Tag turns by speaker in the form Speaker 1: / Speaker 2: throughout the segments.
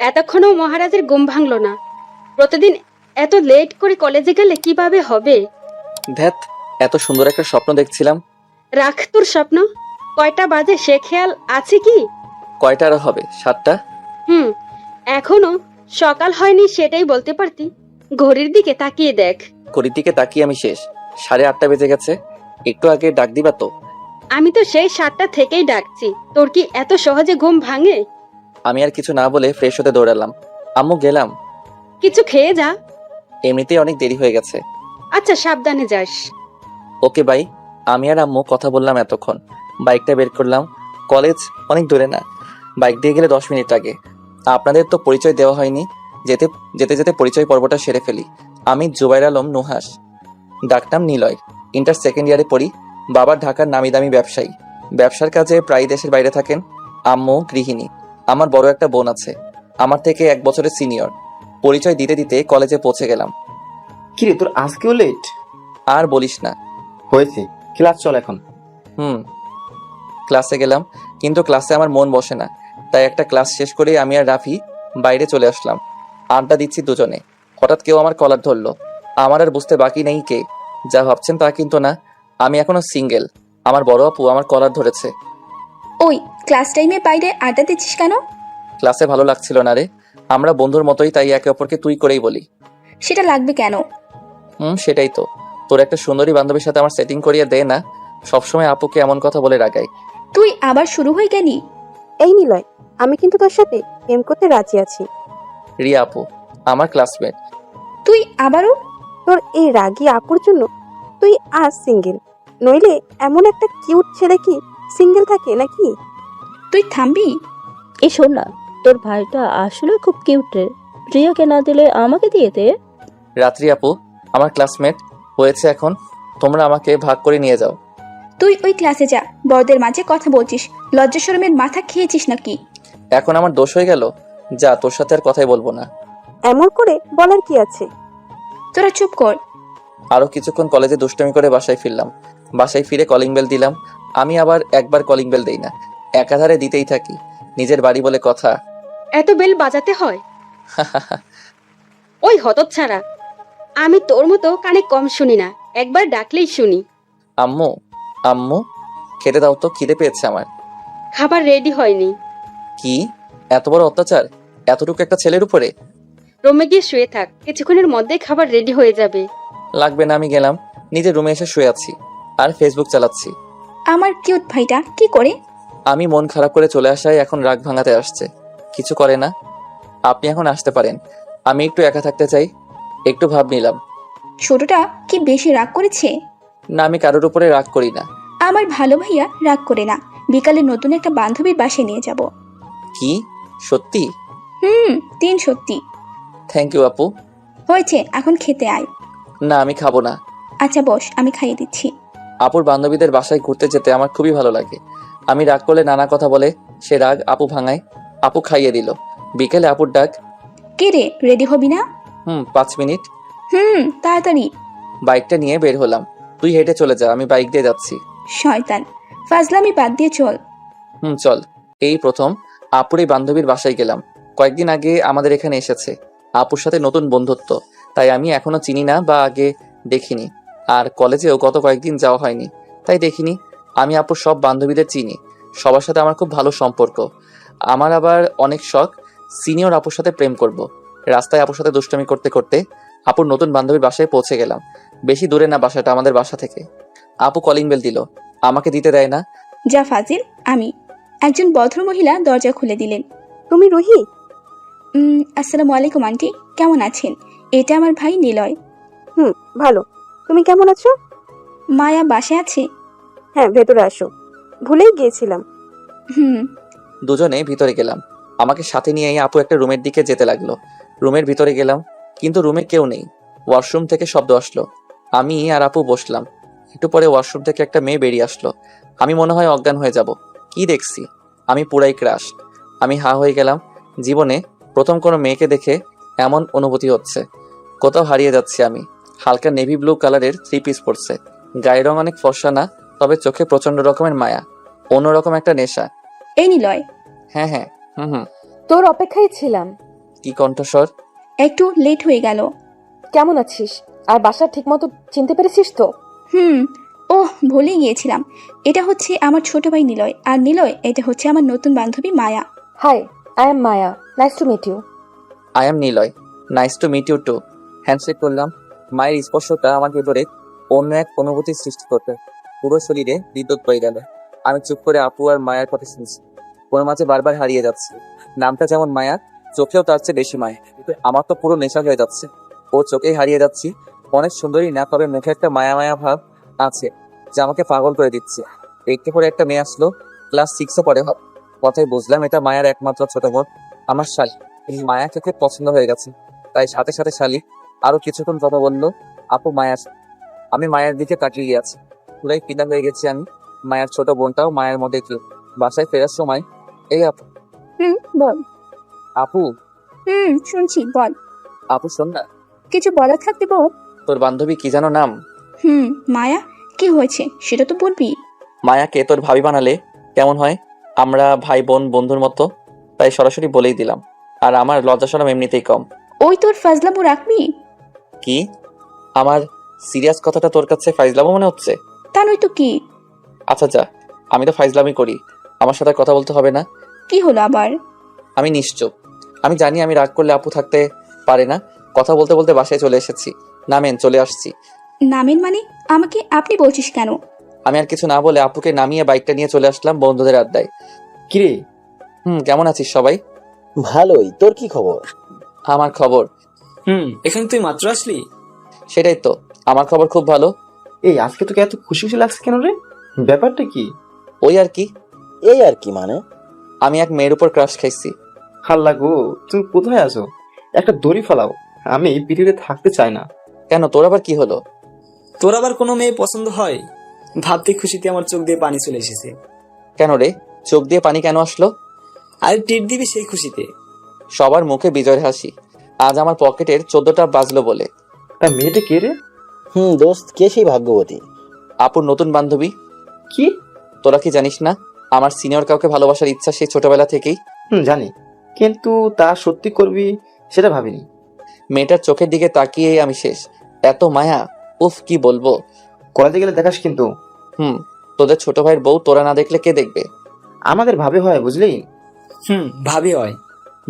Speaker 1: এতক্ষণও মহারাজের ঘুম ভাঙল না। প্রতিদিন এত লেট করে কলেজে গেলে কিভাবে হবে?
Speaker 2: ধ্যাত, এত সুন্দর একটা স্বপ্ন দেখছিলাম।
Speaker 1: রাখ তোর স্বপ্ন। কয়টা বাজে সে খেয়াল আছে কি?
Speaker 2: কয়টা আর হবে? 7টা।
Speaker 1: এখনো সকাল হয়নি সেটাই বলতে পারতি। ঘড়ির দিকে তাকিয়ে দেখ।
Speaker 2: ঘড়ির দিকে তাকিয়ে আমি শেষ। 8:30 বেজে গেছে। একটু আগে ডাক দিবা তো?
Speaker 1: আমি তো সেই 7টা থেকেই ডাকছি। তোর কি এত সহজে ঘুম ভাঙে?
Speaker 2: আমি আর কিছু না বলে ফ্রেশ হতে দৌড়ালাম। আম্মু গেলাম।
Speaker 1: কিছু খেয়ে যা।
Speaker 2: এমনিতেই অনেক দেরি হয়ে গেছে।
Speaker 1: আচ্ছা, সাবধানে যাস।
Speaker 2: Okay bye. আমি আর আম্মু কথা বললাম এতক্ষণ। বাইকটা বের করলাম। কলেজ অনেক দূরে না, বাইক দিয়ে গেলে 10 মিনিট লাগে। আপনাদের তো পরিচয় দেওয়া হয়নি, যেতে যেতে যেতে পরিচয় পর্বটা সেরে ফেলি। আমি জুবাইর আলম নুহাস, ডাকনাম নিলয়। ইন্টার সেকেন্ড ইয়ারে পড়ি। বাবা ঢাকার নামি দামি ব্যবসায়ী, ব্যবসার কাজে প্রায় দেশের বাইরে থাকেন। আম্মু গৃহিণী। আমার বড় একটা বোন আছে, আমার থেকে 1 বছরের সিনিয়র। পরিচয় দিতে দিতে কলেজে পৌঁছে গেলাম।
Speaker 3: কিরে, তোর আজকেও লেট?
Speaker 2: আর বলিস না।
Speaker 3: হয়েছে, ক্লাস চল এখন।
Speaker 2: ক্লাসে গেলাম, কিন্তু ক্লাসে আমার মন বসে না। তাই একটা ক্লাস শেষ করে আমি আর রাফি বাইরে চলে আসলাম। আড্ডা দিচ্ছি দুজনে। হঠাৎ কেউ আমার কলার ধরলো। আমার আর বুঝতে বাকি নেই কে। যা ভাবছেন তা কিন্তু না, আমি এখনো সিঙ্গেল। আমার বড় আপু আমার কলার ধরেছে।
Speaker 4: ওই ক্লাস টাইমে বাইরে আড্ডা দিচ্ছিস কেন?
Speaker 2: ক্লাসে ভালো লাগছিল না রে। আমরা বন্ধুর মতোই, তাই একে অপরকে তুই করেই বলি।
Speaker 4: সেটা লাগবে কেন?
Speaker 2: সেটাই তো। তোর একটা সুন্দরী বান্ধবীর সাথে আমার সেটিং করিয়ে দে না। সবসময় আপুকে এমন কথা বলে রাগাই।
Speaker 4: তুই আবার শুরু হয়ে গেলি?
Speaker 5: এই নিলয়, আমি কিন্তু তোর সাথে প্রেম করতে রাজি আছি।
Speaker 2: রিয়া আপু আমার ক্লাসমেট।
Speaker 4: তুই আবারও?
Speaker 5: তোর এই রাগী আপুর জন্য তুই আজ সিঙ্গেল, নইলে এমন একটা কিউট ছেলে কি সিঙ্গেল থাকে নাকি?
Speaker 4: তুই থামবি?
Speaker 6: এই শোন না, তোর ভাইটা আসলে খুব কিউট রে। রিয়াকে না দিলে আমাকে দিয়ে দে।
Speaker 2: রাত্রি আপু আমার ক্লাসমেট হয়েছে এখন। তোমরা আমাকে ভাগ করে নিয়ে যাও।
Speaker 4: তুই ওই ক্লাসে যা, বড়দের মাঝে কথা বলছিস। লজ্জা শরমের মাথা খেয়েছিস নাকি?
Speaker 2: এখন আমার দোষ হয়ে গেল? যা, তোর সাথে আর কথাই বলবো না।
Speaker 5: এমন করে বলার কি আছে?
Speaker 4: তোরা চুপ কর।
Speaker 2: আরো কিছুক্ষণ কলেজে দুষ্টুমি করে বাসায় ফিরলাম। বাসায় ফিরে কলিং বেল দিলাম। আমি আবার একবার কলিং বেল দেই না, একাধারে দিতেই থাকি। নিজের বাড়ি বলে কথা।
Speaker 1: এত বেল বাজাতে হয়? ওই হতচ্ছাড়া, আমি তোর মতো কানে কম শুনি না, একবার ডাকলেই শুনি।
Speaker 2: আম্মু আম্মু খেতে দাও তো, খিদে পেয়েছে আমার।
Speaker 1: খাবার রেডি হয়নি।
Speaker 2: কি এত বড় অত্যাচার এতটুকু একটা ছেলের উপরে?
Speaker 1: রুমে গিয়ে শুয়ে থাক, কিছুক্ষণের মধ্যেই খাবার রেডি হয়ে যাবে।
Speaker 2: লাগবে না, আমি গেলাম। নিজের রুমে এসে শুয়ে আছি আর ফেসবুক চালাচ্ছি।
Speaker 4: আমার কিউট ভাইটা কি করে?
Speaker 2: আমি মন খারাপ করে চলে আসায় এখন রাগ ভাঙাতে আসছে। কিছু করে না। আপনি এখন আসতে পারেন। আমি একটু একা থাকতে চাই। একটু ভাব নিলাম।
Speaker 4: ছোটটা কি বেশি রাগ করেছে?
Speaker 2: না, আমি কারোর উপরে রাগ করি না।
Speaker 4: আমার ভালো ভাইয়া রাগ করে না। বিকালে নতুন একটা বান্ধবীর বাসায় নিয়ে যাব।
Speaker 2: কি সত্যি?
Speaker 4: সত্যি।
Speaker 2: থ্যাংক ইউ আপু।
Speaker 4: হয়েছে, এখন খেতে আয়।
Speaker 2: না, আমি খাবো না।
Speaker 4: আচ্ছা বস, আমি খাইয়ে দিচ্ছি।
Speaker 2: আপুর বান্ধবীদের বাসায় ঘুরতে যেতে আমার খুবই ভালো লাগে। আমি রাগ করলে নানা কথা বলে, সে রাগ আপু ভাঙায়। আপু খাইয়ে দিল। বিকেলে আপুর ডাক।
Speaker 4: কে রে, রেডি হবি না?
Speaker 2: 5 মিনিট।
Speaker 4: তাড়াতাড়ি।
Speaker 2: বাইকটা নিয়ে বের হলাম। তুই হেঁটে চলে যা, আমি বাইক দিয়ে যাচ্ছি।
Speaker 4: শয়তান, ফাজলামি বাদ দিয়ে চল।
Speaker 2: চল। এই প্রথম আপুর এই বান্ধবীর বাসায় গেলাম। কয়েকদিন আগে আমাদের এখানে এসেছে। আপুর সাথে নতুন বন্ধুত্ব, তাই আমি এখনো চিনি না বা আগে দেখিনি। আর কলেজেও গত কয়েকদিন যাওয়া হয়নি, তাই দেখিনি। আমি আপুর সব বান্ধবীদের চিনি, সবার সাথে আমার খুব ভালো সম্পর্ক। আমার আবার অনেক শখ সিনিয়র আপুর সাথে প্রেম করব। রাস্তায় আপুর সাথে দুষ্টুমি করতে করতে আপুর নতুন বান্ধবীর বাসায় পৌঁছে গেলাম। বেশি দূরে না বাসাটা আমাদের বাসা থেকে। আপু কলিং বেল দিল, আমাকে দিতে দেয় না।
Speaker 4: যা ফাজিল। আমি একজন ভদ্র মহিলা দরজা খুলে দিলেন।
Speaker 5: তুমি রুহি?
Speaker 4: আসসালামু আলাইকুম আন্টি, কেমন আছেন? এটা আমার ভাই নিলয়।
Speaker 5: ভালো। তুমি কেমন আছো?
Speaker 4: মায়া বাসায় আছে?
Speaker 5: হ্যাঁ, ভেতরে আসো, ভুলেই গিয়েছিলাম।
Speaker 2: দুজনে ভিতরে গেলাম। আমাকে সাথে নিয়ে আপু একটা রুমের দিকে যেতে লাগলো। রুমের ভিতরে গেলাম, কিন্তু রুমে কেউ নেই। ওয়াশরুম থেকে শব্দ আসলো। আমি আর আপু বসলাম। একটু পরে ওয়াশরুম থেকে একটা মেয়ে বেরিয়ে আসলো। আমি মনে হয় অজ্ঞান হয়ে যাব। কি দেখছি? আমি পুরাই ক্রাশ। আমি হা হয়ে গেলাম। জীবনে প্রথম কোনো মেয়েকে দেখে এমন অনুভূতি হচ্ছে। কোথাও হারিয়ে যাচ্ছি আমি। হালকা নেভি ব্লু কালারের 3 পিস পরছে। গায়ের রং অনেক ফর্সা না, তবে চোখে প্রচন্ড রকমের মায়া, অন্যরকম একটা নেশা।
Speaker 4: এই নিলয়,
Speaker 2: হ্যাঁ হ্যাঁ, হুম।
Speaker 7: তোর অপেক্ষায় ছিলাম।
Speaker 2: কি কণ্ঠস্বর!
Speaker 4: একটু লেট হয়ে গেল।
Speaker 7: কেমন আছিস? আর বাসা ঠিকমতো চিনতে পেরেছিস তো?
Speaker 4: ওহ, ভুলে গিয়েছিলাম। এটা হচ্ছে আমার ছোট ভাই নিলয়, আর নিলয় এটা হচ্ছে আমার নতুন বান্ধবী Maya.
Speaker 7: Hi, I am Maya, nice to meet you.
Speaker 2: I am Nilay, nice to meet you too. Handshake করলাম। মায়ের স্পর্শটা আমার ভেতরে অন্য এক অনুভূতি সৃষ্টি করতে পুরো শরীরে বিদ্যুৎ বয়ে গেল। আমি চুপ করে আপু আর মায়ের কথা শুনছি। ওর মাঝে বারবার হারিয়ে যাচ্ছে। নামটা যেমন মায়া, চোখেও তার চেয়ে বেশি মায়া। আমার তো পুরো নেশা হয়ে যাচ্ছে। ওর চোখেই হারিয়ে যাচ্ছি। অনেক সুন্দরী না, তবে মুখে একটা মায়া মায়া ভাব আছে যা আমাকে পাগল করে দিচ্ছে। একটু পরে একটা মেয়ে আসলো, ক্লাস 6-এ পড়ে। কথাই বুঝলাম এটা মায়ার একমাত্র ছোট বোন, আমার শালী। এই মায়াকে খুব পছন্দ হয়ে গেছে, তাই সাথে সাথে শালী আরো কিছুক্ষণ কথা বললো। আপু মায়া, আমি মায়ের দিকে তাকিয়ে আছি। পুরাই ফিদা হয়ে গেছি আমি। মায়ের ছোট বোনটাও মায়ের মধ্যে একটু। বাসায় ফেরার সময় এই আপু,
Speaker 4: বল।
Speaker 2: আপু
Speaker 4: শুনছি, বল।
Speaker 2: আপু শোন না,
Speaker 4: কিছু বলার থাকতে বল।
Speaker 2: তোর বান্ধবী কি যেন নাম?
Speaker 4: মায়া, কি হয়েছে সেটা তো বলবি।
Speaker 2: মায়াকে তোর ভাবি বানালে কেমন হয়? আমরা ভাই বোন বন্ধুর মতো, তাই সরাসরি বলেই দিলাম। আর আমার লজ্জা শরম এমনিতেই কম।
Speaker 4: ওই তোর ফাজলামো রাখবি?
Speaker 2: কি? আমার সিরিয়াস কথাটা তোর কাছে ফাইজলামো মনে হচ্ছে?
Speaker 4: তা নয় তো কি।
Speaker 2: আচ্ছা যা, আমি তো ফাইজলামি করি, আমার সাথে কথা বলতে হবে না।
Speaker 4: কি হলো আবার?
Speaker 2: আমি নিশ্চুপ। আমি জানি আমি রাগ করলে আপু থাকতে পারে না। কথা বলতে বলতে বাসায় চলে এসেছি। নামেন, চলে আসছি।
Speaker 4: নামেন মানে? আমাকে আপনি বলছিস কেন?
Speaker 2: আমি আর কিছু না বলে আপুকে নামিয়ে বাইকটা নিয়ে চলে আসলাম বন্ধুদের আড্ডায়।
Speaker 3: কিরে,
Speaker 2: কেমন আছিস সবাই?
Speaker 8: ভালোই, তোর কি খবর?
Speaker 2: আমার খবর?
Speaker 9: এখানে তুই মাত্র আসলি?
Speaker 2: সেটাই তো, আমার খবর খুব ভালো।
Speaker 3: এই আজকে তোকে এত খুশি খুশি লাগছে কেন রে? ব্যাপারটা কি?
Speaker 2: ওই আর কি।
Speaker 8: এই আর কি মানে?
Speaker 2: আমি এক মেয়ের উপর ক্রাশ খাইছি।
Speaker 3: হাল্লা গো, তুমি কোথায় আছো? একটা দড়ি ফেলাও, আমি এই পৃথিবীতে থাকতে চাই না।
Speaker 2: কেন, তোর আবার কি হলো?
Speaker 9: তোর আবার কোনো মেয়ে পছন্দ হয়? ভাবতে খুশিতে আমার চোখ দিয়ে পানি চলে এসেছে।
Speaker 2: কেন রে, চোখ দিয়ে পানি কেন আসলো?
Speaker 9: আর টিপ দিবি সেই খুশিতে।
Speaker 2: সবার মুখে বিজয়ের হাসি। আজ আমার পকেটের 14টা বাজলো বলে।
Speaker 3: আর মেয়েটা কে রে?
Speaker 8: দোস্ত, কে সেই ভাগ্যবতী?
Speaker 2: আপুর নতুন বান্ধবী।
Speaker 3: কি?
Speaker 2: তোরা কি জানিস না আমার সিনিয়র কাউকে ভালোবাসার ইচ্ছা সেই ছোটবেলা থেকেই?
Speaker 3: জানি, কিন্তু তা সত্যি করবি সেটা ভাবিনি।
Speaker 2: মেয়েটার চোখের দিকে তাকিয়ে আমি শেষ। এত মায়া, উফ কি বলবো।
Speaker 3: কলেজে গেলে দেখাস কিন্তু।
Speaker 2: তোদের ছোট ভাইয়ের বউ তোরা না দেখলে কে দেখবে?
Speaker 3: আমাদের ভাবে হয়, বুঝলি?
Speaker 9: ভাবি হয়।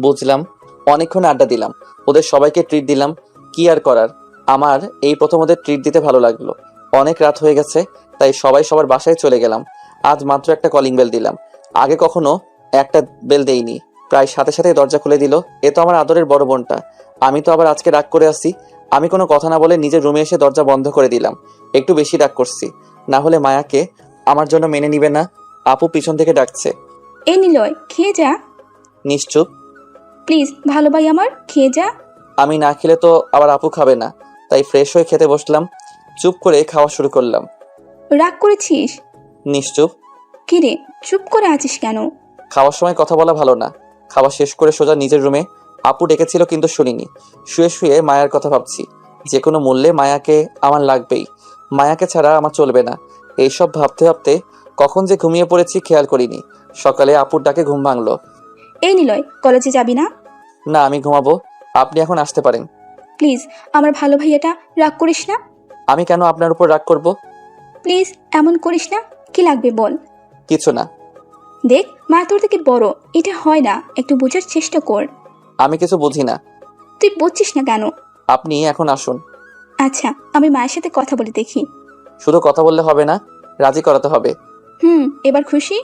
Speaker 2: বুঝলাম। অনেকক্ষণ আড্ডা দিলাম, ওদের সবাইকে ট্রিট দিলাম। কি আর করার, আমার এই প্রথম ওদের ট্রিট দিতে ভালো লাগলো। অনেক রাত হয়ে গেছে, তাই সবাই সবার বাসায় চলে গেলাম। আজ মাত্র একটা কলিং বেল দিলাম, আগে কখনো একটা বেল দেইনি। প্রায় সাথে সাথে দরজা খুলে দিল। এ তো আমার আদরের বড় বোনটা। আমি তো আবার আজকে রাগ করে আসছি। আমি কোনো কথা না বলে নিজের রুমে এসে দরজা বন্ধ করে দিলাম। একটু বেশি রাগ করছি, না হলে মায়াকে আমার জন্য মেনে নিবে না। আপু পিছন থেকে ডাকছে,
Speaker 4: এই নিলয়, খেয়ে যা।
Speaker 2: নিশ্চুপ।
Speaker 4: প্লিজ, ভালো ভাই আমার, খেয়ে যা।
Speaker 2: আমি না খেলে তো আবার আপু খাবে না, তাই ফ্রেশ হয়ে খেতে বসলাম। চুপ করে খাওয়া শুরু করলাম।
Speaker 4: রাগ করেছিস?
Speaker 2: নিশ্চুপ।
Speaker 4: কিরে, চুপ করে আছিস কেন?
Speaker 2: খাওয়ার সময় কথা বলা ভালো না। খাওয়া শেষ করে সোজা নিজের রুমে। আপু ডেকেছিল কিন্তু শুনিনি। শুয়ে শুয়ে মায়ার কথা ভাবছি। যে কোনো মূল্যে মায়াকে আমার লাগবেই। মায়াকে ছাড়া আমার চলবে না। এইসব ভাবতে ভাবতে কখন যে ঘুমিয়ে পড়েছি খেয়াল করিনি। সকালে আপুর ডাকে ঘুম ভাঙলো।
Speaker 4: এই নিলয়, কলেজে যাবি না?
Speaker 2: না, আমি ঘুমাবো। আপনি এখন আসতে পারেন।
Speaker 4: প্লিজ, আমার ভালো ভাইয়াটা, রাগ করিস না।
Speaker 2: আমি কেন আপনার উপর রাগ করব?
Speaker 4: প্লিজ, এমন করিস না। কি লাগবে বল।
Speaker 2: কিছু না।
Speaker 4: দেখ, মা তোর থেকে বড়, এটা হয় না, একটু বোঝার চেষ্টা কর।
Speaker 2: আমি কিছু বুঝি না।
Speaker 4: তুই বুঝছিস না কেন?
Speaker 2: আপনি এখন আসুন।
Speaker 4: আচ্ছা, আমি মায়ের সাথে কথা বলে দেখি।
Speaker 2: শুধু কথা বললে হবে না, রাজি করাতে হবে।
Speaker 4: এবার খুশি?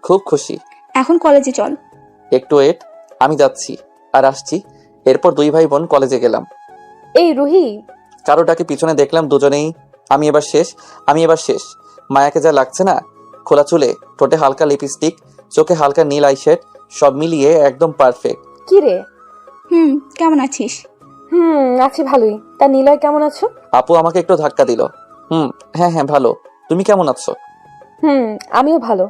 Speaker 2: খুব খুশি।
Speaker 4: এখন কলেজে চল।
Speaker 2: একটু ওয়েট, আমি যাচ্ছি আর আসছি। এরপর দুই ভাই বোন কলেজে গেলাম।
Speaker 7: এই রুহি,
Speaker 2: কারোটাকে পিছনে দেখলাম, দুজনেই আমি এবার শেষ। মায়াকে যা লাগছে না, খোলা চুলে, ঠোঁটে হালকা লিপস্টিক, চোখে হালকা নীল আইশ্যাড, সব মিলিয়ে একদম পারফেক্ট।
Speaker 7: কি রে?
Speaker 4: কেমন আছিস?
Speaker 7: আছি ভালোই। তা নিলয় কেমন আছো?
Speaker 2: আপু আমাকে একটু ধাক্কা দিল। হ্যাঁ ভালো। তুমি কেমন আছো?
Speaker 7: আমিও ভালো।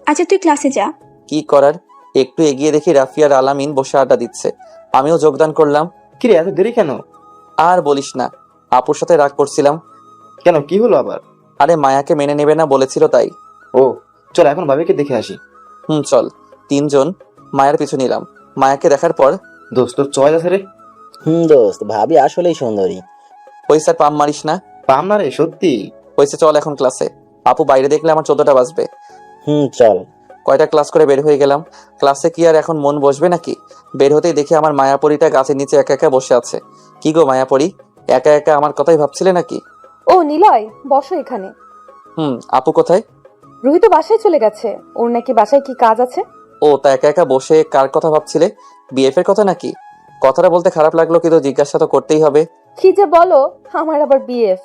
Speaker 4: আচ্ছা, তুই ক্লাসে যা।
Speaker 2: কি করার, একটু এগিয়ে দেখি রাফিয়ার আলামিন বসে আড্ডা দিচ্ছে। আমিও যোগদান করলাম।
Speaker 3: কিরে, এত দেরি কেন?
Speaker 2: আর বলিস না, আপুর সাথে রাগ করছিলাম।
Speaker 3: কেন, কি হলো আবার?
Speaker 2: আরে মায়াকে মেনে নেবে না বলেছিল তাই।
Speaker 3: ও চল এখন ভাবিকে দেখে আসি।
Speaker 2: চল। তিনজন মায়ের পিছু নিলাম। মায়াকে দেখার পর,
Speaker 3: দোস্ত তোর চয়েস আছে রে।
Speaker 8: দোস্ত ভাবি আসলেই সুন্দরী।
Speaker 2: ওই স্যার পাম মারিস না।
Speaker 3: পাম না রে, সত্যি।
Speaker 2: হয়েছে, চল এখন ক্লাসে। আপু বাইরে দেখলে আমার 14টা বাজবে।
Speaker 8: চল।
Speaker 2: কয়টা ক্লাস করে বের হয়ে গেলাম। ক্লাসে কি আর এখন মন বসবে নাকি? বের হতেই দেখি আমার মায়াপরিটা গাছের নিচে একা একা বসে আছে। কি গো মায়াপরি, একা একা আমার কথাই ভাবছিলে নাকি?
Speaker 7: ও নিলয়, বসো এখানে।
Speaker 2: আপু কোথায়?
Speaker 7: রুহি তো বাসায় চলে গেছে, ওর নাকি বাসায় কি কাজ আছে।
Speaker 2: ও তা একা একা বসে কার কথা ভাবছিলে? বিএফ এর কথা নাকি? কথাটা বলতে খারাপ লাগলো, কিন্তু জিজ্ঞাসা তো করতেই হবে।
Speaker 7: কি যে বলো, আমার আবার বিএফ।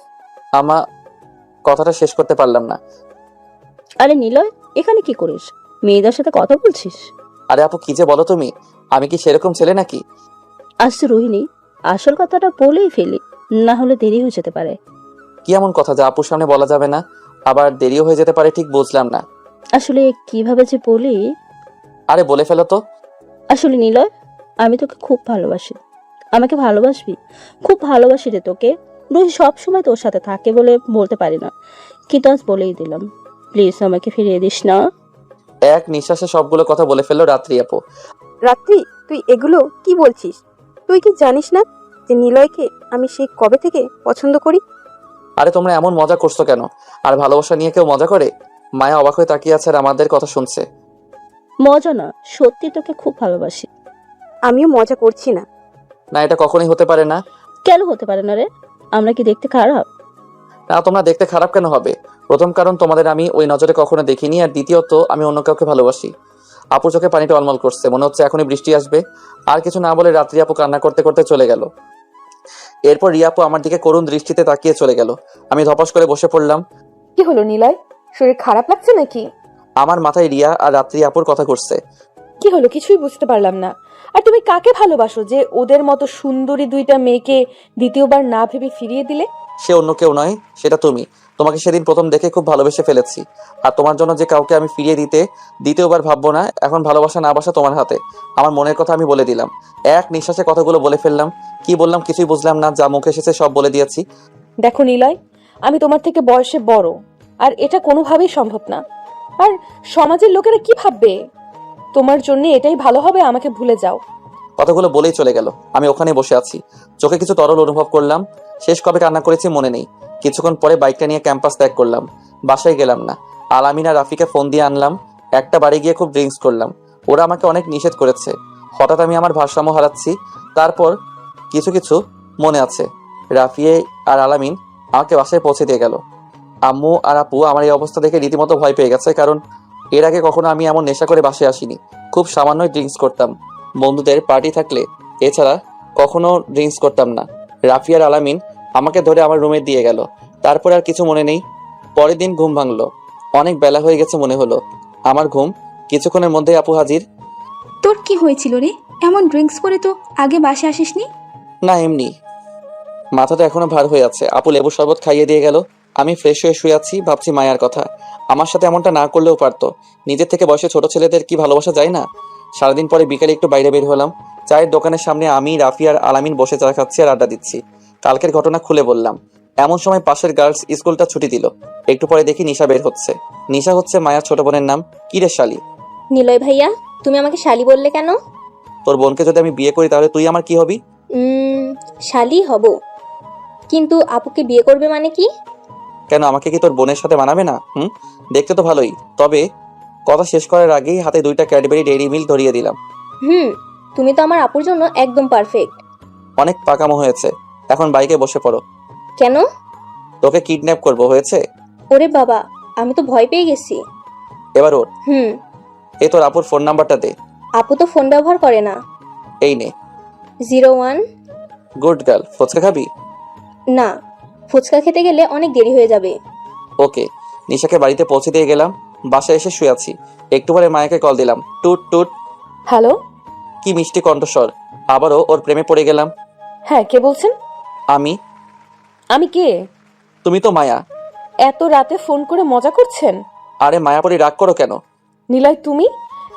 Speaker 2: কথাটা শেষ করতে পারলাম না।
Speaker 6: আরে নিলয়, এখানে কি করিস? মেয়েদের সাথে কথা বলছিস?
Speaker 2: আরে আপু কি যে বলো তুমি, আমি কি সেরকম ছেলে নাকি?
Speaker 6: আসছে রোহিণী, আসল কথাটা বলেই ফেলি, না হলে দেরি হয়ে যেতে পারে।
Speaker 2: কি এমন কথা যা আপুর সামনে বলা যাবে না, আবার দেরিও হয়ে যেতে পারে? ঠিক বুঝলাম না।
Speaker 6: আসলে কিভাবে যে বলি।
Speaker 2: আরে বলে ফেলো তো।
Speaker 6: আসলে নিলয়, আমি তোকে খুব ভালোবাসি। আমাকে ভালোবাসবি? খুব ভালোবাসি রে তোকে। রোহি সব সময় তোর সাথে থাকে বলে বলতে পারি না, কিন্তু আজ বলেই দিলাম। প্লিজ আমাকে ফিরিয়ে দিস না।
Speaker 2: এক নিঃশ্বাসে সবগুলো কথা বলে ফেললো রাত্রি আপু।
Speaker 5: রাত্রি, তুই এগুলো কি বলছিস? তুই কি জানিস না যে নিলয়কে আমি সেই কবে থেকে পছন্দ করি?
Speaker 2: আরে তোমরা এমন মজা করছো কেন? আর ভালোবাসা নিয়ে কেউ মজা করে? মায়া অবাক হয়ে তাকিয়ে আছে আর আমাদের কথা শুনছে।
Speaker 6: মজা না, সত্যি তোকে খুব ভালোবাসি।
Speaker 5: আমিও মজা করছি না।
Speaker 2: না, এটা কখনোই হতে পারে না।
Speaker 6: কেন হতে পারে না রে? আমরা কি দেখতে খারাপ?
Speaker 2: না, তোমরা দেখতে খারাপ কেন হবে? প্রথম কারণ তোমাদের আমি ওই নজরে কখনো দেখিনি, আর দ্বিতীয়ত আমি অন্য কাউকে ভালোবাসি। আপুর চোখে পানিটা টলমল করছে, মনে হচ্ছে এখনই বৃষ্টি আসবে। আর কিছু না বলে রাত্রি আপু কান্না করতে করতে চলে গেল। এরপর রিয়া আপু আমার দিকে করুণ দৃষ্টিতে তাকিয়ে চলে গেল। আমি ধপাস করে বসে পড়লাম।
Speaker 7: কি হলো নিলয়, শরীর খারাপ লাগছে নাকি?
Speaker 2: আমার মাথায় রিয়া আর রাত্রি আপুর কথা ঘুরছে।
Speaker 7: কি হলো কিছুই বুঝতে পারলাম না। আর তুমি কাকে ভালোবাসো যে ওদের মতো সুন্দরী দুইটা মেয়েকে দ্বিতীয়বার না ভেবে ফিরিয়ে দিলে?
Speaker 2: সে অন্য কেউ নয়, সেটা তুমি। তোমাকে সেদিন প্রথম দেখে খুব ভালোবেসে ফেলেছি, আর তোমার জন্য যে কাউকে আমি ফিরিয়ে দিতে দ্বিতীয়বার ভাববো না। এখন ভালোবাসা না বাসা তোমার হাতে। আমার মনের কথা আমি বলে দিলাম। এক নিঃশ্বাসে কথাগুলো বলে ফেললাম। কি বললাম কিছুই বুঝলাম না, যা মুখে এসেছে সব বলে দিয়েছি।
Speaker 7: দেখো নিলয়, আমি তোমার থেকে বয়সে বড়, আর এটা কোনোভাবেই সম্ভব না। আর সমাজের লোকেরা কি ভাববে? তোমার জন্য এটাই ভালো হবে, আমাকে ভুলে যাও।
Speaker 2: কথাগুলো বলেই চলে গেল। আমি ওখানে বসে আছি, চোখে কিছু তরল অনুভব করলাম। শেষ কবে কান্না করেছি মনে নেই। কিছুক্ষণ পরে বাইকটা নিয়ে ক্যাম্পাস ত্যাগ করলাম। বাসায় গেলাম না, আলামিনা রাফিকে ফোন দিয়ে আনলাম। একটা বাড়ি গিয়ে খুব ড্রিঙ্কস করলাম। ওরা আমাকে অনেক নিষেধ করেছে। হঠাৎ আমি আমার ভারসাম্য হারাচ্ছি। তারপর কিছু কিছু মনে আছে। রাফিয়ে আর আলামিন আমাকে বাসায় পৌঁছে দিয়ে গেল। আম্মু আর আপু আমার এই অবস্থা দেখে রীতিমতো ভয় পেয়ে গেছে, কারণ এর আগে কখনো আমি এমন নেশা করে বাসায় আসিনি। খুব সামান্যই ড্রিঙ্কস করতাম, বন্ধুদের পার্টি থাকলে, এছাড়া কখনো ড্রিঙ্কস করতাম না। রাফি আর আলামিন আমাকে ধরে আমার রুমে দিয়ে গেল। তারপর আর কিছু মনে নেই। পরের দিন ঘুম ভাঙলো। অনেক বেলা হয়ে গেছে মনে হলো। আমার ঘুম। কিছুক্ষণের মধ্যে আপু হাজির।
Speaker 4: তোর কি হয়েছিল রে? এমন ড্রিঙ্কস করে তো আগে বাসে আসিসনি।
Speaker 2: না, এমনি মাথাটা এখনো ভার হয়ে আছে। আপু লেবু শরবত খাইয়ে দিয়ে গেল। আমি ফ্রেশ হয়ে শুয়ে আছি, ভাবছি মায়ার কথা। আমার সাথে এমনটা না করলেও পারতো। নিজের থেকে বয়সে ছোট ছেলেদের কি ভালোবাসা যায় না? সারাদিন পরে বিকালে একটু বাইরে বের হলাম। চায়ের দোকানের সামনে আমি, রাফি আর আলামিন বসে চা খাচ্ছি আর আড্ডা দিচ্ছি। কালকের ঘটনা খুলে বললাম। এমন সময় পাশের গার্লস স্কুলটা ছুটি দিল। একটু পরে দেখি নিশা বের হচ্ছে। নিশা হচ্ছে মায়ার ছোট বোনের নাম। কি রে শালি?
Speaker 10: নিলয় ভাইয়া, তুমি আমাকে শালি বললে কেন?
Speaker 2: তোর বোনকে যদি আমি বিয়ে করি তাহলে তুই আমার কি হবি?
Speaker 10: শালি হব, কিন্তু আপুকে বিয়ে করবে মানে কি?
Speaker 2: কেন, আমাকে কি তোর বোনের সাথে মানাবে না? দেখতে তো ভালোই, তবে কথা শেষ করার আগেই হাতে 2টা ক্যাডবেরি ডেইরি মিল্ক ধরিয়ে দিলাম।
Speaker 10: তুমি তো আমার আপুর জন্য একদম পারফেক্ট।
Speaker 2: অনেক পাকামো হয়েছে, এখন বাইকে বসে পড়ো।
Speaker 10: কেন?
Speaker 2: তোকে কিডন্যাপ করবো হয়েছে।
Speaker 10: ওরে বাবা, আমি তো ভয় পেয়ে গেছি।
Speaker 2: এবার ওর। এই তোর আপুর ফোন নাম্বারটা দে।
Speaker 10: আপু তো ফোন ব্যবহার করে না।
Speaker 2: এই নে।
Speaker 10: 01।
Speaker 2: Good girl. ফুচকা খাবি?
Speaker 10: না, ফুচকা খেতে গেলে অনেক দেরি হয়ে যাবে।
Speaker 2: ওকে। নিশাকে বাড়িতে পৌঁছে দিয়ে গেলাম। বাসায় এসে শুয়ে আছি। একটু পরে মায়াকে কল দিলাম। টুট টুট।
Speaker 7: হ্যালো।
Speaker 2: কি মিষ্টি কণ্ঠস্বর। আবারও ওর প্রেমে পড়ে গেলাম।
Speaker 7: হ্যাঁ, কে বলছেন?
Speaker 2: আমি।
Speaker 7: আমি কে?
Speaker 2: তুমি তো মায়া।
Speaker 7: এত রাতে ফোন করে মজা করছেন?
Speaker 2: আরে মায়াপরি, রাগ করো কেন?
Speaker 7: নিলয়, তুমি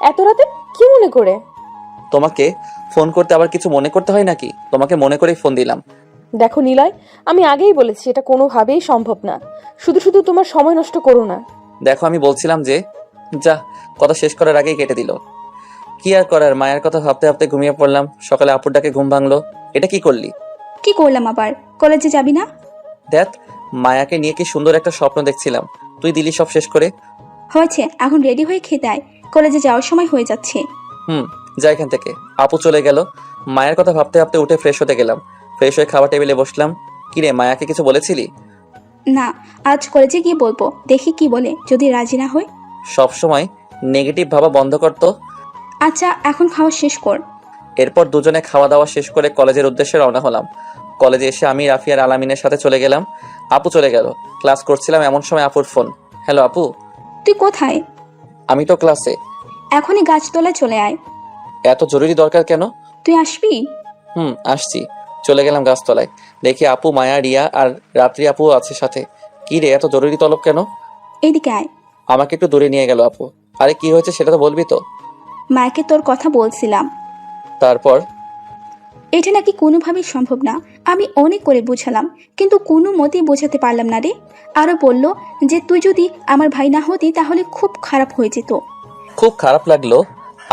Speaker 7: এত রাতে কি মনে করে?
Speaker 2: তোমাকে ফোন করতে আবার কিছু মনে করতে হয় নাকি? তোমাকে মনে করেই ফোন দিলাম।
Speaker 7: দেখো নিলয়, আমি আগেই বলেছি এটা কোনোভাবেই সম্ভব না। শুধু শুধু তোমার সময় নষ্ট করো না।
Speaker 2: দেখো আমি বলছিলাম যে, যা, কথা শেষ করার আগেই কেটে দিল। কি আর করার, মায়ের কথা ভাবতে ভাবতে ঘুমিয়ে পড়লাম। সকালে আপুর ডাকে ঘুম ভাঙলো। এটা কি করলি?
Speaker 4: কি করলাম আবার? কলেজে যাবি না?
Speaker 2: দেখ, মায়াকে নিয়ে কি সুন্দর একটা স্বপ্ন দেখছিলাম, তুই দিলি সব শেষ করে।
Speaker 4: হয়েছে, এখন রেডি হয়ে খেতে আয়, কলেজে যাওয়ার সময় হয়ে যাচ্ছে।
Speaker 2: যা এখান থেকে। আপু চলে গেল। মায়ের কথা ভাবতে ভাবতে উঠে ফ্রেশ হতে গেলাম। ফ্রেশ হয়ে খাওয়া টেবিলে বসলাম। কিরে, মায়াকে কিছু বলেছিলি?
Speaker 4: না, আজ কলেজে গিয়ে বলবো, দেখি কি বলে। যদি রাজি না হয়।
Speaker 2: সব সময় নেগেটিভ ভাবা বন্ধ করতো।
Speaker 4: আচ্ছা, এখন খাওয়া শেষ কর।
Speaker 2: এরপর দুজনে খাওয়া দাওয়া শেষ করে কলেজের উদ্দেশ্যে রওনা হলাম। কলেজে এসে আমি রাফিয়ার আলামিনের সাথে চলে গেলাম। আপু চলে গেল। ক্লাস করছিলাম, এমন সময় আপুর ফোন। হ্যালো আপু।
Speaker 4: তুই কোথায়?
Speaker 2: আমি তো ক্লাসে।
Speaker 4: এখনই গাছতলায় চলে আয়।
Speaker 2: এত জরুরি দরকার কেন?
Speaker 4: তুই আসবি?
Speaker 2: আসছি। চলে গেলাম গাছতলায়। দেখি আপু, মায়া, রিয়া আর রাত্রি আপু আছে সাথে। কি রে, এত জরুরি তলব কেন?
Speaker 4: এইদিকে আয়।
Speaker 2: আমাকে একটু দূরে নিয়ে গেল আপু। আরে কি হয়েছে সেটা তো বলবি তো।
Speaker 4: মাকে তোর কথা বলছিলাম।
Speaker 2: তারপর?
Speaker 4: এটা নাকি কোনোভাবেই সম্ভব না। আমি অনেক করে বোঝালাম, কিন্তু কোনো মতেই বোঝাতে পারলাম না রে। আরো বলল যে তুই যদি আমার ভাই না হতি তাহলে খুব খারাপ হয়ে যেত।
Speaker 2: খুব খারাপ লাগলো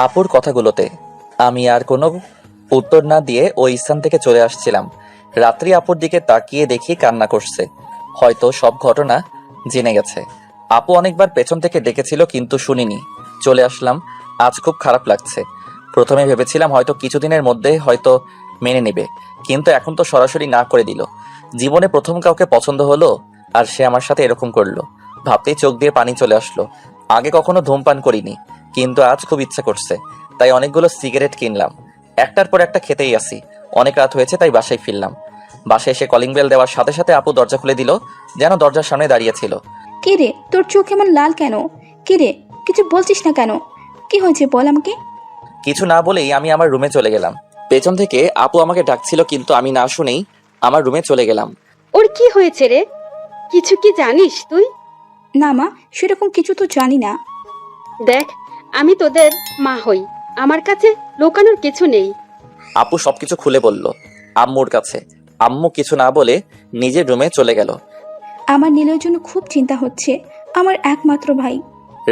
Speaker 2: আপুর কথাগুলোতে। আমি আর কোনো উত্তর না দিয়ে ওই স্থান থেকে চলে আসছিলাম। রাত্রি আপুর দিকে তাকিয়ে দেখি কান্না করছে। হয়তো সব ঘটনা জেনে গেছে। আপু অনেকবার পেছন থেকে ডেকেছিল কিন্তু শুনিনি। চলে আসলাম। আজ খুব খারাপ লাগছে। প্রথমে ভেবেছিলাম হয়তো কিছুদিনের মধ্যে হয়তো মেনে নেবে, কিন্তু এখন তো সরাসরি না করে দিল। জীবনে প্রথম কাউকে পছন্দ হলো আর সে আমার সাথে এরকম করলো। ভাবতেই চোখ দিয়ে পানি চলে আসলো। আগে কখনো ধূমপান করিনি, কিন্তু আজ খুব ইচ্ছা করছে, তাই অনেকগুলো সিগারেট কিনলাম। একটার পর একটা খেতেই আসি। অনেক রাত হয়েছে, তাই বাসায় ফিরলাম। বাসায় এসে কলিং বেল দেওয়ার সাথে সাথে আপু দরজা খুলে দিল, যেন দরজার সামনে দাঁড়িয়ে ছিল।
Speaker 4: কি রে, তোর চোখ এমন লাল কেন? কি রে, কিছু বলছিস না কেন? কি হয়েছে বল আমাকে।
Speaker 2: কিছু না বলেই আমি আমার রুমে চলে গেলাম। পেছন থেকে আপু আমাকে ডাকছিল, কিন্তু আমি না শুনেই আমার রুমে চলে গেলাম।
Speaker 1: ওর কি হয়েছে রে? কিছু কি জানিস তুই?
Speaker 4: না মা, সেরকম কিছু তো জানি না।
Speaker 1: দেখ, আমি তোদের মা হই, আমার কাছে লুকানোর কিছু নেই।
Speaker 2: আপু সবকিছু খুলে বলল আম্মুর কাছে। আম্মু কিছু না বলে নিজের রুমে চলে গেল।
Speaker 4: আমার নীলের জন্য খুব চিন্তা হচ্ছে, আমার একমাত্র ভাই।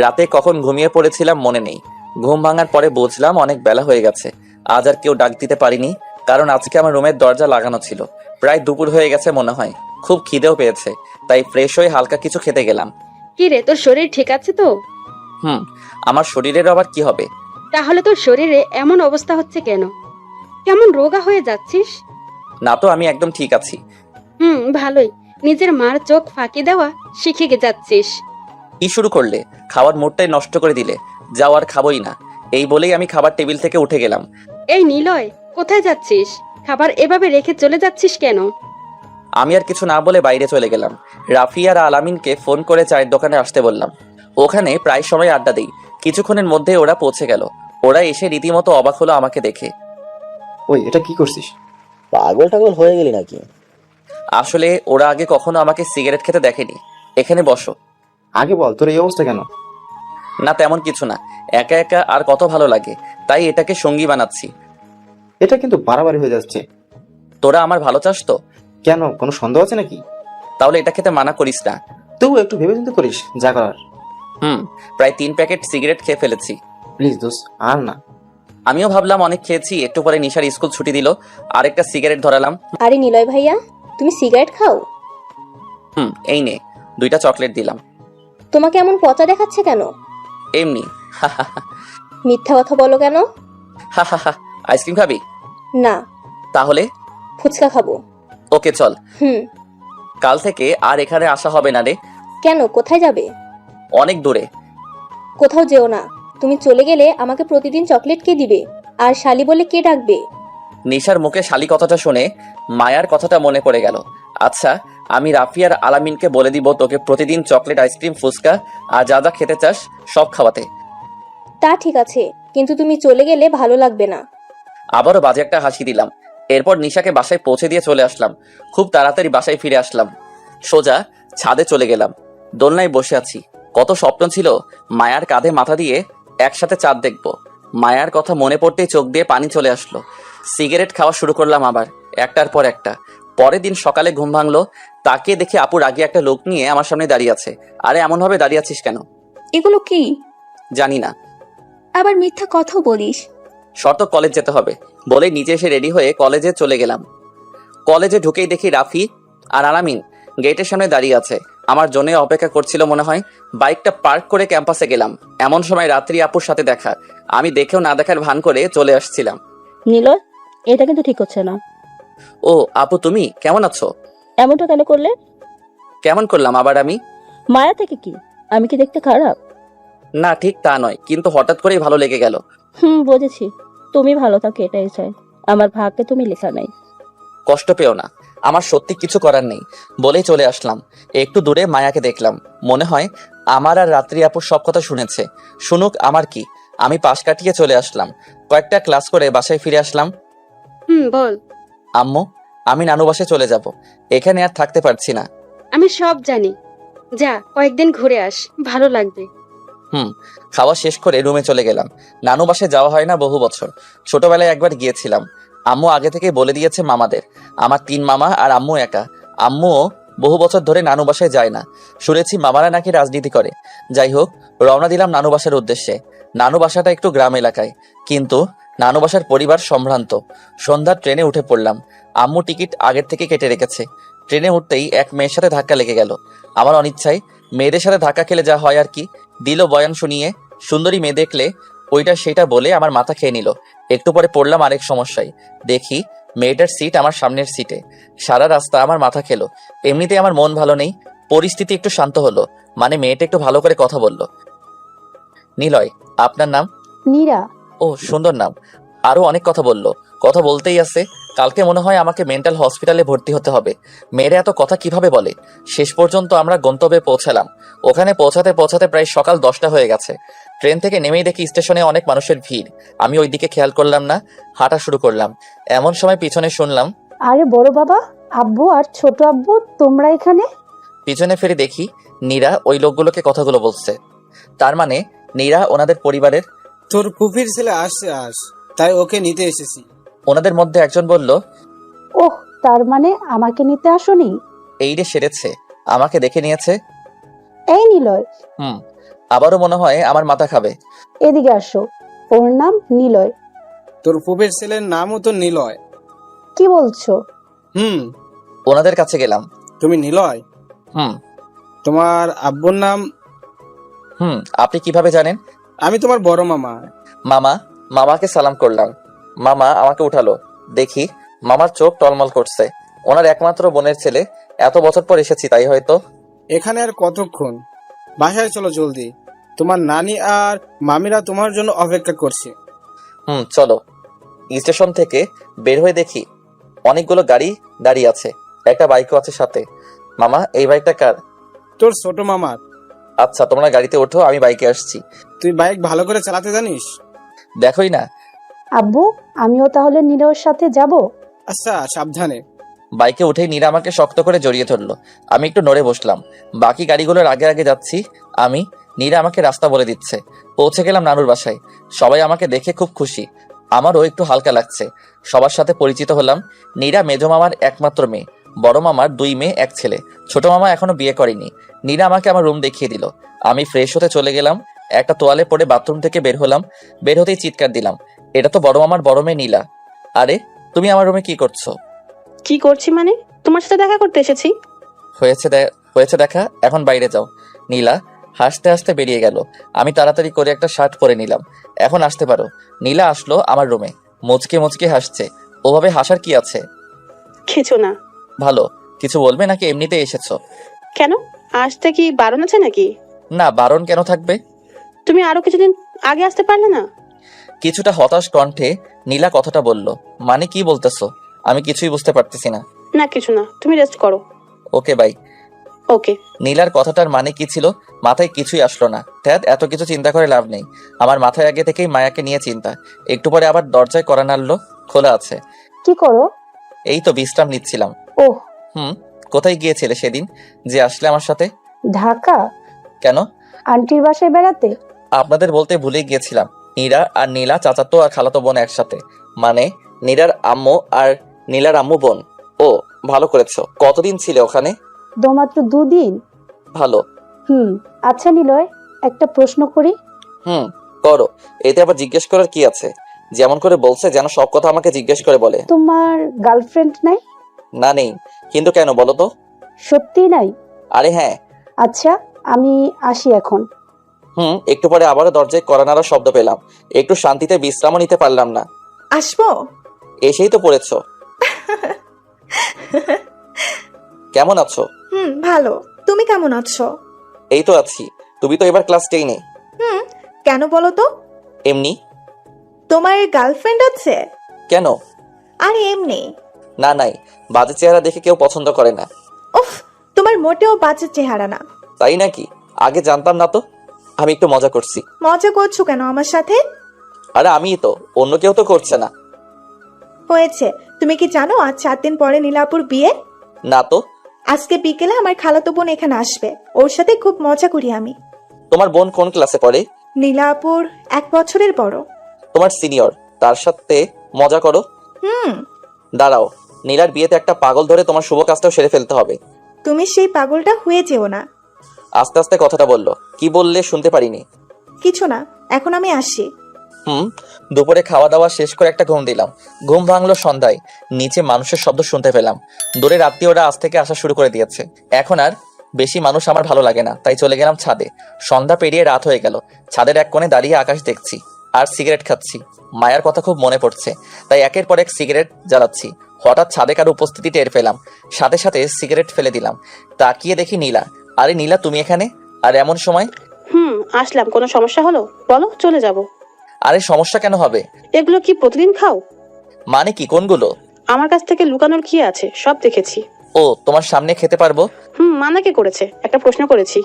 Speaker 2: রাতে কখন ঘুমিয়ে পড়েছিলাম মনে নেই। ঘুম ভাঙার পরে বুঝলাম অনেক বেলা হয়ে গেছে। আজ আর কেউ ডাক দিতে পারিনি, কারণ আজকে আমার রুমের দরজা লাগানো ছিল। প্রায় দুপুর হয়ে গেছে মনে হয়। খুব খিদেও পেয়েছে, তাই ফ্রেশ হয়ে হালকা কিছু খেতে গেলাম।
Speaker 1: কি রে, তোর শরীর ঠিক আছে তো?
Speaker 2: আমার শরীরের আবার কি হবে?
Speaker 1: তাহলে তোর শরীরে এমন অবস্থা হচ্ছে কেন? কেমন রোগা হয়ে যাচ্ছিস?
Speaker 2: না তো, আমি একদম ঠিক আছি।
Speaker 1: ভালোই। নিজের মার চোখ ফাঁকি দেওয়া শিখে যাচ্ছিস।
Speaker 2: কি শুরু করলে? খাওয়ার মুডটাই নষ্ট করে দিলে। যাও, আর খাবোই না। এই বলেই আমি খাবার টেবিল থেকে উঠে গেলাম।
Speaker 1: এই নিলয়, কোথায় যাচ্ছিস? খাবার এভাবে রেখে চলে যাচ্ছিস কেন?
Speaker 2: আমি আর কিছু না বলে বাইরে চলে গেলাম। রাফি আর আলামিনকে ফোন করে চায়ের দোকানে আসতে বললাম। ওখানে প্রায় সময় আড্ডা দিই। কিছুক্ষণের মধ্যে ওরা পৌঁছে গেল। ওরা এসে রীতিমতো অবাক হলো আমাকে দেখে।
Speaker 3: ওই, এটা কি করছিস?
Speaker 8: পাগল টাগল হয়ে গেলি নাকি?
Speaker 2: আসলে ওরা আগে কখনো আমাকে সিগারেট খেতে দেখেনি। এখানে বসো।
Speaker 3: আগে বল, তোর এই অবস্থা কেন?
Speaker 2: না, তেমন কিছু না। একা একা আর কত ভালো লাগে, তাই এটাকে সঙ্গী বানাচ্ছি।
Speaker 3: এটা কিন্তু বাড়াবাড়ি হয়ে যাচ্ছে।
Speaker 2: তোরা আমার ভালো চাস তো?
Speaker 3: কেন, কোনো সন্দেহ আছে নাকি?
Speaker 2: তাহলে এটা খেতে মানা করিস না।
Speaker 3: তুই একটু ভেবে চিন্তে করিস যা করার।
Speaker 2: প্রায় 3 প্যাকেট সিগারেট খেয়ে ফেলেছি।
Speaker 3: প্লিজ দোস্ত, আর না।
Speaker 2: আমিও ভাবলাম অনেক খেয়েছি, একটু পরে নিশার স্কুল ছুটি দিল। আরেকটা সিগারেট ধরালাম।
Speaker 10: আরে নিলয় ভাইয়া, তুমি সিগারেট খাও?
Speaker 2: এই নে, 2টা চকলেট দিলাম।
Speaker 10: তোমাকে এমন পচা দেখাচ্ছে কেন?
Speaker 2: এমনি।
Speaker 10: মিথ্যা কথা বলো কেন?
Speaker 2: আইসক্রিম খাবি?
Speaker 10: না।
Speaker 2: তাহলে?
Speaker 10: ফুচকা খাবো।
Speaker 2: ওকে চল। কাল থেকে আর এখানে আসা হবে না রে।
Speaker 10: কেন, কোথায় যাবে?
Speaker 2: অনেক দূরে।
Speaker 10: কোথাও যেও না। তুমি চলে গেলে আমাকে প্রতিদিন চকলেট কে দিবে? আর শালি বলে কে ডাকবে?
Speaker 2: নিশার মুখে শালি কথাটা শুনে মায়ার কথাটা মনে পড়ে গেল। আচ্ছা, আমি রাফি আর আলামিনকে বলে দিব তোকে প্রতিদিন চকলেট, আইসক্রিম, ফুচকা আর যা যা খেতে চাস সব খাওয়াতে।
Speaker 10: তা ঠিক আছে, কিন্তু তুমি চলে গেলে ভালো লাগবে না।
Speaker 2: আবারও বাজে একটা হাসি দিলাম। এরপর নিশাকে বাসায় পৌঁছে দিয়ে চলে আসলাম। খুব তাড়াতাড়ি বাসায় ফিরে আসলাম। সোজা ছাদে চলে গেলাম। দোলনায় বসে আছি। কত স্বপ্ন ছিল মায়ার কাঁধে মাথা দিয়ে একসাথে চাঁদ দেখবো। মায়ার কথা মনে পড়তেই চোখ দিয়ে পানি চলে আসলো। সিগারেট খাওয়া শুরু করলাম আবার, একটার পর একটা। পরের দিন সকালে ঘুম ভাঙলো, তাকে দেখে আপু রাগে একটা লোক নিয়ে আমার সামনে দাঁড়িয়ে আছে। আরে এমন ভাবে দাঁড়িয়ে আছিস কেন?
Speaker 4: এগুলো কি?
Speaker 2: জানি না।
Speaker 4: আবার মিথ্যা কথাও বলিস।
Speaker 2: শর্ত কলেজ যেতে হবে বলে নিচে এসে রেডি হয়ে কলেজে চলে গেলাম। কলেজে ঢুকেই দেখি রাফি আর আলামিন গেটের সামনে দাঁড়িয়ে আছে, আমার জন্য অপেক্ষা করছিল মনে হয়। বাইকটা পার্ক করে ক্যাম্পাসে গেলাম। এমন সময় রাত্রি আপুর সাথে দেখা। আমি দেখেও না দেখার ভান করে চলে আসছিলাম।
Speaker 6: নিলয়, এটা কিন্তু ঠিক হচ্ছে না।
Speaker 2: ও আপু, তুমি কেমন আছো?
Speaker 6: এমনটা কেন করলে?
Speaker 2: কেমন করলাম আবার আমি?
Speaker 6: মায়া থেকে কি? আমি কি দেখতে খারাপ?
Speaker 2: না, ঠিক তা নয়, কিন্তু হঠাৎ করেই ভালো লেগে গেল।
Speaker 6: বুঝেছি। তুমি ভালো থাকো এটাই চাই। আমার ভাগ্যে তুমি লেখা নাই।
Speaker 2: কষ্ট পেও না, আমার সত্যি কিছু করার নেই বলেই চলে আসলাম। একটু দূরে মায়াকে দেখলাম। মনে হয় আমার আর রাত্রি আপুর সব কথা শুনেছে। শুনুক, আমার কি। আমি পাশ কাটিয়ে চলে আসলাম। কয়েকটা ক্লাস করে বাসায় ফিরে আসলাম।
Speaker 1: বল।
Speaker 2: আম্মু, আমি নানু বাসায় চলে যাব, এখানে আর থাকতে পারছি না।
Speaker 1: আমি সব জানি, যা কয়েকদিন ঘুরে আস, ভালো লাগবে।
Speaker 2: খাওয়া শেষ করে রুমে চলে গেলাম। নানু বাসায় যাওয়া হয় না বহু বছর, ছোটবেলায় একবার গিয়েছিলাম। আম্মু আগে থেকে বলে দিয়েছে মামাদের। আমার 3 মামা আর আম্মু একা। আম্মুও বহু বছর ধরে নানু বাসায় যায় না, শুনেছি মামারা নাকি রাজনীতি করে। যাই হোক, রওনা দিলাম নানু বাসার উদ্দেশ্যে। নানু বাসাটা একটু গ্রাম এলাকায়, কিন্তু নানু বাসার পরিবার সম্ভ্রান্ত। সন্ধ্যার ট্রেনে উঠে পড়লাম। আম্মু টিকিট আগের থেকে কেটে রেখেছে। ট্রেনে উঠতেই এক মেয়ের সাথে ধাক্কা লেগে গেল। আমার অনিচ্ছায়, মেয়েদের সাথে ধাক্কা খেলে যা হয় আর কি। দিল বয়ান শুনিয়ে, সুন্দরী মেয়ে দেখলে ওইটা সেটা বলে আমার মাথা খেয়ে নিল। একটু পরে পড়লাম আরেক সমস্যায়। দেখি মেয়েটার সিট আমার সামনের সিটে। সারা রাস্তা আমার মাথা খেলো। এমনিতেই আমার মন ভালো নেই। পরিস্থিতি একটু শান্ত হলো, মানে মেয়েটা একটু ভালো করে কথা বলল। নিলয়, আপনার নাম?
Speaker 6: নীরা।
Speaker 2: ও, সুন্দর নাম। আরো অনেক কথা বললো। কথা বলতেই আছে। কালকে মনে হয় আমাকে মেন্টাল হসপিটালে ভর্তি হতে হবে। মেয়েরা এত কথা কিভাবে বলে? শেষ পর্যন্ত আমরা গন্তব্যে পৌঁছালাম। ওখানে পৌঁছাতে পৌঁছাতে প্রায় সকাল 10টা হয়ে গেছে। ট্রেন থেকে নেমেই দেখি স্টেশনে অনেক মানুষের ভিড়। আমি ওই দিকে খেয়াল করলাম না, হাঁটা শুরু করলাম। এমন সময় পিছনে শুনলাম,
Speaker 6: আরে বড় বাবা, আব্বু আর ছোট আব্বু, তোমরা এখানে?
Speaker 2: পিছনে ফিরে দেখি নীরা ওই লোকগুলোকে কথাগুলো বলছে। তার মানে নীরা ওনাদের পরিবারের।
Speaker 9: তোর ফুফির ছেলে আসছে, তাই ওকে নিতে এসেছি।
Speaker 2: ওনাদের মধ্যে একজন বলল,
Speaker 6: ওহ, তার মানে আমাকে নিতে আসোনি?
Speaker 2: এই রে সেরেছে, আমাকে দেখে নিয়েছে।
Speaker 6: এই নিলয়।
Speaker 2: আবারও মনে হয় আমার মাথা খাবে।
Speaker 6: এদিকে আসো। ওর নাম নিলয়।
Speaker 9: তোর ফুফির ছেলের নামও তো নিলয়।
Speaker 6: কি বলছো?
Speaker 2: ওনাদের কাছে গেলাম।
Speaker 9: তুমি নিলয়? তোমার আব্বুর নাম?
Speaker 2: আপনি কিভাবে জানেন?
Speaker 9: আমি তোমার বড় মামা।
Speaker 2: মামাকে সালাম করলাম। মামা আমাকে উঠালো। দেখি মামার চোখ টলমল করছে। ওনার একমাত্র বোনের ছেলে, এত বছর পর এসেছি তাই হয়তো।
Speaker 9: এখানে আর কতক্ষণ? বাসায় চলো জলদি, তোমার নানি আর মামিরা তোমার জন্য অপেক্ষা করছে।
Speaker 2: চলো। স্টেশন থেকে বের হয়ে দেখি অনেকগুলো গাড়ি দাঁড়িয়ে আছে, একটা বাইকও আছে সাথে। মামা, এই বাইকটা কার?
Speaker 9: তোর ছোট মামার।
Speaker 2: আচ্ছা, তোমরা গাড়িতে ওঠো, আমি বাইকে আসছি।
Speaker 9: তুই বাইক ভালো করে চালাতে জানিস?
Speaker 2: দেখোই না।
Speaker 6: আব্বু, আমিও তাহলে নীরার সাথে যাব?
Speaker 9: আচ্ছা, সাবধানে।
Speaker 2: বাইকে উঠেই নীরা আমাকে শক্ত করে জড়িয়ে ধরলো। আমি একটু নড়ে বসলাম। বাকি গাড়িগুলোর আগে আগে যাচ্ছি আমি। নীরা আমাকে রাস্তা বলে দিচ্ছে। পৌঁছে গেলাম নানুর বাসায়। সবাই আমাকে দেখে খুব খুশি। আমারও একটু হালকা লাগছে। সবার সাথে পরিচিত হলাম। নীরা মেজো মামার একমাত্র মেয়ে, বড় মামার 2 মেয়ে 1 ছেলে। ছোট মামা এখনো বিয়ে করেনি। নীরা আমাকে আমার রুম দেখিয়ে দিল। আমি ফ্রেশ হতে চলে গেলাম। একটা তোয়ালে পরে বাথরুম থেকে বের হলাম। বের হতেই চিৎকার দিলাম, এটা তো বড় মামার বড় মেয়ে নীলা। আরে, তুমি আমার রুমে কি করছো?
Speaker 5: কি করছি মানে? তোমার সাথে দেখা করতে এসেছি।
Speaker 2: হয়েছে দেখা, এখন বাইরে যাও। নীলা হাসতে হাসতে বেরিয়ে গেল। আমি তাড়াতাড়ি করে একটা শার্ট পরে নিলাম। এখন আসতে পারো। নীলা আসলো আমার রুমে, মুচকে মুচকে হাসছে। ওভাবে হাসার কি আছে?
Speaker 5: কিছু না।
Speaker 2: ভালো, কিছু বলবে নাকি এমনিতে এসেছো?
Speaker 5: কেন, আসতে কি বারণ আছে নাকি?
Speaker 2: না, বারণ কেন থাকবে?
Speaker 5: তুমি আরো কিছুদিন আগে আসতে পারলে না?
Speaker 2: কিছুটা হতাশ কণ্ঠে নীলা কথাটা বলল। মানে কি বলতেছো? আমি কিছুই বুঝতে পারতেছি না।
Speaker 5: না, কিছু না, তুমি রেস্ট করো।
Speaker 2: ওকে, বাই।
Speaker 5: ওকে।
Speaker 2: নীলার কথাটার মানে কি ছিল? মাথায় কিছুই আসলো না। ধ্যাত, এত কিছু চিন্তা করে লাভ নেই। আমার মাথায় আগে থেকেই মায়াকে নিয়ে চিন্তা। একটু পরে আবার দরজায় কড়া নাড়লো, খোলা আছে।
Speaker 6: কি করো?
Speaker 2: এই তো বিশ্রাম নিচ্ছিলাম।
Speaker 6: ওহ।
Speaker 2: কোথায় গিয়েছিলে সেদিন যে আসলে আমার সাথে?
Speaker 6: ঢাকা।
Speaker 2: কেন?
Speaker 6: আন্টির বাসায় বেড়াতে।
Speaker 2: আপনাদের বলতে ভুলে গিয়েছিলাম। নীরা আর নীলা চাচাতো আর খালাতো বোন একসাথে। মানে নীরার আম্মু আর নীলার আম্মু বোন। ও ভালো করেছো। কতদিন ছিলে ওখানে?
Speaker 6: মাত্র 2 দিন।
Speaker 2: ভালো।
Speaker 6: আচ্ছা নিলয়, একটা প্রশ্ন করি।
Speaker 2: করো। এতে আবার জিজ্ঞেস করার কি আছে? যেমন করে বলছে যেন সব কথা আমাকে জিজ্ঞেস করে বলে।
Speaker 6: তোমার গার্লফ্রেন্ড নাই?
Speaker 2: না, নেই। কিন্তু কেন বলো তো?
Speaker 6: সত্যিই নাই?
Speaker 2: আরে হ্যাঁ।
Speaker 6: আচ্ছা, আমি আসি এখন।
Speaker 2: একটু পরে আবারও দরজায় কড়া নাড়ার শব্দ পেলাম। একটু শান্তিতে বিশ্রামও নিতে পারলাম না।
Speaker 11: আসবো?
Speaker 2: এসেই তো পড়েছো। কেমন আছো?
Speaker 11: ভালো। তুমি কেমন আছো?
Speaker 2: এই তো আছি। তুমি তো এবার ক্লাস 10-এ।
Speaker 11: কেন বলো তো?
Speaker 2: এমনি।
Speaker 11: তোমার গার্লফ্রেন্ড আছে?
Speaker 2: কেন?
Speaker 11: আরে এমনি।
Speaker 2: না, নাই। বাজে চেহারা দেখে কেউ পছন্দ করে না।
Speaker 11: উফ, তোমার মোটেও বাজে চেহারা না।
Speaker 2: তাই নাকি? আগে জানতাম না তো। আমি একটু মজা করছি।
Speaker 11: মজা করছো কেন আমার সাথে?
Speaker 2: আরে আমিই তো, অন্য কেউ তো করছে না।
Speaker 11: হয়েছে। তুমি কি জানো আজ 4 দিন পরে নীলাপুর বিয়ে?
Speaker 2: না তো।
Speaker 11: আজকে বিকেলে আমার খালাতো বোন এখানে আসবে, ওর সাথে খুব মজা করি আমি।
Speaker 2: তোমার বোন কোন ক্লাসে পড়ে?
Speaker 11: নীলাপুর 1 বছরের বড়।
Speaker 2: তোমার সিনিয়র, তার সাথে মজা করো। দাঁড়াও, নীলার বিয়েতে একটা পাগল ধরে তোমার শুভ কাজটাও সেরে ফেলতে হবে।
Speaker 11: তুমি সেই পাগলটা হয়ে যেও না।
Speaker 2: আস্তে আস্তে কথাটা বললো। কি বললে শুনতে পারিনি।
Speaker 11: কিছু না, এখন আমি আসি।
Speaker 2: দুপুরে খাওয়া দাওয়া শেষ করে একটা ঘুম দিলাম। ঘুম ভাঙলো সন্ধ্যায়। নিচে মানুষের শব্দ শুনতে পেলাম। দূরের আত্মীয়রা আজ থেকে আসা শুরু করে দিয়েছে। এখন আর বেশি মানুষ আমার ভালো লাগে না, তাই চলে গেলাম ছাদে। সন্ধ্যা পেরিয়ে রাত হয়ে গেল। ছাদের এক কোণে দাঁড়িয়ে আকাশ দেখছি আর সিগারেট খাচ্ছি। মায়ার কথা খুব মনে পড়ছে, তাই একের পর এক সিগারেট জ্বালাচ্ছি। হঠাৎ ছাদে কারো উপস্থিতি টের পেলাম। সাথে সাথে সিগারেট ফেলে দিলাম। তাকিয়ে দেখি নীলা। আরে নীলা, তুমি এখানে? আর এমন সময়?
Speaker 1: আসলাম। কোনো সমস্যা হলো? বলো, চলে যাব।
Speaker 2: আরে সমস্যা কেন হবে?
Speaker 1: এগুলো কি প্রতিদিন খাও?
Speaker 2: মানে কি? কোনগুলো?
Speaker 1: আমার কাছ থেকে লুকানোর কি আছে, সব দেখেছি।
Speaker 2: ও, তোমার সামনে খেতে পারবো?
Speaker 1: মানা কে করেছে? একটা প্রশ্ন করেছি।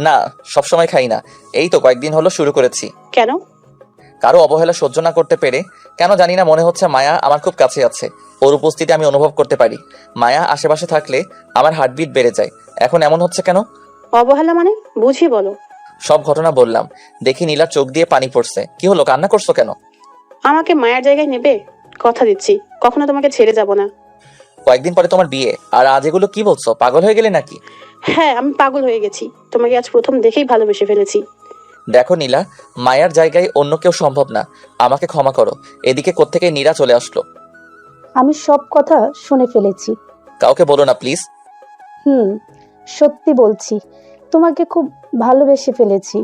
Speaker 2: না, সবসময় খাই না। এই তো কয়েকদিন হলো শুরু করেছি।
Speaker 1: কেন?
Speaker 2: কারো অবহেলা সহ্য না করতে পেরে। কেন জানি না, মনে হচ্ছে মায়া আমার খুব কাছে আছে। ওর উপস্থিতি আমি অনুভব করতে পারি। মায়া আশেপাশে থাকলে আমার হার্টবিট বেড়ে যায়। এখন এমন হচ্ছে কেন?
Speaker 1: অবহেলা মানে? বুঝিয়ে বলো।
Speaker 2: সব ঘটনা বললাম। দেখি নীলার চোখ দিয়ে পানি পড়ছে। কি হলো, কান্না করছো কেন?
Speaker 1: আমাকে মায়ের জায়গায় নেবে? কথা দিচ্ছি, কখনো তোমাকে ছেড়ে যাব না।
Speaker 2: কয়েকদিন পরে তোমার বিয়ে, আর আজ এগুলো কি বলছো? পাগল হয়ে গেলে নাকি?
Speaker 1: হ্যাঁ, আমি পাগল হয়ে গেছি। তোমাকে আজ প্রথম দেখেই ভালোবেসে ফেলেছি।
Speaker 2: দেখো নীলা, মায়ার জায়গায় অন্য কেউ সম্ভব না। আমাকে ক্ষমা করো। এদিকে কোত্থেকে নীরা চলে আসলো।
Speaker 6: আমি সব কথা শুনে ফেলেছি।
Speaker 2: কাউকে বলো না প্লিজ।
Speaker 6: সত্যি বলছি, তোমাকে খুব ভালোবেসে ফেলেছি।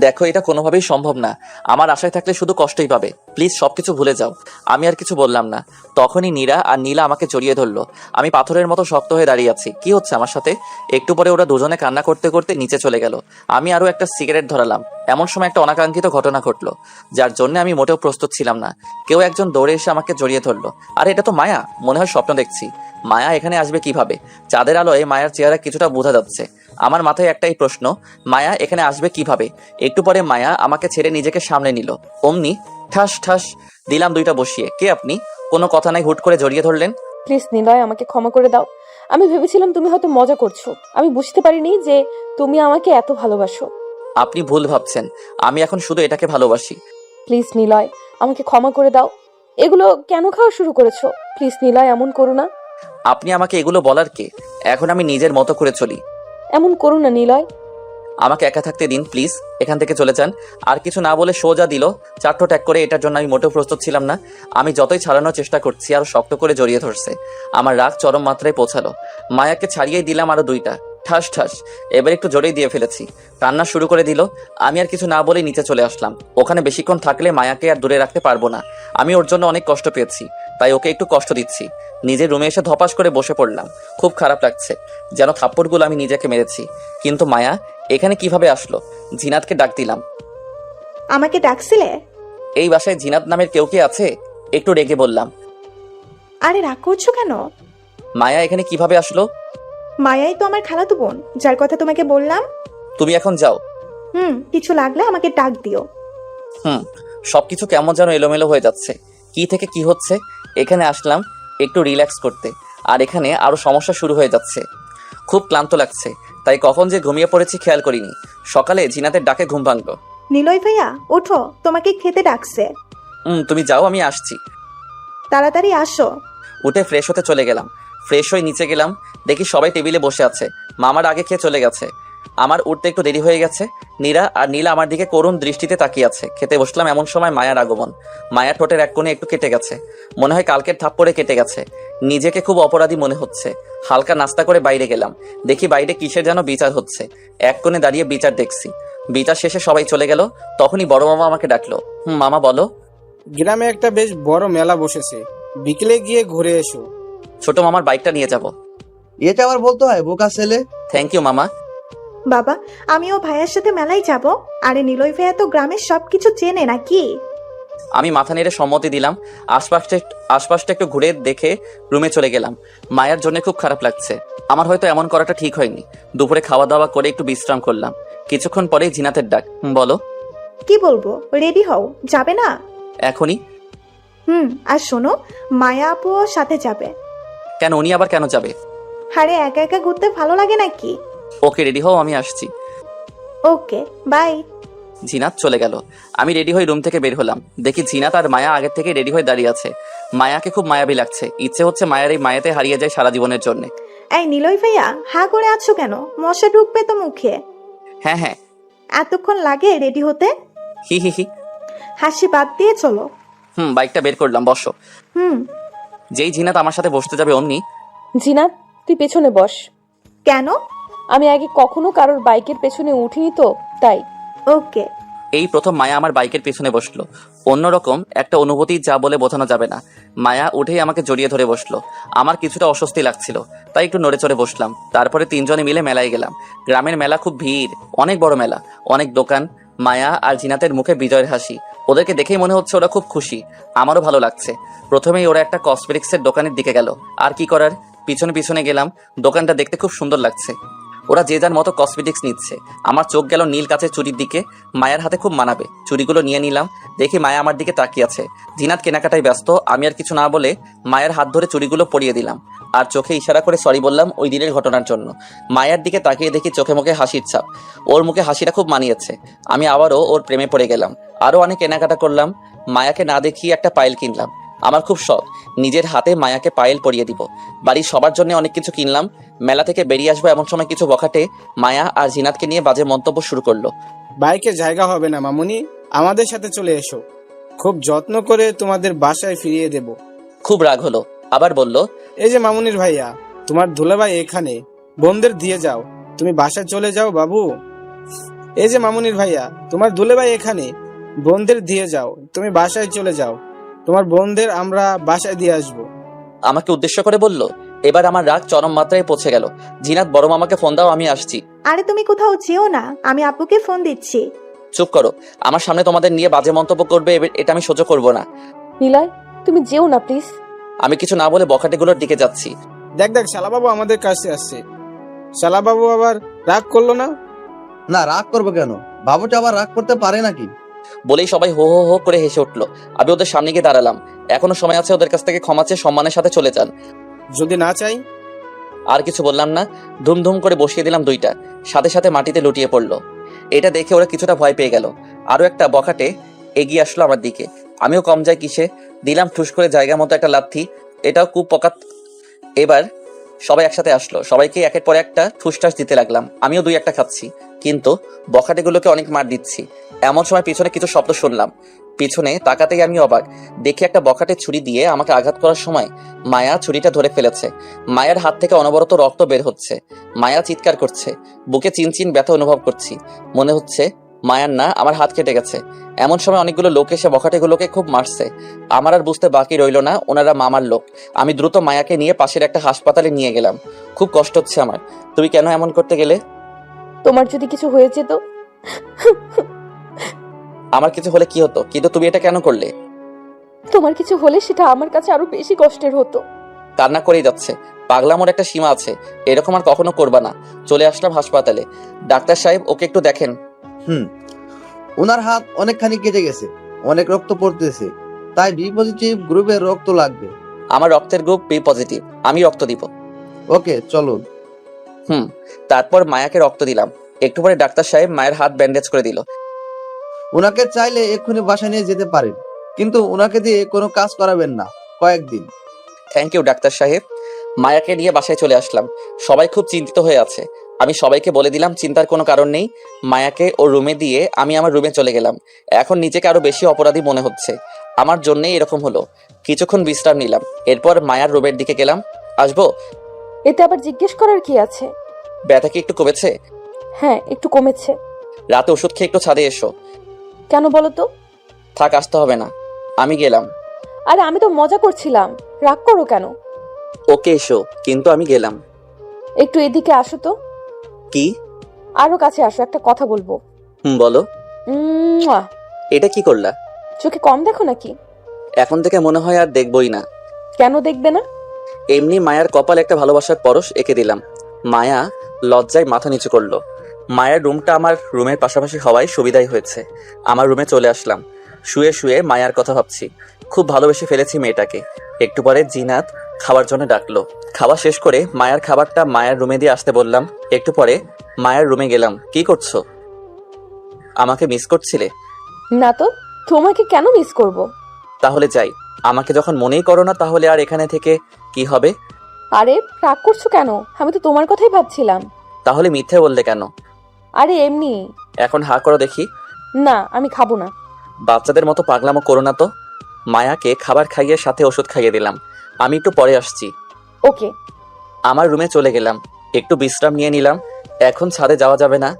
Speaker 2: দেখো, এটা কোনোভাবেই সম্ভব না। আমার আশায় থাকলে শুধু কষ্টই পাবে। প্লিজ সবকিছু ভুলে যাও। আমি আর কিছু বললাম না। তখনই নীরা আর নীলা আমাকে জড়িয়ে ধরলো। আমি পাথরের মতো শক্ত হয়ে দাঁড়িয়ে আছি। কি হচ্ছে আমার সাথে? একটু পরে ওরা দুজনে কান্না করতে করতে নিচে চলে গেল। আমি আরো একটা সিগারেট ধরালাম। এমন সময় একটা অনাকাঙ্ক্ষিত ঘটনা ঘটলো, যার জন্য আমি মোটেও প্রস্তুত ছিলাম না। কেউ একজন দৌড়ে এসে আমাকে জড়িয়ে ধরলো। আরে এটা তো মায়া। মনে হয় স্বপ্ন দেখছি। মায়া এখানে আসবে কিভাবে? চাঁদের আলোয় মায়ার চেহারা কিছুটা বোঝা যাচ্ছে। আমার মাথায় একটাই প্রশ্ন, মায়া এখানে আসবে কিভাবে? একটু পরে মায়া আমাকে ছেড়ে নিজেকে সামনে নিল। অমনি ঠাস ঠাস দিলাম 2টা বসিয়ে। কে আপনি? কোনো কথা নাই, হুট করে জড়িয়ে ধরলেন।
Speaker 7: প্লিজ নিলয়, আমাকে ক্ষমা করে দাও। আমি ভেবেছিলাম তুমি হয়তো মজা করছো। আমি বুঝতে পারিনি যে তুমি আমাকে এত ভালোবাসো।
Speaker 2: আপনি ভুল ভাবছেন। আমি এখন শুধু এটাকে ভালোবাসি।
Speaker 7: প্লিজ নিলয়, আমাকে ক্ষমা করে দাও। এগুলো কেন খাওয়া শুরু করেছো? প্লিজ নিলয়, এমন করো না।
Speaker 2: আপনি আমাকে এগুলো বলার কে? এখন আমি নিজের মতো করে চলি।
Speaker 7: এমন করো না নিলয়।
Speaker 2: আমাকে একা থাকতে দিন প্লিজ। এখান থেকে চলে যান। আর কিছু না বলে সোজা দিল। চারটো ট্যাগ করে। এটার জন্য আমি মোটেও প্রস্তুত ছিলাম না। আমি যতই ছাড়ানোর চেষ্টা করছি, আরো শক্ত করে জড়িয়ে ধরছে। আমার রাগ চরম মাত্রায় পৌঁছালো। মায়াকে ছাড়িয়েই দিলাম আরো 2টা। ঠাস ঠাস। এবার একটু জোরেই দিয়ে ফেলেছি। কান্না শুরু করে দিল। আমি আর কিছু না বলে নিচে চলে আসলাম। ওখানে বেশিক্ষণ থাকলে মায়াকে আর দূরে রাখতে পারবো না। আমি ওর জন্য অনেক কষ্ট পেয়েছি, তাই ওকে একটু কষ্ট দিচ্ছি। নিজের রুমে এসে ধপাস করে বসে পড়লাম। খুব খারাপ লাগছে, যেন থাপ্পড়গুলো আমি নিজেকে মেরেছি। কিন্তু মায়া এখানে কিভাবে আসলো? জিনাতকে ডাক দিলাম।
Speaker 11: আমাকে ডাকছিলে?
Speaker 2: এই বাসায় জিনাত নামের কেউ কি আছে? একটু রেগে বললাম।
Speaker 11: আরে রাগ করছো কেন?
Speaker 2: মায়া এখানে কিভাবে আসলো?
Speaker 11: মায়াই তো আমার খালাতো বোন, যার কথা তোমাকে বললাম।
Speaker 2: তুমি এখন যাও।
Speaker 11: কিছু লাগলে আমাকে ডাক দিও।
Speaker 2: সবকিছু কেমন যেন এলোমেলো হয়ে যাচ্ছে। কি থেকে কি হচ্ছে? এখানে আসলাম একটু রিল্যাক্স করতে, আর এখানে আরো সমস্যা শুরু হয়ে যাচ্ছে। খুব ক্লান্ত লাগছে, তাই কখন যে ঘুমিয়ে পড়েছি খেয়াল করিনি। সকালে জিনাতের ডাকে ঘুম ভাঙলো।
Speaker 11: নিলয় ভাইয়া ওঠো, তোমাকে খেতে ডাকছে।
Speaker 2: তুমি যাও, আমি আসছি।
Speaker 11: তাড়াতাড়ি আসো।
Speaker 2: উঠে ফ্রেশ হতে চলে গেলাম। ফ্রেশ হয়ে নিচে গেলাম, দেখি সবাই টেবিলে বসে আছে। মামার আগে খেয়ে চলে গেছে। আমার উঠতে একটু দেরি হয়ে গেছে। নীলা আমার দিকে করুণ দৃষ্টিতে তাকিয়ে আছে। খেতে বসলাম, এমন সময় মায়ার আগমন। মায়ার ঠোঁটের এক কোণে একটু কেটে গেছে, মনে হয় কালকের থাপ্পড়ে কেটে গেছে। নিজেকে খুব অপরাধী মনে হচ্ছে। হালকা নাস্তা করে বাইরে গেলাম, দেখি বাইরে কিসের যেন বিচার হচ্ছে। এক কোণে দাঁড়িয়ে বিচার দেখছি। বিচার শেষে সবাই চলে গেল, তখনই বড় মামা আমাকে ডাকলো। মামা বলো।
Speaker 9: গ্রামে একটা বেশ বড় মেলা বসেছে, বিকেলে গিয়ে ঘুরে এসো।
Speaker 2: ছোট মামার বাইকটা নিয়ে যাব।
Speaker 12: এটা আবার বলতে হয় বোকা ছেলে।
Speaker 2: থ্যাংক ইউ মামা।
Speaker 11: বাবা, আমিও ভাইয়ার সাথে মেলায় যাব। আরে নিলয় ভাইয়া তো গ্রামের সবকিছু চেনে নাকি?
Speaker 2: আমি মাথা নেড়ে সম্মতি দিলাম। আশপাশটা একটু ঘুরে দেখে রুমে চলে গেলাম। মায়ের জন্য খুব খারাপ লাগছে। আমার হয়তো এমন করাটা ঠিক হয়নি। দুপুরে খাওয়া দাওয়া করে একটু বিশ্রাম করলাম। কিছুক্ষণ পরেই জিনাতের ডাক। বলো।
Speaker 11: কি বলবো, রেডি হও, যাবে না?
Speaker 2: এখনই?
Speaker 11: আর শোনো, মায়া আপুও সাথে যাবে।
Speaker 2: কেন, উনি আবার কেন যাবে?
Speaker 11: আরে একা একা ঘুরতে ভালো লাগে নাকি?
Speaker 2: ওকে, রেডি হও, আমি আসছি।
Speaker 11: ওকে, বাই।
Speaker 2: জিনাত চলে গেল। আমি রেডি হয়ে রুম থেকে বের হলাম। দেখি জিনাত আর মায়া আগের থেকে রেডি হয়ে দাঁড়িয়ে আছে। মায়াকে খুব মায়াবী লাগছে। ইচ্ছে হচ্ছে মায়ের এই মায়াতে হারিয়ে যায় সারা জীবনের জন্য।
Speaker 11: এই নিলয় ভাইয়া, হা করে আছো কেন? মশা ঢুকবে তো মুখে।
Speaker 2: হ্যাঁ হ্যাঁ।
Speaker 11: এতক্ষণ লাগে রেডি হতে?
Speaker 2: হি হি হি।
Speaker 11: হাসি বাদ দিয়ে চলো।
Speaker 2: বাইকটা বের করলাম, বসো। যেই জিনাত আমার সাথে বসতে যাবে অমনি।
Speaker 7: জিনাত, তুই পেছনে বস।
Speaker 11: কেন?
Speaker 7: আমি আগে কখনো কারোর বাইকের পেছনে উঠিনি তো, তাই।
Speaker 11: ওকে।
Speaker 2: এই প্রথম মায়া আমার বাইকের পেছনে বসলো। অন্যরকম একটা অনুভূতি, যা বলে বোঝানো যাবে না। মায়া উঠেই আমাকে জড়িয়ে ধরে বসলো। আমার কিছুটা অস্বস্তি লাগছিল, তাই একটু নড়ে চড়ে বসলাম। তারপরে তিনজনে মিলে মেলায় গেলাম। গ্রামের মেলা খুব ভিড়, অনেক বড় মেলা, অনেক দোকান। মায়া আর জিনাতের মুখে বিজয়ের হাসি। ওদেরকে দেখেই মনে হচ্ছে ওরা খুব খুশি। আমারও ভালো লাগছে। প্রথমেই ওরা একটা কসমেটিক্সের দোকানের দিকে গেল। আর কি করার, পিছনে পিছনে গেলাম। দোকানটা দেখতে খুব সুন্দর লাগছে। ওরা যে যার মতো কসমেটিক্স নিচ্ছে। আমার চোখ গেল নীল কাচের চুড়ির দিকে। মায়ের হাতে খুব মানাবে। চুড়িগুলো নিয়ে নিলাম। দেখি মায়া আমার দিকে তাকিয়ে আছে। জিনাত কেনাকাটায় ব্যস্ত। আমি আর কিছু না বলে মায়ের হাত ধরে চুড়িগুলো পরিয়ে দিলাম। আর চোখে ইশারা করে সরি বললাম ওই দিনের ঘটনার জন্য। মায়ের দিকে তাকিয়ে দেখি চোখে মুখে হাসির ছাপ। ওর মুখে হাসিটা খুব মানিয়েছে। আমি আবারও ওর প্রেমে পড়ে গেলাম। আরও অনেক কেনাকাটা করলাম। মায়াকে না দেখিয়ে একটা পায়েল কিনলাম। আমার খুব শখ নিজের হাতে মায়াকে পায়েল পরিয়ে দিব। বাড়ির সবার জন্য অনেক কিছু কিনলাম। মেলা থেকে বেরিয়ে আসবো এমন সময় কিছু বখাটে মায়া আর জিনাতকে নিয়ে বাজে মন্তব্য শুরু করলো।
Speaker 9: বাইকে জায়গা হবে না মামুনি, আমাদের সাথে চলে এসো, খুব যত্ন করে তোমাদের বাসায় ফিরিয়ে দেব।
Speaker 2: খুব রাগ হলো, আবার বলল,
Speaker 9: এই যে মামুনির ভাইয়া, তোমার দুলাভাই এখানে, বোনদের দিয়ে যাও, তুমি বাসায় চলে যাও বাবু। এই যে মামুনির ভাইয়া, তোমার দুলাভাই এখানে, বোনদের দিয়ে যাও, তুমি বাসায় চলে যাও, তোমার বোনদের আমরা বাসায় দিয়ে আসবো।
Speaker 2: আমাকে উদ্দেশ্য করে বলল। এবার আমার রাগ চরম মাত্রায় পৌঁছে গেল। জিনাত, বড় মামাকে ফোন দাও, আমি আসছি।
Speaker 11: আরে তুমি কোথাও যেও না, আমি আপুকে ফোন দিচ্ছি।
Speaker 2: চুপ করো, আমার সামনে তোমাদের নিয়ে বাজে মন্তব্য করবে, এটা আমি সহ্য করবো না।
Speaker 7: নিলয়, তুমি যেও না প্লিজ।
Speaker 2: আমি কিছু না বলে বখাটেগুলোর দিকে যাচ্ছি।
Speaker 9: দেখ দেখ, শালাবাবু আমাদের কাছে আসছে। শালাবাবু আবার রাগ করলো না?
Speaker 12: না, রাগ করবো কেন? বাবুটা আবার রাগ করতে পারে নাকি?
Speaker 2: বলেই সবাই হো হো হো করে হেসে উঠলো। আমি ওদের সামনে গিয়ে দাঁড়ালাম। এখনো সময় আছে, ওদের কাছ থেকে ক্ষমা চেয়ে সম্মানের সাথে চলে যান।
Speaker 9: যদি না চাই?
Speaker 2: আর কিছু বললাম না, ধুমধুম করে বসিয়ে দিলাম দুইটা, সাথে সাথে মাটিতে লুটিয়ে পড়লো। এটা দেখে ওরা কিছুটা ভয় পেয়ে গেল। আরো একটা বখাটে এগিয়ে আসলো আমার দিকে। আমিও কম যাই কিসে, দিলাম ঠুস করে জায়গা মতো একটা লাথি। এটাও খুব পকাত। এবার সবাই একসাথে আসলো, সবাইকে একের পর একটা ঠুসটাস দিতে লাগলাম। আমিও দুই একটা খাচ্ছি, কিন্তু বখাটেগুলোকে অনেক মার দিচ্ছি। এমন সময় পিছনে কিছু শব্দ শুনলাম। পিছনে তাকাতেই আমি অবাক, দেখি একটা বখাটে ছুরি দিয়ে আমাকে আঘাত করার সময় মায়া ছুরিটা ধরে ফেলেছে। মায়ের হাত থেকে অনবরত রক্ত বের হচ্ছে। মায়া চিৎকার করছে। বুকে চিনচিন ব্যথা অনুভব করছি। মনে হচ্ছে মায়ার না, আমার হাত কেটে গেছে। এমন সময় অনেকগুলো লোক এসে বখাটেগুলোকে খুব মারছে। আমার আর বুঝতে বাকি রইল না ওনারা মামার লোক। আমি দ্রুত মায়াকে নিয়ে পাশের একটা হাসপাতালে নিয়ে গেলাম। খুব কষ্ট হচ্ছে আমার। তুমি কেন এমন করতে গেলে?
Speaker 7: তোমার যদি কিছু হয়েছে তো?
Speaker 2: আমার কিছু হলে কি হতো, কিন্তু তুমি এটা কেন করলে?
Speaker 7: তোমার কিছু হলে সেটা আমার কাছে আরো বেশি কষ্টের হতো।
Speaker 2: কান্না করেই যাচ্ছে। পাগলামোর একটা সীমা আছে, এরকম আর কখনো করবা না। চলে আসলাম হাসপাতালে। ডাক্তার সাহেব, ওকে একটু দেখেন।
Speaker 12: ওনার হাত অনেকখানি কেটে গেছে, অনেক রক্ত পড়তেছে, তাই বি পজিটিভ গ্রুপের রক্ত লাগবে।
Speaker 2: আমার রক্তের গ্রুপ বি পজিটিভ, আমি রক্ত দিব।
Speaker 12: ওকে, চলো।
Speaker 2: তারপর মায়াকে রক্ত দিলাম। একটু পরে ডাক্তার সাহেব মায়ের হাত ব্যান্ডেজ করে দিল।
Speaker 12: ওনাকে চাইলে এক্ষুনি বাসায় নিয়ে যেতে পারেন, কিন্তু ওনাকে দিয়ে কোনো কাজ করাবেন না কয়েকদিন।
Speaker 2: থ্যাংক ইউ ডাক্তার সাহেব। মায়াকে নিয়ে বাসায় চলে আসলাম। সবাই খুব চিন্তিত হয়ে আছে। আমি সবাইকে বলে দিলাম চিন্তার কোনো কারণ নেই। মায়াকে ওর রুমে দিয়ে আমি আমার রুমে চলে গেলাম। এখন নিজেকে আরো বেশি অপরাধী মনে হচ্ছে। আমার জন্যই এরকম হলো। কিছুক্ষণ বিশ্রাম নিলাম। এরপর মায়ার রুমের দিকে গেলাম। আসবো?
Speaker 7: এতে আবার জিজ্ঞেস করার কি আছে?
Speaker 2: ব্যথা কি একটু কমেছে?
Speaker 7: হ্যাঁ, একটু কমেছে।
Speaker 2: রাতে ওষুধ খেয়ে একটু ছাদে এসো।
Speaker 7: কেন বলো তো?
Speaker 2: থাক, আসতে হবে না, আমি গেলাম।
Speaker 7: আরে আমি তো মজা করছিলাম, রাগ করো কেন?
Speaker 2: ওকে এসো, কিন্তু আমি গেলাম।
Speaker 7: একটু এদিকে আসো তো।
Speaker 2: কি?
Speaker 7: আরো কাছে আসো, একটা কথা বলবো।
Speaker 2: বলো।
Speaker 7: মুয়া।
Speaker 2: এটা কি করলা?
Speaker 7: চোখে কম দেখো নাকি?
Speaker 2: এখন থেকে মনে হয় আর দেখবই না।
Speaker 7: কেন দেখবে না?
Speaker 2: এমনি মায়ার কপাল একটা ভালোবাসার পরশ এঁকে দিলাম। মায়া লজ্জায় মাথা নিচু করলো। মায়ের রুমটা আমার রুমের পাশাপাশি হওয়ায় সুবিধাই হয়েছে। আমার রুমে চলে আসলাম। শুয়ে শুয়ে মায়ার কথা ভাবছি। খুব ভালোবেসে ফেলেছি মেয়েটাকে। একটু পরে জিনাত খাওয়ার জন্য ডাকলো। খাওয়া শেষ করে মায়ের খাবারটা মায়ের রুমে দিয়ে আসতে বললাম। একটু পরে মায়ের রুমে গেলাম। কি করছো? আমাকে মিস করছিলে?
Speaker 7: না তো, তোমাকে কেন মিস করব?
Speaker 2: তাহলে যাই। আমাকে যখন মনেই করো না, তাহলে আর এখানে থেকে কি হবে?
Speaker 7: আরে রাগ করছো কেন? আমি তো তোমার কথাই ভাবছিলাম।
Speaker 2: তাহলে মিথ্যে বললে কেন?
Speaker 7: আরে এমনি।
Speaker 2: এখন হা করো দেখি।
Speaker 7: না, আমি খাবো না।
Speaker 2: বাচ্চাদের মতো পাগলামো করো না তো। মায়াকে খাবার খাইয়ে সাথে ওষুধ খাইয়ে দিলাম। আমি একটু পরে আসছি।
Speaker 7: ওকে।
Speaker 2: আমার রুমে চলে গেলাম। একটু বিশ্রাম নিয়ে নিলাম। এখন ছাদে যাওয়া যাবে না,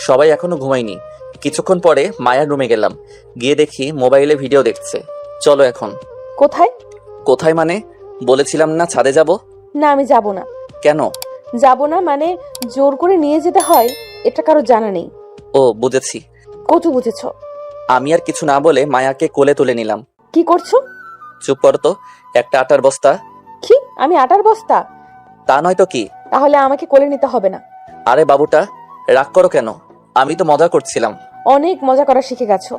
Speaker 2: সবাই এখনো ঘুমায়নি। কিছুক্ষণ পরে মায়ার রুমে গেলাম। গিয়ে দেখি মোবাইলে ভিডিও দেখছে। চলো এখন।
Speaker 7: কোথায়?
Speaker 2: কোথায় মানে? বলেছিলাম না ছাদে যাব।
Speaker 7: না, আমি যাব না।
Speaker 2: কেন?
Speaker 7: যাব না মানে জোর করে নিয়ে যেতে হয়, এটা কারো জানা নেই।
Speaker 2: ও, বুঝেছি।
Speaker 7: কচু বুঝেছো।
Speaker 2: আমি আর কিছু না বলে মায়াকে কোলে তুলে নিলাম।
Speaker 7: কি করছো?
Speaker 2: চুপ করো তো। একটা আটার বস্তা।
Speaker 7: কি? আমি আটার বস্তা?
Speaker 2: তা নয় তো কি।
Speaker 7: তাহলে আমাকে কোলে নিতে হবে না।
Speaker 2: আরে বাবুটা, রাগ করো কেন? আমি তো মজা করছিলাম।
Speaker 7: অনেক মজা করা শিখে গেছো।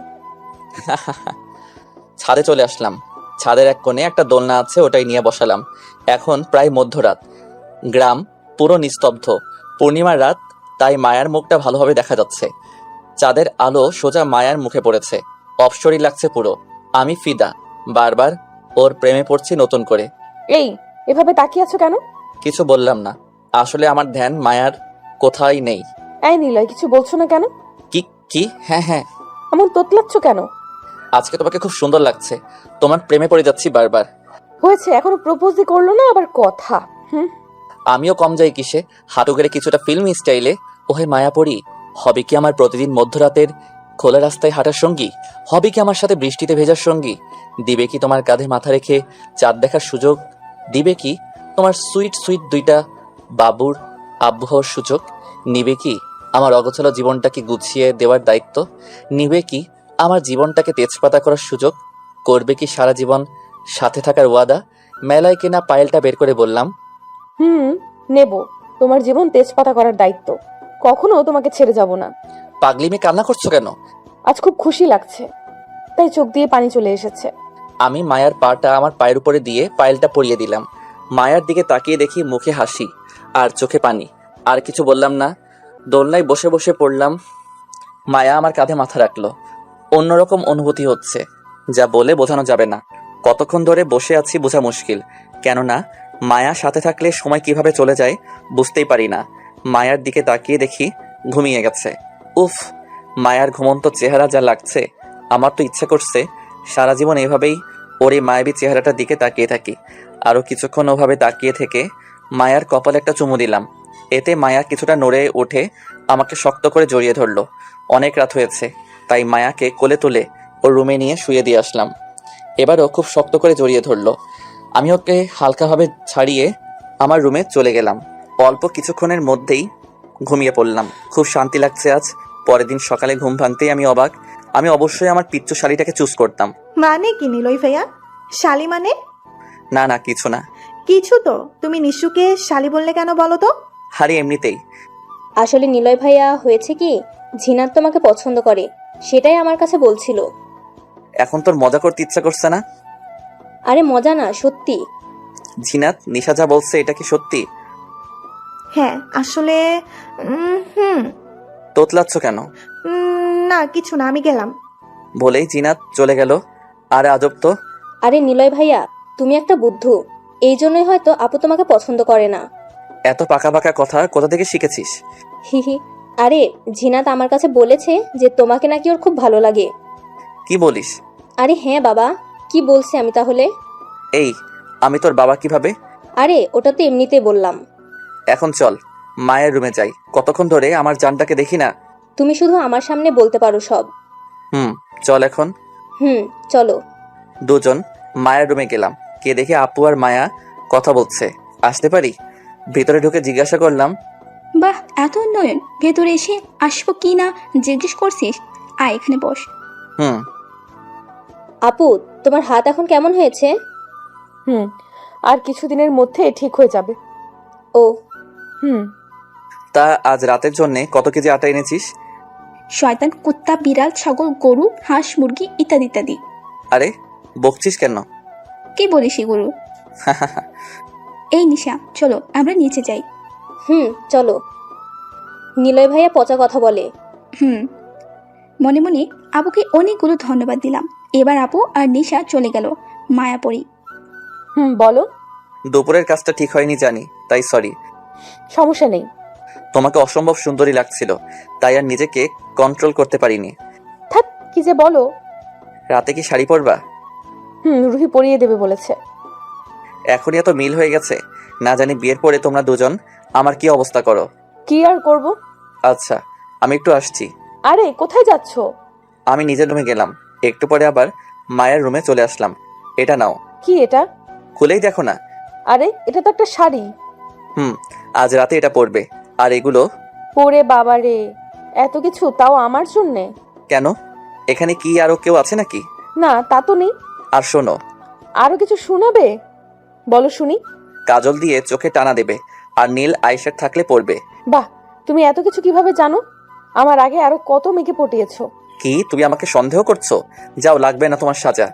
Speaker 2: ছাদে চলে আসলাম। ছাদের এক কোণে একটা দোলনা আছে, ওটাই নিয়ে বসালাম। এখন প্রায় মধ্যরাত। গ্রাম পুরো নিস্তব্ধ। পূর্ণিমার রাত, তাই মায়ার মুখটা ভালোভাবে দেখা যাচ্ছে। চাঁদের আলো সোজা মায়ার মুখে পড়েছে। অপসরী লাগছে পুরো। আমি ফিদা। বারবার ওর প্রেমে পড়ছি নতুন করে।
Speaker 7: এই, এভাবে তাকিয়ে আছো কেন?
Speaker 2: কিছু বললাম না। আসলে আমার ধ্যান মায়ার কোথায় নেই।
Speaker 7: এই নিলয়, কিছু বলছো না কেন?
Speaker 2: কি কি? হ্যাঁ হ্যাঁ।
Speaker 7: এমন তোতলাচ্ছ কেন?
Speaker 2: আজকে তোমাকে খুব সুন্দর লাগছে। তোমার প্রেমে পড়ে যাচ্ছি বারবার।
Speaker 7: হয়েছে, এখনো প্রপোজই করলো না, আবার কথা।
Speaker 2: আমিও কম যাই কিসে? হাঁটু গেড়ে কিছুটা ফিল্মি স্টাইলে ওহে মায়া পড়ি। হবে কি আমার প্রতিদিন মধ্যরাতের খোলা রাস্তায় হাঁটার সঙ্গী? হবে কি আমার সাথে বৃষ্টিতে ভেজার সঙ্গী? দিবে কি তোমার কাঁধে মাথা রেখে চাঁদ দেখার সুযোগ? দিবে কি তোমার সুইট সুইট দুইটা বাবুর আব্বু হওয়ার সুযোগ? নিবে কি আমার অগোছালো জীবনটাকে গুছিয়ে দেওয়ার দায়িত্ব? নিবে কি আমার জীবনটাকে তেজপাতা করার সুযোগ? করবে কি সারা জীবন সাথে থাকার ওয়াদা? মেলায় কেনা পায়েলটা বের করে বললাম,
Speaker 7: নেব। তোমার জীবন তেজপাতা করার দায়িত্ব। কখনো তোমাকে ছেড়ে যাব না।
Speaker 2: পাগলি মেয়ে, কান্না করছো কেন?
Speaker 7: আজ খুব খুশি লাগছে, তাই চোখ দিয়ে পানি চলে এসেছে।
Speaker 2: আমি মায়ার পাটা আমার পায়ের উপরে দিয়ে পায়েলটা পরিয়ে দিলাম। মায়ার দিকে তাকিয়ে দেখি মুখে হাসি আর চোখে পানি। আর কিছু বললাম না। দোলনায় বসে বসে পড়লাম। মায়া আমার কাঁধে মাথা রাখলো। অন্যরকম অনুভূতি হচ্ছে, যা বলে বোঝানো যাবে না। কতক্ষণ ধরে বসে আছি বোঝা মুশকিল, কেননা মায়া সাথে থাকলে সময় কিভাবে চলে যায় বুঝতেই পারি না। মায়ার দিকে তাকিয়ে দেখি ঘুমিয়ে গেছে। উফ, মায়ার ঘুমন্ত চেহারা যা লাগছে, আমার তো ইচ্ছা করছে সারা জীবন এভাবেই ওর এই মায়াবী চেহারাটার দিকে তাকিয়ে থাকি। আরো কিছুক্ষণ ওভাবে তাকিয়ে থেকে মায়ার কপালে একটা চুমু দিলাম। এতে মায়া কিছুটা নড়ে উঠে আমাকে শক্ত করে জড়িয়ে ধরলো। অনেক রাত হয়েছে, তাই মায়াকে কোলে তুলে ওর রুমে নিয়ে শুয়ে দিয়ে আসলাম। এবারও খুব শক্ত করে জড়িয়ে ধরলো। আমি ওকে হালকাভাবে ছাড়িয়ে আমার রুমে চলে গেলাম। অল্প কিছুক্ষণের মধ্যেই ঘুমিয়ে পড়লাম। খুব শান্তি লাগছে আজ। পরের দিন সকালে ঘুম ভাঙতেই আমি অবাক। আমি অবশ্যই আমার পিচ্চু শালিটাকে চুজ করতাম।
Speaker 11: মানে কি নিলয় ভাইয়া? শালি মানে?
Speaker 2: না না, কিছু না।
Speaker 11: কিছু তো। তুমি নিশুকে শালি বললে কেন বলো তো?
Speaker 2: হারি এমনিতেই।
Speaker 10: আসলে নিলয় ভাইয়া, হয়েছে কি, ঝিনাত তোমাকে পছন্দ করে, সেটাই আমার কাছে বলছিল।
Speaker 2: এখন তোর মজা করতে ইচ্ছা করছে না?
Speaker 10: আরে মজা না, সত্যি।
Speaker 2: ঝিনাত, নিশা যা বলছে এটা কি সত্যি?
Speaker 11: হ্যাঁ আসলে
Speaker 2: তোতলাচ্ছ কেন?
Speaker 11: না কিছু না, আমি গেলাম।
Speaker 2: বলেই জিনাত চলে গেল। আর আজব তো।
Speaker 10: আরে নিলয় ভাইয়া, তুমি একটা বুদ্ধু। এই জন্যই হয়তো আপু তোমাকে পছন্দ করে না।
Speaker 2: এত পাকা পাকা কথা কোথা থেকে শিখেছিস?
Speaker 10: হিহি। আরে জিনাত আমার কাছে বলেছে যে তোমাকে নাকি ওর খুব ভালো লাগে।
Speaker 2: কি বলিস?
Speaker 10: আরে হ্যাঁ বাবা, কি বলছি আমি তাহলে?
Speaker 2: এই, আমি তোর বাবা কিভাবে?
Speaker 10: আরে ওটা তো এমনিতেই বললাম।
Speaker 2: এখন চল মায়ের রুমে যাই, কতক্ষণ ধরে আমার জানটাকে দেখি না।
Speaker 10: তুমি শুধু আমার সামনে বলতে পারো সব।
Speaker 2: চল এখন।
Speaker 10: চলো।
Speaker 2: দুজন মায়ের রুমে গেলাম, কে দেখে আপু আর মায়া কথা বলছে। আসতে পারি? ভিতরে ঢুকে জিজ্ঞাসা করলাম,
Speaker 4: বাহ, এত উন্নয়ন! ভেতরে এসে আসবো কি না জিজ্ঞেস করছিস? আয় এখানে বস।
Speaker 10: আপু, তোমার হাত এখন কেমন হয়েছে?
Speaker 7: আর কিছুদিনের মধ্যে ঠিক হয়ে যাবে।
Speaker 10: ও।
Speaker 2: তা আজ রাতের জন্য কত কেজি আটা এনেছিস?
Speaker 4: শয়তান, কুত্তা, বিড়াল, ছাগল, গরু, হাঁস, মুরগি ইত্যাদি ইত্যাদি।
Speaker 2: আরে বকছিস কেন?
Speaker 4: কি বলিস এগুলো? এই নিশা, চলো আমরা নিচে যাই।
Speaker 10: চলো। নিলয় ভাইয়া পচা কথা বলে।
Speaker 4: মনে মনে আপুকে অনেকগুলো ধন্যবাদ দিলাম। এবার আপু আর নিশা চলে গেল। মায়াপরি।
Speaker 7: বলো।
Speaker 2: দুপুরের কাজটা ঠিক হয়নি জানি, তাই সরি।
Speaker 7: সমস্যা নেই।
Speaker 2: তোমাকে অসম্ভব সুন্দরী লাগছিল, তাই আর নিজেকে কন্ট্রোল করতে পারিনি।
Speaker 7: থাক, কি যে বলো।
Speaker 2: রাতে কি শাড়ি পরবা?
Speaker 7: রুহি পরিয়ে দেবে বলেছে।
Speaker 2: এখনই এত মিল হয়ে গেছে, না জানি বিয়ের পরে তোমরা দুজন আমার কি অবস্থা করো।
Speaker 7: কি আর করব।
Speaker 2: আচ্ছা, আমি একটু আসছি।
Speaker 7: আরে কোথায় যাচ্ছ?
Speaker 2: আমি নিজের রুমে গেলাম, একটু পরে আবার মায়ের রুমে চলে আসলাম। এটা নাও।
Speaker 7: কি এটা?
Speaker 2: খুলেই দেখো না।
Speaker 7: আরে এটা তো একটা শাড়ি।
Speaker 2: আজ রাতে এটা পরবে। আর এগুলো?
Speaker 7: পরে বাবা রে, এত কিছু, তাও আমার জন্যে?
Speaker 2: কেন, এখানে কি আরো কেউ আছে নাকি?
Speaker 7: না, তা তো নেই।
Speaker 2: আর শোনো।
Speaker 7: আরো কিছু শোনাবে? বলো শুনি।
Speaker 2: কাজল দিয়ে চোখে টানা দেবে, আর নীল আইশ্যাড থাকলে পরবে।
Speaker 7: বাহ, তুমি এত কিছু কিভাবে জানো? আমার আগে আরো কত মেয়েকে পটিয়েছো।
Speaker 2: কি তুমি আমাকে সন্দেহ করছো? যাও, লাগবে না তোমার সাজা।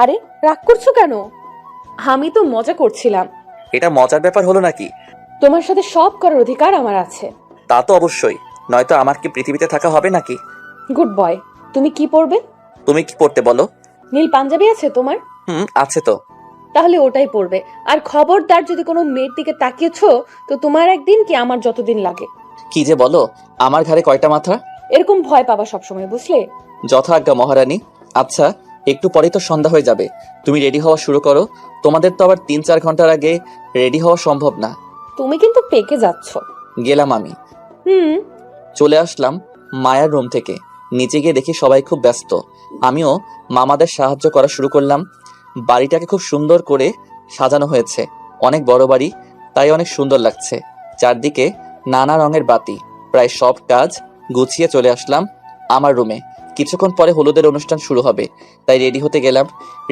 Speaker 7: আরে রাগ করছো কেন? আমি তো মজা করছিলাম।
Speaker 2: এটা মজার ব্যাপার হলো নাকি?
Speaker 7: তোমার সাথে সব করার অধিকার আমার আছে।
Speaker 2: তা তো অবশ্যই, নয়তো আমার কি পৃথিবীতে থাকা হবে নাকি?
Speaker 7: Good boy. তুমি কি পরবে?
Speaker 2: তুমি কি পড়তে বলো?
Speaker 7: নীল পাঞ্জাবি আছে তোমার?
Speaker 2: আছে তো।
Speaker 7: তাহলে ওটাই পরবে। আর খবরদার যদি কোনো মেয়ের দিকে তাকিয়েছো তো তোমার একদিন কি আমার যতদিন লাগে।
Speaker 2: কি যে বলো, আমার ঘরে কয়টা মাথা?
Speaker 7: এরকম ভয় পাবা সবসময়, বুঝলে?
Speaker 2: যথাজ্ঞা মহারানী। আচ্ছা, একটু পরেই তো সন্ধ্যা হয়ে যাবে, তুমি রেডি হওয়া শুরু করো। তোমাদের তো আবার 3-4 ঘন্টার আগে রেডি হওয়া সম্ভব না।
Speaker 7: তুমি কিন্তু পেকে যাচ্ছ।
Speaker 2: গেলাম আমি। চলে আসলাম মায়ার রুম থেকে। নিচে গিয়ে দেখি সবাই খুব ব্যস্ত। আমিও মামাদের সাহায্য করা শুরু করলাম। বাড়িটাকে খুব সুন্দর করে সাজানো হয়েছে, অনেক বড় বাড়ি, তাই অনেক সুন্দর লাগছে। চারদিকে নানা রঙের বাতি। প্রায় সব কাজ গুছিয়ে চলে আসলাম আমার রুমে। কিছুক্ষণ পরে হলুদের অনুষ্ঠান শুরু হবে, তাই রেডি হতে গেলাম।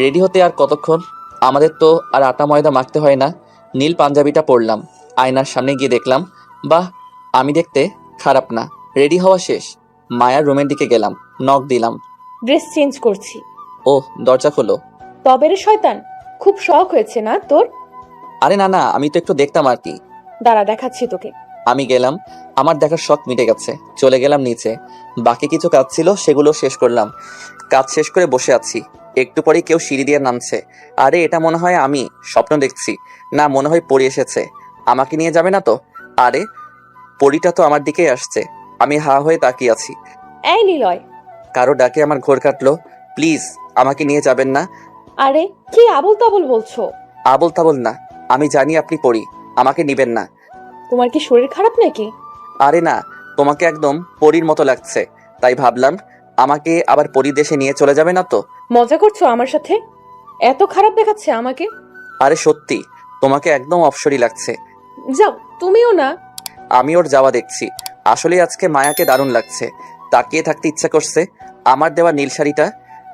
Speaker 2: রেডি হতে আর কতক্ষণ, আমাদের তো আর আটা ময়দা মাখতে হয় না। নীল পাঞ্জাবিটা পরলাম, আয়নার সামনে গিয়ে দেখলাম, বাহ, আমি দেখতে খারাপ না। রেডি হওয়া শেষ, মায়ার রুমের দিকে গেলাম, নক দিলাম।
Speaker 7: ড্রেস চেঞ্জ করছি।
Speaker 2: ও, দরজা খোলো।
Speaker 7: তবে রে শয়তান, খুব শখ হয়েছে না তোর?
Speaker 2: আরে না না, আমি তো একটু দেখতাম আর কি।
Speaker 7: দাঁড়া, দেখাচ্ছি তোকে।
Speaker 2: আমি গেলাম, আমার দেখার শখ মিটে গেছে। চলে গেলাম নিচে, বাকি কিছু কাজ ছিল সেগুলো শেষ করলাম। কাজ শেষ করে বসে আছি, একটু পরেই কেউ সিঁড়ি দিয়ে নামছে। আরে এটা মনে হয় আমি স্বপ্ন দেখছি, না মনে হয় পরি এসেছে। আমাকে নিয়ে যাবে না তো? আরে পরিটা তো আমার দিকেই আসছে। আমি হা হয়ে তাকিয়ে আছি।
Speaker 7: এই নিলয়।
Speaker 2: কারো ডাকে আমার ঘোর কাটলো। প্লিজ আমাকে নিয়ে যাবেন না।
Speaker 7: আরে কি আবল তাবল বলছো?
Speaker 2: আবল তাবল না, আমি জানি আপনি পরি, আমাকে নিবেন না।
Speaker 7: তোমার কি শরীর খারাপ নাকি?
Speaker 2: আরে না, তোমাকে একদম পরীর মতো লাগছে, তাই ভাবলাম আমাকে আবার পরী দেশে নিয়ে চলে যাবে না তো।
Speaker 7: মজা করছো আমার সাথে? এত খারাপ দেখাচ্ছে আমাকে?
Speaker 2: আরে সত্যি, তোমাকে একদম অপসরি লাগছে।
Speaker 7: যাও, তুমিও না।
Speaker 2: আমি ওর যাওয়া দেখছি। আসলে আজকে মায়াকে দারুণ লাগছে, তাকিয়ে থাকতে ইচ্ছা করছে। আমার দেওয়া নীল শাড়িটা,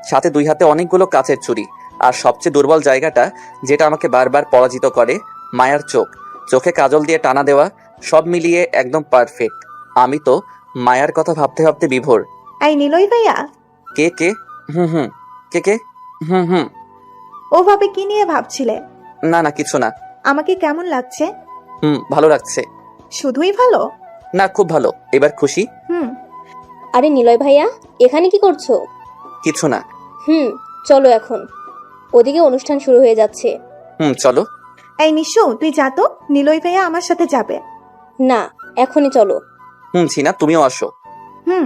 Speaker 2: সাথে 2 হাতে অনেকগুলো কাচের চুড়ি, আর সবচেয়ে দুর্বল জায়গাটা যেটা আমাকে বারবার পরাজিত করে, মায়ার চোখ, চোখে কাজল দিয়ে টানা দেওয়া, সব মিলিয়ে একদম পারফেক্ট। আমি তো মায়ার কথা ভাবতে ভাবতে বিভোর।
Speaker 11: এই নিলয় ভাইয়া।
Speaker 2: কে কে? কে কে?
Speaker 11: ওভাবে কি নিয়ে ভাবছিলে?
Speaker 2: না না, কিছু না।
Speaker 11: আমাকে কেমন লাগছে?
Speaker 2: ভালো লাগছে।
Speaker 11: শুধুই ভালো?
Speaker 2: না, খুব ভালো। এবার খুশি?
Speaker 10: আরে নিলয় ভাইয়া, এখানে কি করছো?
Speaker 2: কিছু না।
Speaker 10: চলো এখন, ওদিকে অনুষ্ঠান শুরু হয়ে যাচ্ছে।
Speaker 2: চলো।
Speaker 11: এই নিশু, তুই যা তো, নিলয় ভাইয়া আমার সাথে যাবে।
Speaker 10: না, এখনই চলো।
Speaker 2: ছিনা তুমিও আসো।
Speaker 11: হুম।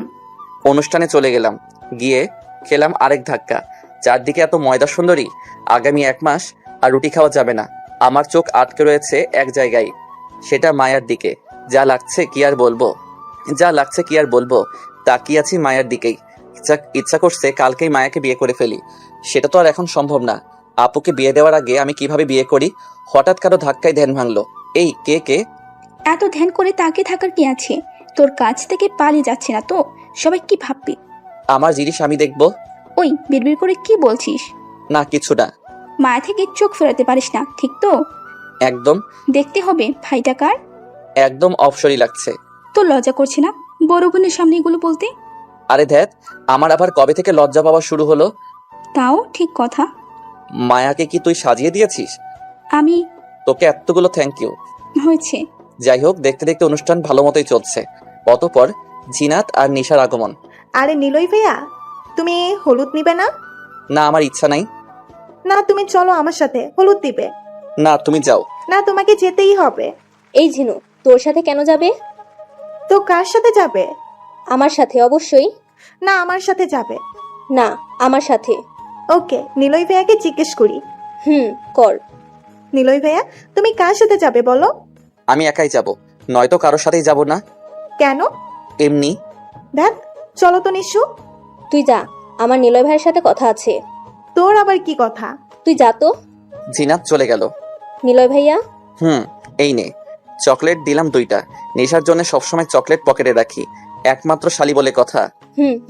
Speaker 2: অনুষ্ঠানে চলে গেলাম, গিয়ে খেলাম আরেক ধাক্কা। চারদিকে এত ময়দা সুন্দরী, আগামী 1 মাস আর রুটি খাওয়া যাবে না। আমার চোখ আটকে রয়েছে এক জায়গায়, সেটা মায়ার দিকে। যা লাগছে কি আর বলবো, তাকিয়ে আছি মায়ার দিকেই। ইচ্ছা করছে কালকেই মায়াকে বিয়ে করে ফেলি। সেটা তো আর এখন সম্ভব না। আপুকে বিয়ে দেওয়ার আগে আমি কিভাবে বিয়ে করি? হঠাৎ কারো ধাক্কায় ধ্যান ভাঙলো। এই কে?
Speaker 4: এত ধ্যান করে তাকিয়ে থাকার কি আছে? তোর কাছ থেকে পালিয়ে যাচ্ছে না তো? সবাই কি ভাববি?
Speaker 2: আমার জিনিস আমি দেখবো।
Speaker 4: ওই বিড়বিড় করে কি বলছিস?
Speaker 2: না কিছু না।
Speaker 4: মায়া থেকে চোখ ফেরাতে পারিস না, ঠিক তো?
Speaker 2: একদম।
Speaker 4: দেখতে হবে ভাইটা কার।
Speaker 2: একদম অপসরই লাগছে।
Speaker 4: তোর লজ্জা করছে না বড় বোনের সামনে এগুলো বলতে?
Speaker 2: আরে ধ্যাত, আমার আবার কবে থেকে লজ্জা পাওয়া শুরু হলো?
Speaker 4: তাও ঠিক কথা।
Speaker 2: মায়াকে কি তুই সাজিয়ে দিয়েছিস?
Speaker 4: আমি?
Speaker 2: তোকে এতগুলো থ্যাংক ইউ।
Speaker 4: হয়েছে।
Speaker 2: যাই হোক, দেখতে দেখতে অনুষ্ঠান ভালো মতোই চলছে। অতঃপর জিনাত আর নিশার আগমন।
Speaker 11: আরে নিলয় ভাইয়া, তুমি হলুদ নিবে না?
Speaker 2: না, আমার ইচ্ছা নাই।
Speaker 11: না, তুমি চলো আমার সাথে, হলুদ দিবে।
Speaker 2: না, তুমি যাও।
Speaker 11: না, তোমাকে যেতেই হবে।
Speaker 10: এই ঝিনু, তোর সাথে কেন যাবে?
Speaker 11: তো কার সাথে যাবে?
Speaker 10: আমার সাথে অবশ্যই।
Speaker 11: না, আমার সাথে যাবে।
Speaker 10: না, আমার সাথে।
Speaker 11: ওকে, নিলয় ভাইয়াকে জিজ্ঞেস করি।
Speaker 10: কর।
Speaker 11: নিলয় ভাইয়া, তুমি কার সাথে যাবে বলো?
Speaker 2: আমি একাই যাব, নয়তো কারোর সাথেই যাব না।
Speaker 11: কেন?
Speaker 2: এমনি।
Speaker 11: দেখ, চলো তো নিশু।
Speaker 10: তুই যা, আমার নিলয় ভাইয়ের সাথে কথা আছে।
Speaker 11: তোর আবার কি কথা?
Speaker 10: তুই যা তো।
Speaker 2: জিনাত চলে গেল।
Speaker 10: নিলয় ভাইয়া।
Speaker 2: এই নে, চকলেট দিলাম 2টা। নেশার জন্য সবসময় চকলেট পকেটে রাখি, একমাত্র শালি বলে কথা।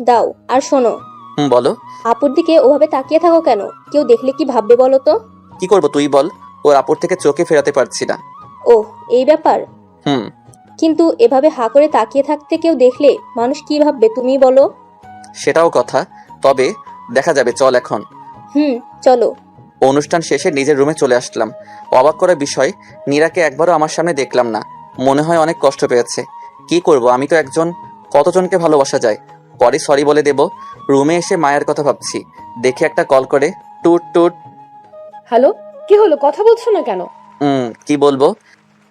Speaker 10: দাও। আর শোনো।
Speaker 2: বলো।
Speaker 10: আপুর দিকে ওভাবে তাকিয়ে থাকো কেন? কেউ দেখলে কি ভাববে বলো তো?
Speaker 2: কি করব তুই বল, ওর আপুর থেকে চোখে ফেরাতে পারছি না।
Speaker 10: ওহ, এই ব্যাপার। কিন্তু এভাবে হা করে তাকিয়ে থাকতে কেউ দেখলে মানুষ কি ভাববে তুমি বলো?
Speaker 2: সেটাও কথা, তবে দেখা যাবে। চল এখন।
Speaker 10: চলো।
Speaker 2: অনুষ্ঠান শেষে নিজের রুমে চলে আসলাম। অবাক করার বিষয়, নীরাকে একবারও আমার সামনে দেখলাম না। মনে হয় অনেক কষ্ট পেয়েছে। কি করব, আমি তো একজন, কতজনকে ভালোবাসা যায়। পরে সরি বলে দেব। রুমে এসে মায়ের কথা ভাবছি, দেখে একটা কল করে। টুট টুট।
Speaker 7: হ্যালো, কি হলো? কথা বলছো না কেন?
Speaker 2: কি বলবো?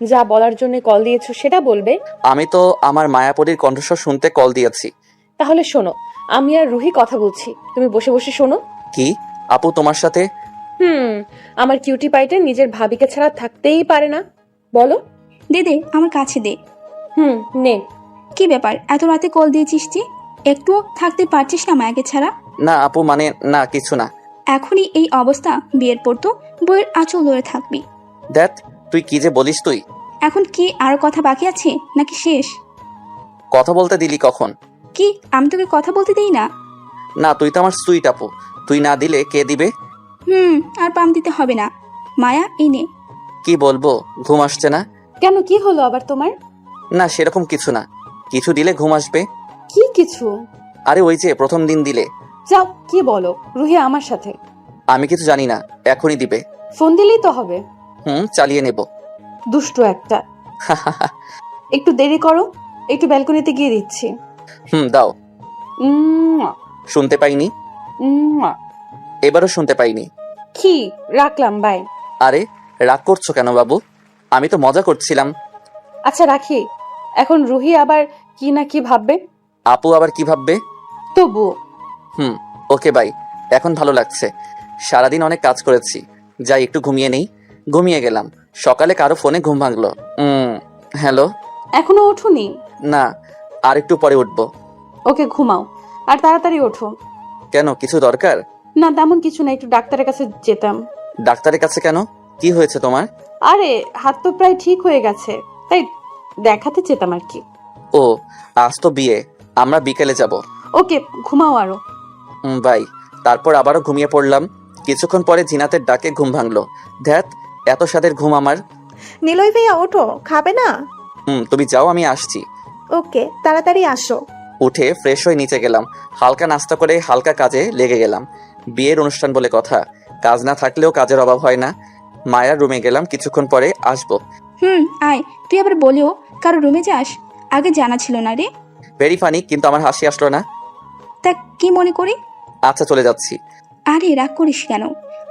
Speaker 7: যা বলার জন্য কল দিয়েছো সেটা বলবে।
Speaker 2: আমি তো আমার মায়াপরীর কণ্ঠস্বর শুনতে কল দিয়েছি।
Speaker 7: তাহলে শোনো, আমি আর রুহি কথা বলছি, তুমি বসে বসে শোনো।
Speaker 2: কি আপু তোমার সাথে?
Speaker 7: আমার কিউটি পাইটা নিজের ভাবিকে ছাড়া থাকতেই পারে না। বলো।
Speaker 4: দে আমার কাছে দে।
Speaker 7: নে।
Speaker 4: কি ব্যাপার, এত রাতে কল দিয়েছিস যে? একটুও থাকতে পারছিস না মায়াকে ছাড়া?
Speaker 2: না আপু, মানে না, কিছু না।
Speaker 4: এখনই এই অবস্থা, বিয়ের পর তো বইয়ের আঁচল ধরে থাকবি।
Speaker 2: দেখ তুই কি যে বলিস তুই।
Speaker 4: এখন কি আরো কথা বাকি আছে নাকি শেষ?
Speaker 2: কথা বলতে দিলি কখন?
Speaker 4: কি আমি তোকে কথা বলতে দেই না?
Speaker 2: না, তুই তো আমার সুইট আপু, তুই না দিলে কে দিবে?
Speaker 4: আর পাম দিতে হবে না। মায়া, এই নে।
Speaker 2: কি বলবো, ঘুম আসছে না।
Speaker 7: কেন, কি হলো আবার তোমার?
Speaker 2: না সেরকম কিছু না, কিছু দিলে ঘুম আসবে।
Speaker 7: কি কিছু?
Speaker 2: আরে ওই যে প্রথম দিন দিলে।
Speaker 7: যাও, কি বলো? রুহি আমার সাথে।
Speaker 2: আমি কিছু জানি না, এখনই দিবে।
Speaker 7: ফোন দিলেই তো হবে।
Speaker 2: চালিয়ে নেব।
Speaker 7: দুষ্টু একটা। একটু দেরি করো, একটু ব্যালকনিতে গিয়ে দিচ্ছি।
Speaker 2: দাও। শুনতে পাইনি। এবারও শুনতে পাইনি।
Speaker 7: কি, রাখলাম, বাই।
Speaker 2: আরে রাগ করছো কেন বাবু? আমি তো মজা করছিলাম।
Speaker 7: আচ্ছা রাখি। এখন রুহি আবার কি না কি ভাববে।
Speaker 2: আপু আবার কি ভাববে?
Speaker 7: তবু।
Speaker 2: ওকে বাই, এখন ভালো লাগছে। সারাদিন অনেক কাজ করেছি, যাই একটু ঘুমিয়ে নেই। ঘুমিয়ে গেলাম, সকালে কারো ফোনে ঘুম ভাঙলো। হ্যালো।
Speaker 7: এখনো ওঠোনি?
Speaker 2: না, আর একটু পরে উঠবো।
Speaker 7: ওকে, ঘুমাও আর তাড়াতাড়ি ওঠো।
Speaker 2: কেন, কিছু দরকার?
Speaker 7: না তেমন কিছু না, একটু ডাক্তারের কাছে যেতাম।
Speaker 2: ডাক্তারের কাছে কেন, কি হয়েছে তোমার?
Speaker 7: আরে হাত তো প্রায় ঠিক হয়ে গেছে, তাই দেখাতে যেতাম আর কি।
Speaker 2: ও, আজ তো বিয়ে, আমরা বিকেলে যাব।
Speaker 7: ওকে, ঘুমাও আরো।
Speaker 2: বাই। তারপর আবারও ঘুমিয়ে পড়লাম। কিছুক্ষণ পরে জিনাতের ডাকে ঘুম ভাঙলো। ধ্যাত, এত স্বাদের ঘুম আমার।
Speaker 11: নিলয় ভাইয়া ওঠো, খাবে না?
Speaker 2: তুমি যাও, আমি আসছি।
Speaker 11: ওকে, তাড়াতাড়ি আসো।
Speaker 2: উঠে ফ্রেশ হয়ে নিচে গেলাম, হালকা নাস্তা করে হালকা কাজে লেগে গেলাম। বিয়ের অনুষ্ঠান বলে কথা, কাজ না থাকলেও কাজের অভাব হয় না। মায়ার রুমে গেলাম, কিছুক্ষণ পরে আসবো।
Speaker 4: আয়। তুই আবার বলিও কারো রুমে যাস, আগে জানা ছিল না রে।
Speaker 2: ভেরি ফানি, কিন্তু আমার হাসি আসলো না।
Speaker 4: তা কি মনে করি?
Speaker 2: আচ্ছা চলে যাচ্ছি।
Speaker 4: আরে রাগ করিস কেন,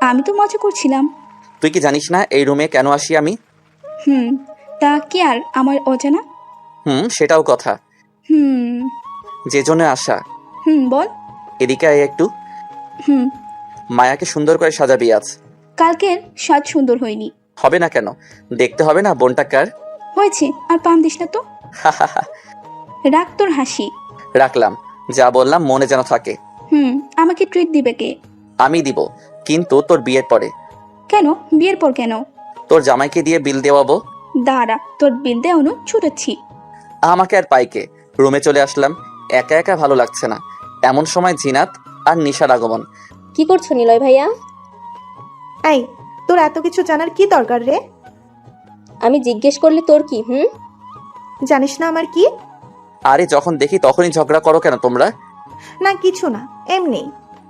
Speaker 4: আমি তো মজা করছিলাম।
Speaker 2: তুই কি জানিস না এই রুমে কেন আসি আমি?
Speaker 4: হুম, তা কি আর আমার অজানা?
Speaker 2: সেটাও কথা।
Speaker 4: হুম
Speaker 2: যে জন্য আসা।
Speaker 4: বল।
Speaker 2: এদিকে আয় একটু।
Speaker 4: হুম
Speaker 2: মায়াকে সুন্দর করে সাজাবি আজ।
Speaker 4: কালকের সাজ সুন্দর হয়নি।
Speaker 2: হবে না কেন? দেখতে হবে না বোনটা কার।
Speaker 4: হয়েছে, আর পাম দিস না তো। রাখ তোর হাসি।
Speaker 2: রাখলাম, যা বললাম মনে যেন থাকে।
Speaker 4: আমাকে ট্রিট দিবে কে?
Speaker 2: আমি দিব, কিন্তু তোর বিয়ের পরে।
Speaker 4: কেন? বিয়ের পর কেন?
Speaker 2: তোর জামাইকে দিয়ে বিল দেওয়াবো।
Speaker 4: দাঁড়া, তোর বিল দেওয়ানো ছুটেছি।
Speaker 2: আমাকে আর পাইকে। রুমে চলে আসলাম, একা একা ভালো লাগছে না। এমন সময় জিনাত আর নিশার আগমন।
Speaker 10: কি করছো নিলয় ভাইয়া?
Speaker 11: এই, তোর এত কিছু জানার কি দরকার রে?
Speaker 10: আমি জিজ্ঞেস করলে তোর কি?
Speaker 11: জানিস না আমার কি?
Speaker 2: আরে যখন দেখি তখনই ঝগড়া করো কেন তোমরা?
Speaker 11: না কিছু না, এমনি।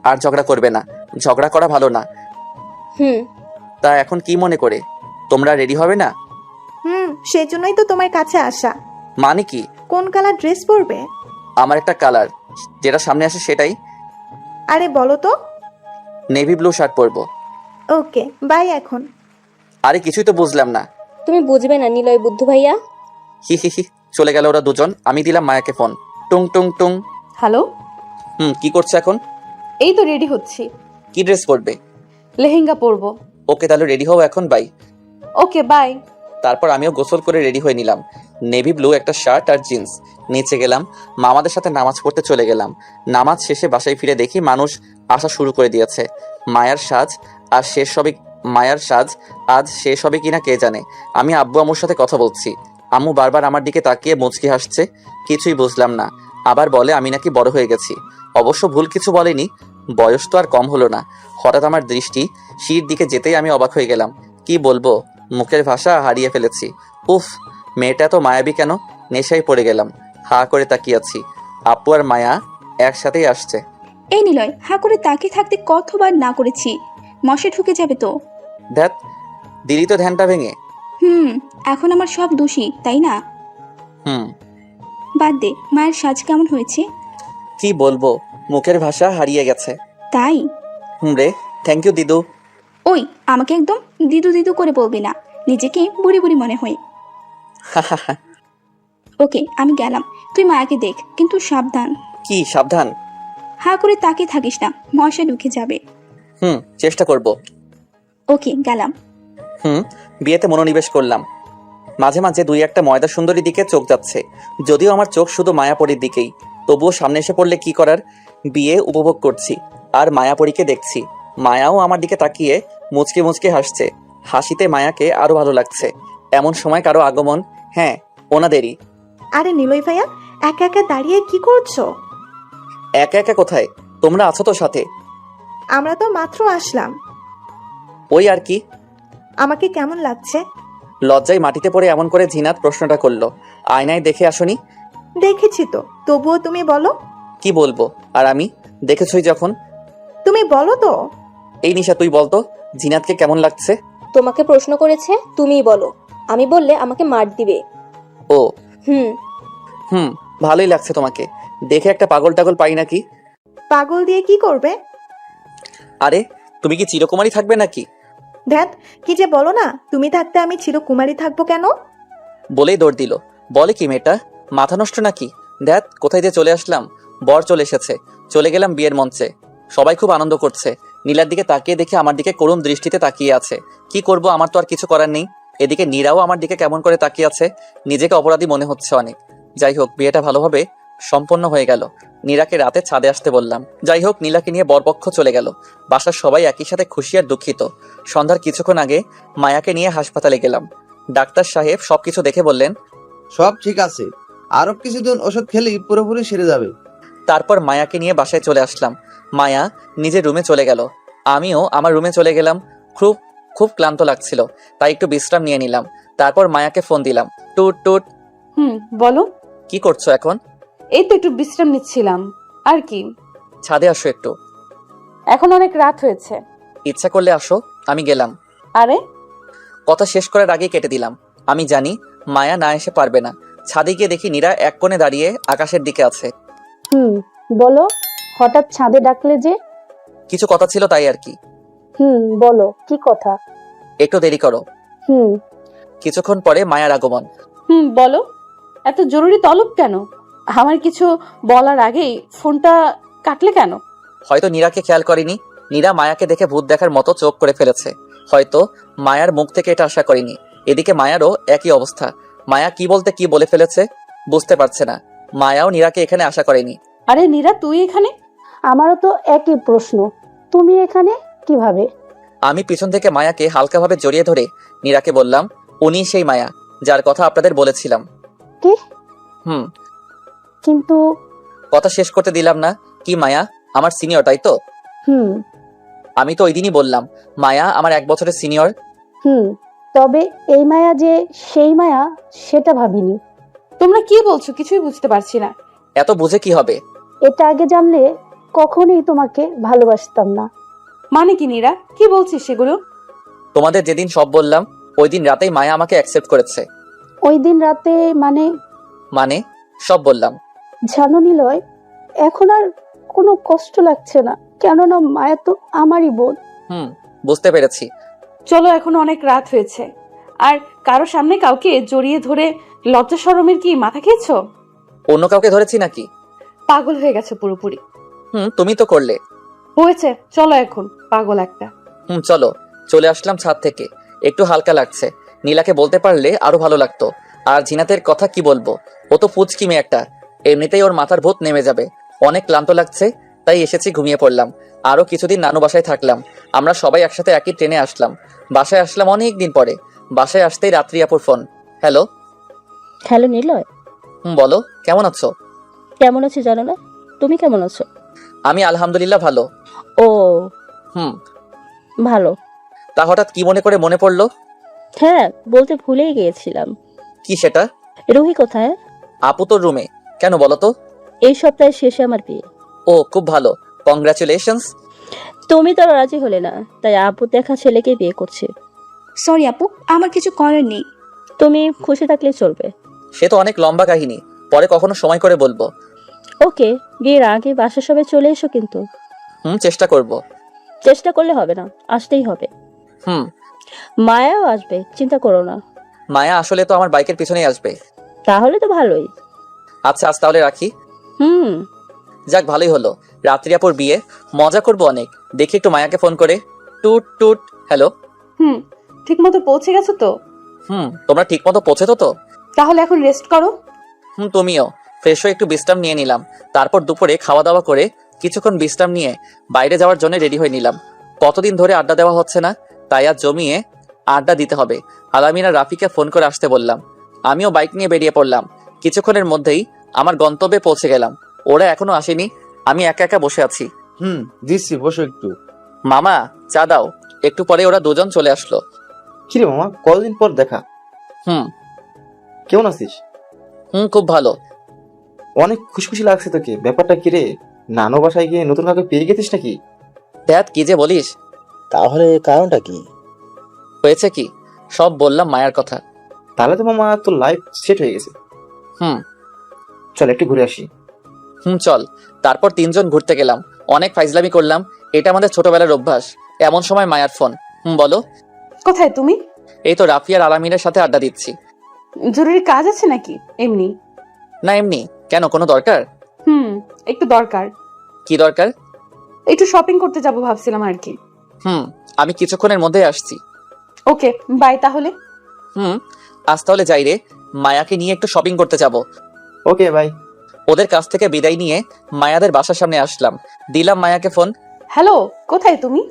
Speaker 2: আর ঝগড়া করবে না, ঝগড়া করা ভালো না। তা এখন কি মনে করে? তোমরা রেডি হবে না?
Speaker 11: সেই জন্যই তো তোমার কাছে আসা।
Speaker 2: মানে কি?
Speaker 11: কোন কালার ড্রেস পরবে?
Speaker 2: আমার একটা কালার, যেটা সামনে আসে সেটাই।
Speaker 11: আরে বলো তো।
Speaker 2: নেভি ব্লু শার্ট পরবো।
Speaker 11: ওকে, বাই এখন।
Speaker 2: আরে কিছুই তো বুঝলাম না।
Speaker 10: তুমি বুঝবে না নিলয় বুদ্ধু ভাইয়া।
Speaker 2: হি হি হি, চলে গেল ওরা দুজন। আমি দিলাম মায়াকে ফোন। টুং টুং টুং।
Speaker 7: হ্যালো।
Speaker 2: কি করছো এখন?
Speaker 7: এই তো রেডি হচ্ছি।
Speaker 2: কি ড্রেস পরবে?
Speaker 7: লেহেঙ্গা পরবো।
Speaker 2: ওকে তাহলে রেডি হও এখন, বাই।
Speaker 7: Okay bye.
Speaker 2: তারপর আমিও গোসল করে রেডি হয়ে নিলাম। নেভি ব্লু একটা শার্ট আর জিন্স। নিচে গেলাম, মামাদের সাথে নামাজ পড়তে চলে গেলাম। নামাজ শেষে বাসায় ফিরে দেখি মানুষ আসা শুরু করে দিয়েছে। মায়ার সাজ আজ শেষ হবে কিনা কে জানে। আমি আব্বু আম্মুর সাথে কথা বলছি। আম্মু বারবার আমার দিকে তাকিয়ে মুচকি হাসছে। কিছুই বুঝলাম না। আবার বলে আমি নাকি বড় হয়ে গেছি। অবশ্য ভুল কিছু বলেনি, বয়স তো আর কম হলো না। হঠাৎ আমার দৃষ্টি শির দিকে যেতেই আমি অবাক হয়ে গেলাম। কি বলবো, মুখের ভাষা হারিয়ে ফেলেছি। উফ, মেয়েটা তো মায়াবী কেন? নেশায় পড়ে গেলাম। হা করে তাকিয়ে আছি। আপু আর মায়া একসাথেই আসছে।
Speaker 4: এই নিলয়, হা করে তাকিয়ে থাকতে কতবার না করেছি। মশে ঢুকে যাবে তো।
Speaker 2: ধ্যাত, দিলি তো ধ্যানটা ভেঙে।
Speaker 4: এখন আমার সব দোষী, তাই না? বাদ দে, মায়ের সাজ কেমন হয়েছে?
Speaker 2: কি বলবো, মুখের ভাষা হারিয়ে গেছে।
Speaker 4: তাই?
Speaker 2: রে, থ্যাংক ইউ দিদু।
Speaker 4: ওই, আমাকে একদম দিদু দিদু করে বলবি না, নিজেকে বুড়ি বুড়ি মনে হয়। ওকে, আমি গেলাম। তুই মায়াকে দেখ, কিন্তু সাবধান।
Speaker 2: কি সাবধান?
Speaker 4: হা করে তাকিয়ে থাকিস না, মশা ঢুকে যাবে।
Speaker 2: চেষ্টা করব।
Speaker 4: ওকে, গেলাম।
Speaker 2: বিয়েতে মনোনিবেশ করলাম। মাঝে মাঝে দুই একটা ময়দা সুন্দরী দিকে চোখ যাচ্ছে, যদিও আমার চোখ শুধু মায়াপরীর দিকেই। তবুও সামনে এসে পড়লে কি করার, বিয়ে উপভোগ করছি আর মায়াপরীকে দেখছি। মায়াও আমার দিকে তাকিয়ে মুচকে মুচকে হাসছে। হাসিতে মায়াকে আরো ভালো লাগছে। এমন সময় কারো আগমন। হ্যাঁ, ওনাদেরই।
Speaker 11: আরে নিলয় ভাইয়া, একা একা দাঁড়িয়ে কি করছো?
Speaker 2: একা একা কোথায়? তোমরা আছো তো সাথে।
Speaker 11: আমরা তো মাত্র আসলাম।
Speaker 2: ওই আর কি।
Speaker 11: আমাকে কেমন লাগছে?
Speaker 2: লজ্জায় মাটিতে পড়ে এমন করে জিনাত প্রশ্নটা করলো। আয়নায় দেখে আসনি?
Speaker 11: দেখেছি তো, তবুও তুমি বলো।
Speaker 2: কি বলবো আর আমি? দেখেছই যখন।
Speaker 11: তুমি বলো তো।
Speaker 2: এই নিশা, তুই বলতো জিনাতকে কেমন লাগছে?
Speaker 10: তোমাকে প্রশ্ন করেছে, তুমিই বলো। আমি বললে আমাকে মার দিবে।
Speaker 2: ও ভালোই লাগছে তোমাকে দেখে। একটা পাগল টাগল পাই নাকি?
Speaker 11: পাগল দিয়ে কি করবে?
Speaker 2: আরে তুমি কি চিরকুমারী থাকবে নাকি?
Speaker 11: ধ্যাত, কি যে বলো না। তুমি থাকতে আমি চিরকুমারী থাকবো কেন?
Speaker 2: বলেই দৌড় দিল। বলে কি মেয়েটা, মাথা নষ্ট নাকি? ধ্যাত, কোথায় যে চলে আসলাম। বর চলে এসেছে। চলে গেলাম বিয়ের মঞ্চে। সবাই খুব আনন্দ করছে। নীলার দিকে তাকিয়ে দেখে আমার দিকে করুণ দৃষ্টিতে তাকিয়ে আছে। কি করব, আমার তো আর কিছু করার নেই। এদিকে নীরাও আমার দিকে কেমন করে তাকিয়ে আছে। নিজেকে অপরাধী মনে হচ্ছে অনেক। যাই হোক, বিয়েটা ভালোভাবে সম্পন্ন হয়ে গেল। নীরাকে রাতে ছাদে আসতে বললাম। যাই হোক, নীলাকে নিয়ে বরপক্ষ চলে গেল। বাসার সবাই একই সাথে খুশি আর দুঃখিত। সন্ধ্যার কিছুক্ষণ আগে মায়াকে নিয়ে হাসপাতালে গেলাম। ডাক্তার সাহেব সবকিছু দেখে বললেন,
Speaker 12: সব ঠিক আছে, আরো কিছুদিন ওষুধ খেলেই পুরোপুরি সেরে যাবে।
Speaker 2: তারপর মায়াকে নিয়ে বাসায় চলে আসলাম। মায়া নিজের রুমে চলে গেল। আমিও আমার রুমে চলে গেলাম। খুব খুব ক্লান্ত লাগছিল, তাই একটু বিশ্রাম নিয়ে নিলাম। তারপর মায়াকে ফোন দিলাম। টুট টুট।
Speaker 7: বলো।
Speaker 2: কি করছো এখন?
Speaker 7: এই তো একটু বিশ্রাম নিচ্ছিলাম। আর কি?
Speaker 2: ছাদে আসো একটু।
Speaker 7: এখন অনেক রাত হয়েছে।
Speaker 2: ইচ্ছা করলে আসো। আমি গেলাম।
Speaker 7: আরে,
Speaker 2: কথা শেষ করার আগেই কেটে দিলাম। আমি জানি মায়া না এসে পারবে না। ছাদে গিয়ে দেখি নীরা এক কোণে দাঁড়িয়ে আকাশের দিকে আছে।
Speaker 6: বলো, হঠাৎ ছাদে ডাকলে যে?
Speaker 2: কিছু কথা ছিল তাই আর কি।
Speaker 6: বলো, কি কথা?
Speaker 2: একটু দেরি করো।
Speaker 5: হুম।
Speaker 2: কিছুক্ষণ পরে মায়ার আগমন।
Speaker 7: বলো, এত জরুরি তলব কেন? আমার কিছু বলার আগেই ফোনটা কাটলে কেন?
Speaker 2: হয়তো নীরাকে খেয়াল করেনি। নীরা মায়াকে দেখে ভূত দেখার মতো চোখ করে ফেলেছে। হয়তো মায়ার মুখ থেকে এটা আশা করেনি। এদিকে মায়ারও একই অবস্থা। মায়া কি বলতে কি বলে ফেলেছে বুঝতে পারছে না। মায়াও নীরাকে এখানে আশা করেনি।
Speaker 7: আরে নীরা, তুই এখানে?
Speaker 6: আমারও তো একই প্রশ্ন, তুমি এখানে কিভাবে?
Speaker 2: আমি পিছন থেকে মায়াকে হালকাভাবে জড়িয়ে ধরে নীরাকে বললাম, উনি সেই মায়া যার কথা আপনাদের বলেছিলাম।
Speaker 6: কি?
Speaker 2: কিন্তু কথা শেষ করতে দিলাম না। কি মায়া আমার সিনিয়র, তাই তো? আমি তো ওই দিনই বললাম মায়া আমার 1 বছরের সিনিয়র।
Speaker 6: তবে এই মায়া যে সেই মায়া সেটা ভাবিনি।
Speaker 7: তোমরা কি বলছো কিছুই বুঝতে পারছি না।
Speaker 2: এত বুঝে কি হবে?
Speaker 6: এটা আগে জানলে কখনোই তোমাকে ভালোবাসতাম না।
Speaker 7: মানে কি নীরা, কি বলছিস সেগুলো?
Speaker 2: তোমাদের যেদিন সব বললাম ওই দিন রাতেই মায়া আমাকে অ্যাকসেপ্ট করেছে।
Speaker 6: ওই দিন রাতে
Speaker 2: মানে সব বললাম।
Speaker 6: জানো নিলয়, এখন আর কোনো কষ্ট লাগছে না, কেননা মায়া তো আমারই বোন।
Speaker 2: বুঝতে পেরেছি।
Speaker 7: চলো, এখন অনেক রাত হয়েছে। আর কারো সামনে কাউকে জড়িয়ে ধরে লজ্জা শরমের কি মাথা খেয়েছো?
Speaker 2: অন্য কাউকে ধরেছি নাকি?
Speaker 7: পাগল হয়ে গেছে পুরোপুরি।
Speaker 2: তুমি তো করলে।
Speaker 7: হয়েছে, চলো এখন, পাগল একটা।
Speaker 2: চলো। চলে আসলাম ছাদ থেকে। একটু হালকা লাগছে। নীলাকে বলতে পারলে আরো ভালো লাগতো। আর জিনাতের কথা কি বলবো, ও তো পুচকি মেয়ে একটা। এমনিতেই ওর মাথার ভূত নেমে যাবে। অনেক ক্লান্ত লাগছে, তাই এসেছি, ঘুমিয়ে পড়লাম। আরো কিছুদিন নানু বাসায় থাকলাম। আমরা সবাই একসাথে একই ট্রেনে আসলাম। বাসায় আসলাম অনেক দিন পরে। বাসায় আসতেই রাত্রি আপুর ফোন। হ্যালো
Speaker 6: নিলয়।
Speaker 2: বলো, কেমন আছো?
Speaker 6: কেমন আছি জানো না, তুমি কেমন আছো?
Speaker 2: আমি আলহামদুলিল্লাহ ভালো।
Speaker 6: ও ভালো।
Speaker 2: তা হঠাৎ কি মনে করে মনে পড়লো?
Speaker 6: হ্যাঁ, বলতে ভুলেই গিয়েছিলাম।
Speaker 2: কি সেটা?
Speaker 6: রুহি কোথায়?
Speaker 2: আপু তোর রুমে। কেন বলো তো?
Speaker 6: এই সপ্তাহের শেষে আমার বিয়ে।
Speaker 2: ও খুব ভালো, কংগ্রাচুলেশনস।
Speaker 6: তুমি তো রাজি হলে না, তাই আপু দেখা ছেলেকে বিয়ে করছে।
Speaker 4: সরি আপু, আমার কিছু করার নেই।
Speaker 6: তুমি খুশি থাকলে চলবে।
Speaker 2: সে তো অনেক লম্বা কাহিনী, পরে কখনো সময় করে বলবো।
Speaker 6: ওকে, বিয়ের আগে বাসার সবাই চলে এসো কিন্তু।
Speaker 2: চেষ্টা করব।
Speaker 6: চেষ্টা করলে হবে না, আসতেই হবে। মায়াও আসবে, চিন্তা করো না।
Speaker 2: মায়া আসলে তো আমার বাইকের পিছনেই আসবে।
Speaker 6: তাহলে তো ভালোই।
Speaker 2: আচ্ছা, আজ তাহলে রাখি। যাক, ভালোই হলো। রাত্রি আপুর বিয়ে, মজা করবো অনেক। দেখি একটু মায়াকে ফোন করে। টুট টুট। হ্যালো।
Speaker 7: ঠিক মতো পৌঁছে গেছো তো?
Speaker 2: তোমরা ঠিক মতো পৌঁছেছো তো?
Speaker 7: তাহলে এখন রেস্ট করো।
Speaker 2: তুমিও ফ্রেশ হয়ে একটু বিশ্রাম নিয়ে নিলাম। তারপর দুপুরে খাওয়া দাওয়া করে কিছুক্ষণ বিশ্রাম নিয়ে বাইরে যাওয়ার জন্য রেডি হয়ে নিলাম। কতদিন ধরে আড্ডা দেওয়া হচ্ছে না, তাই আজ জমিয়ে আড্ডা দিতে হবে। আলামিনা রাফিকে ফোন করে আসতে বললাম। আমিও বাইক নিয়ে বেরিয়ে পড়লাম। কিছুক্ষণের মধ্যেই আমার গন্তব্যে পৌঁছে গেলাম। ওরা এখনো আসেনি, আমি একা একা বসে আছি।
Speaker 3: দিচ্ছি, বসো একটু।
Speaker 2: মামা চা দাও। একটু পরে ওরা দুজন চলে আসলো।
Speaker 3: কিরে মামা, কতদিন পর দেখা। কেমন আছিস?
Speaker 2: খুব ভালো।
Speaker 3: অনেক খুশি লাগছে তোকে। ব্যাপারটা কিরে, নানু বাসায় গিয়ে নতুন কাউকে পেয়ে গেছিস নাকি?
Speaker 2: দেখ কি যে বলিস।
Speaker 8: তাহলে কারণটা কি?
Speaker 2: হয়েছে কি, সব বললাম মায়ের কথা।
Speaker 3: তাহলে তো মামা তোর লাইফ সেট হয়ে গেছে। চল একটু ঘুরে আসি।
Speaker 2: চল। তারপর 3 জন ঘুরতে গেলাম। অনেক ফাইজলামি করলাম। এটা আমাদের ছোটবেলার অভ্যাস। এমন সময় মায়ার ফোন। বলো।
Speaker 7: কোথায় তুমি?
Speaker 2: এই তো রাফি আর আলামিনের সাথে আড্ডা দিচ্ছি।
Speaker 7: জরুরি কাজ আছে নাকি? এমনি
Speaker 2: না, এমনি। কেন, কোনো দরকার?
Speaker 7: একটু দরকার।
Speaker 2: কি দরকার?
Speaker 7: একটু শপিং করতে যাব ভাবছিলাম আর কি।
Speaker 2: আমি কিছুক্ষণের মধ্যে আসছি।
Speaker 7: ওকে, বাই তাহলে।
Speaker 2: আজ তাহলে যাই রে। মায়াকে নিয়ে একটু শপিং করতে যাব।
Speaker 3: Okay bye.
Speaker 2: ওদের কাছ থেকে বিদায় নিয়ে মায়াদের বাসার সামনে আসলাম। দিলাম মায়াকে ফোন।
Speaker 7: হ্যালো, কোথায় তুমি?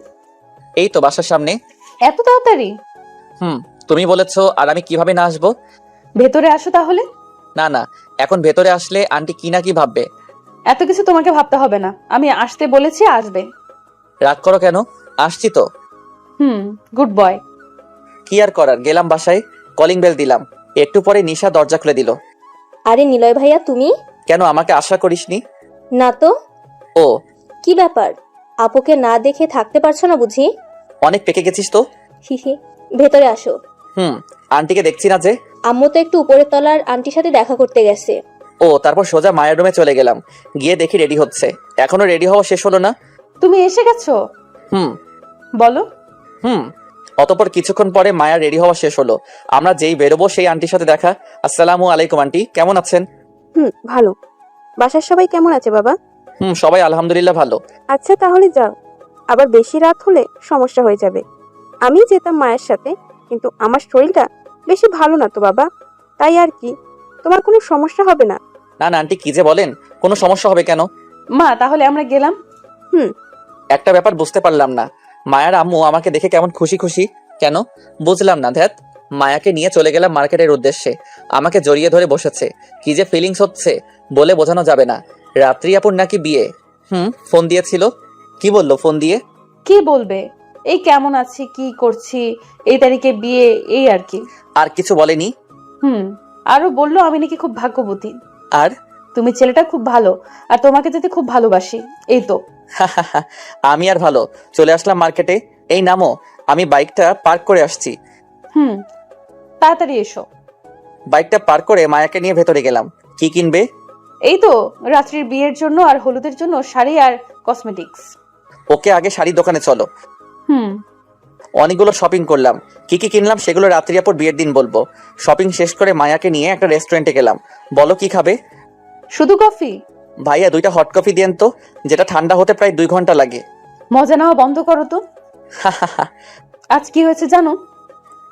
Speaker 2: এই তো বাসার সামনে।
Speaker 7: এত তাড়াতাড়ি?
Speaker 2: তুমি বলেছো, আর আমি কিভাবে না আসবো?
Speaker 7: ভেতরে আসো তাহলে।
Speaker 2: না না, এখন ভেতরে আসলে আন্টি কি না কি ভাববে।
Speaker 7: এত কিছু তোমাকে ভাবতে হবে না, আমি আসতে বলেছি, আসবে।
Speaker 2: রাগ করো কেন, আসছি তো।
Speaker 7: Good boy.
Speaker 2: কি আর করার, গেলাম বাসায়, কলিং বেল দিলাম। একটু পরে নিশা দরজা খুলে দিল।
Speaker 10: আরে নিলয় ভাইয়া, তুমি?
Speaker 2: কেন, আমাকে আশা করিসনি?
Speaker 10: না তো।
Speaker 2: ও
Speaker 10: কি ব্যাপার, আপুকে না দেখে থাকতে পারছো না বুঝি?
Speaker 2: অনেক পেকে গেছিস তো।
Speaker 10: হিহি, ভেতরে আসো।
Speaker 2: আন্টিকে দেখছি না যে।
Speaker 10: আম্মু তো একটু উপরের তলার আন্টির সাথে দেখা করতে গেছে।
Speaker 2: ও, তারপর সোজা মায়ের রুমে চলে গেলাম। গিয়ে দেখি রেডি হচ্ছে। এখনো রেডি হওয়া শেষ হলো না।
Speaker 7: তুমি এসে গেছো?
Speaker 2: হুম।
Speaker 7: বলো।
Speaker 2: অতঃপর কিছুক্ষণ পরে মায়া রেডি হওয়া শেষ হলো। আমরা যেই বেরোবো সেই আন্টির সাথে দেখা। আসসালামু আলাইকুম আন্টি, কেমন আছেন?
Speaker 5: ভালো। বাসার সবাই কেমন আছে বাবা?
Speaker 2: সবাই আলহামদুলিল্লাহ ভালো।
Speaker 5: আচ্ছা তাহলে যাও, আবার বেশি রাত হলে সমস্যা হয়ে যাবে। আমি যেতাম মায়ের সাথে, কিন্তু আমার শরীরটা বেশি ভালো না তো বাবা, তাই আর কি। তোমার কোনো সমস্যা হবে না?
Speaker 2: না না আন্টি, কি যে বলেন, কোনো সমস্যা হবে কেন?
Speaker 7: মা তাহলে আমরা গেলাম।
Speaker 2: একটা ব্যাপার বুঝতে পারলাম না, মায়ার আম্মু আমাকে দেখে কেমন খুশি খুশি কেন বুঝলাম না। ধ্যাত, মায়াকে নিয়ে চলে গেলাম মার্কেটের উদ্দেশ্যে। আমাকে জড়িয়ে ধরে বসেছে, কি যে ফিলিংস হচ্ছে বলে বোঝানো যাবে না। রাত্রি আপুর নাকি বিয়ে। ফোন দিয়েছিল। কি বললো ফোন দিয়ে?
Speaker 7: কি বলবে, এই কেমন আছি, কি করছি, এই তারিখে বিয়ে, এই আর কি।
Speaker 2: আর কিছু বলেনি?
Speaker 7: আরো বললো আমি নাকি খুব ভাগ্যবতী,
Speaker 2: আর
Speaker 7: তুমি ছেলেটা খুব ভালো, আর তোমাকে যেতে খুব ভালোবাসি, এই তো।
Speaker 2: আমি আর ভালো, চলে আসলাম মার্কেটে। এই নামো, আমি বাইকটা পার্ক করে আসছি।
Speaker 7: তাড়াতাড়ি এসো।
Speaker 2: বাইকটা পার্ক করে মায়াকে নিয়ে ভেতরে গেলাম। কি কিনবে?
Speaker 7: এই তো রাত্রির বিয়ের জন্য আর হলুদের জন্য শাড়ি আর কসমেটিক্স।
Speaker 2: ওকে, আগে শাড়ির দোকানে চলো।
Speaker 7: হুম।
Speaker 2: অনেকগুলো শপিং করলাম, কি কি কিনলাম সেগুলো রাত্রি আপুর বিয়ের দিন বলবো। শপিং শেষ করে মায়াকে নিয়ে একটা রেস্টুরেন্টে গেলাম। বলো কি খাবে?
Speaker 7: শুধু কফি?
Speaker 2: ভাইয়া 2টা হট কফি দেন তো, যেটা ঠান্ডা হতে প্রায় 2 ঘন্টা লাগে।
Speaker 7: মজা নেওয়া বন্ধ করো তো। আজ কি হয়েছে জানো?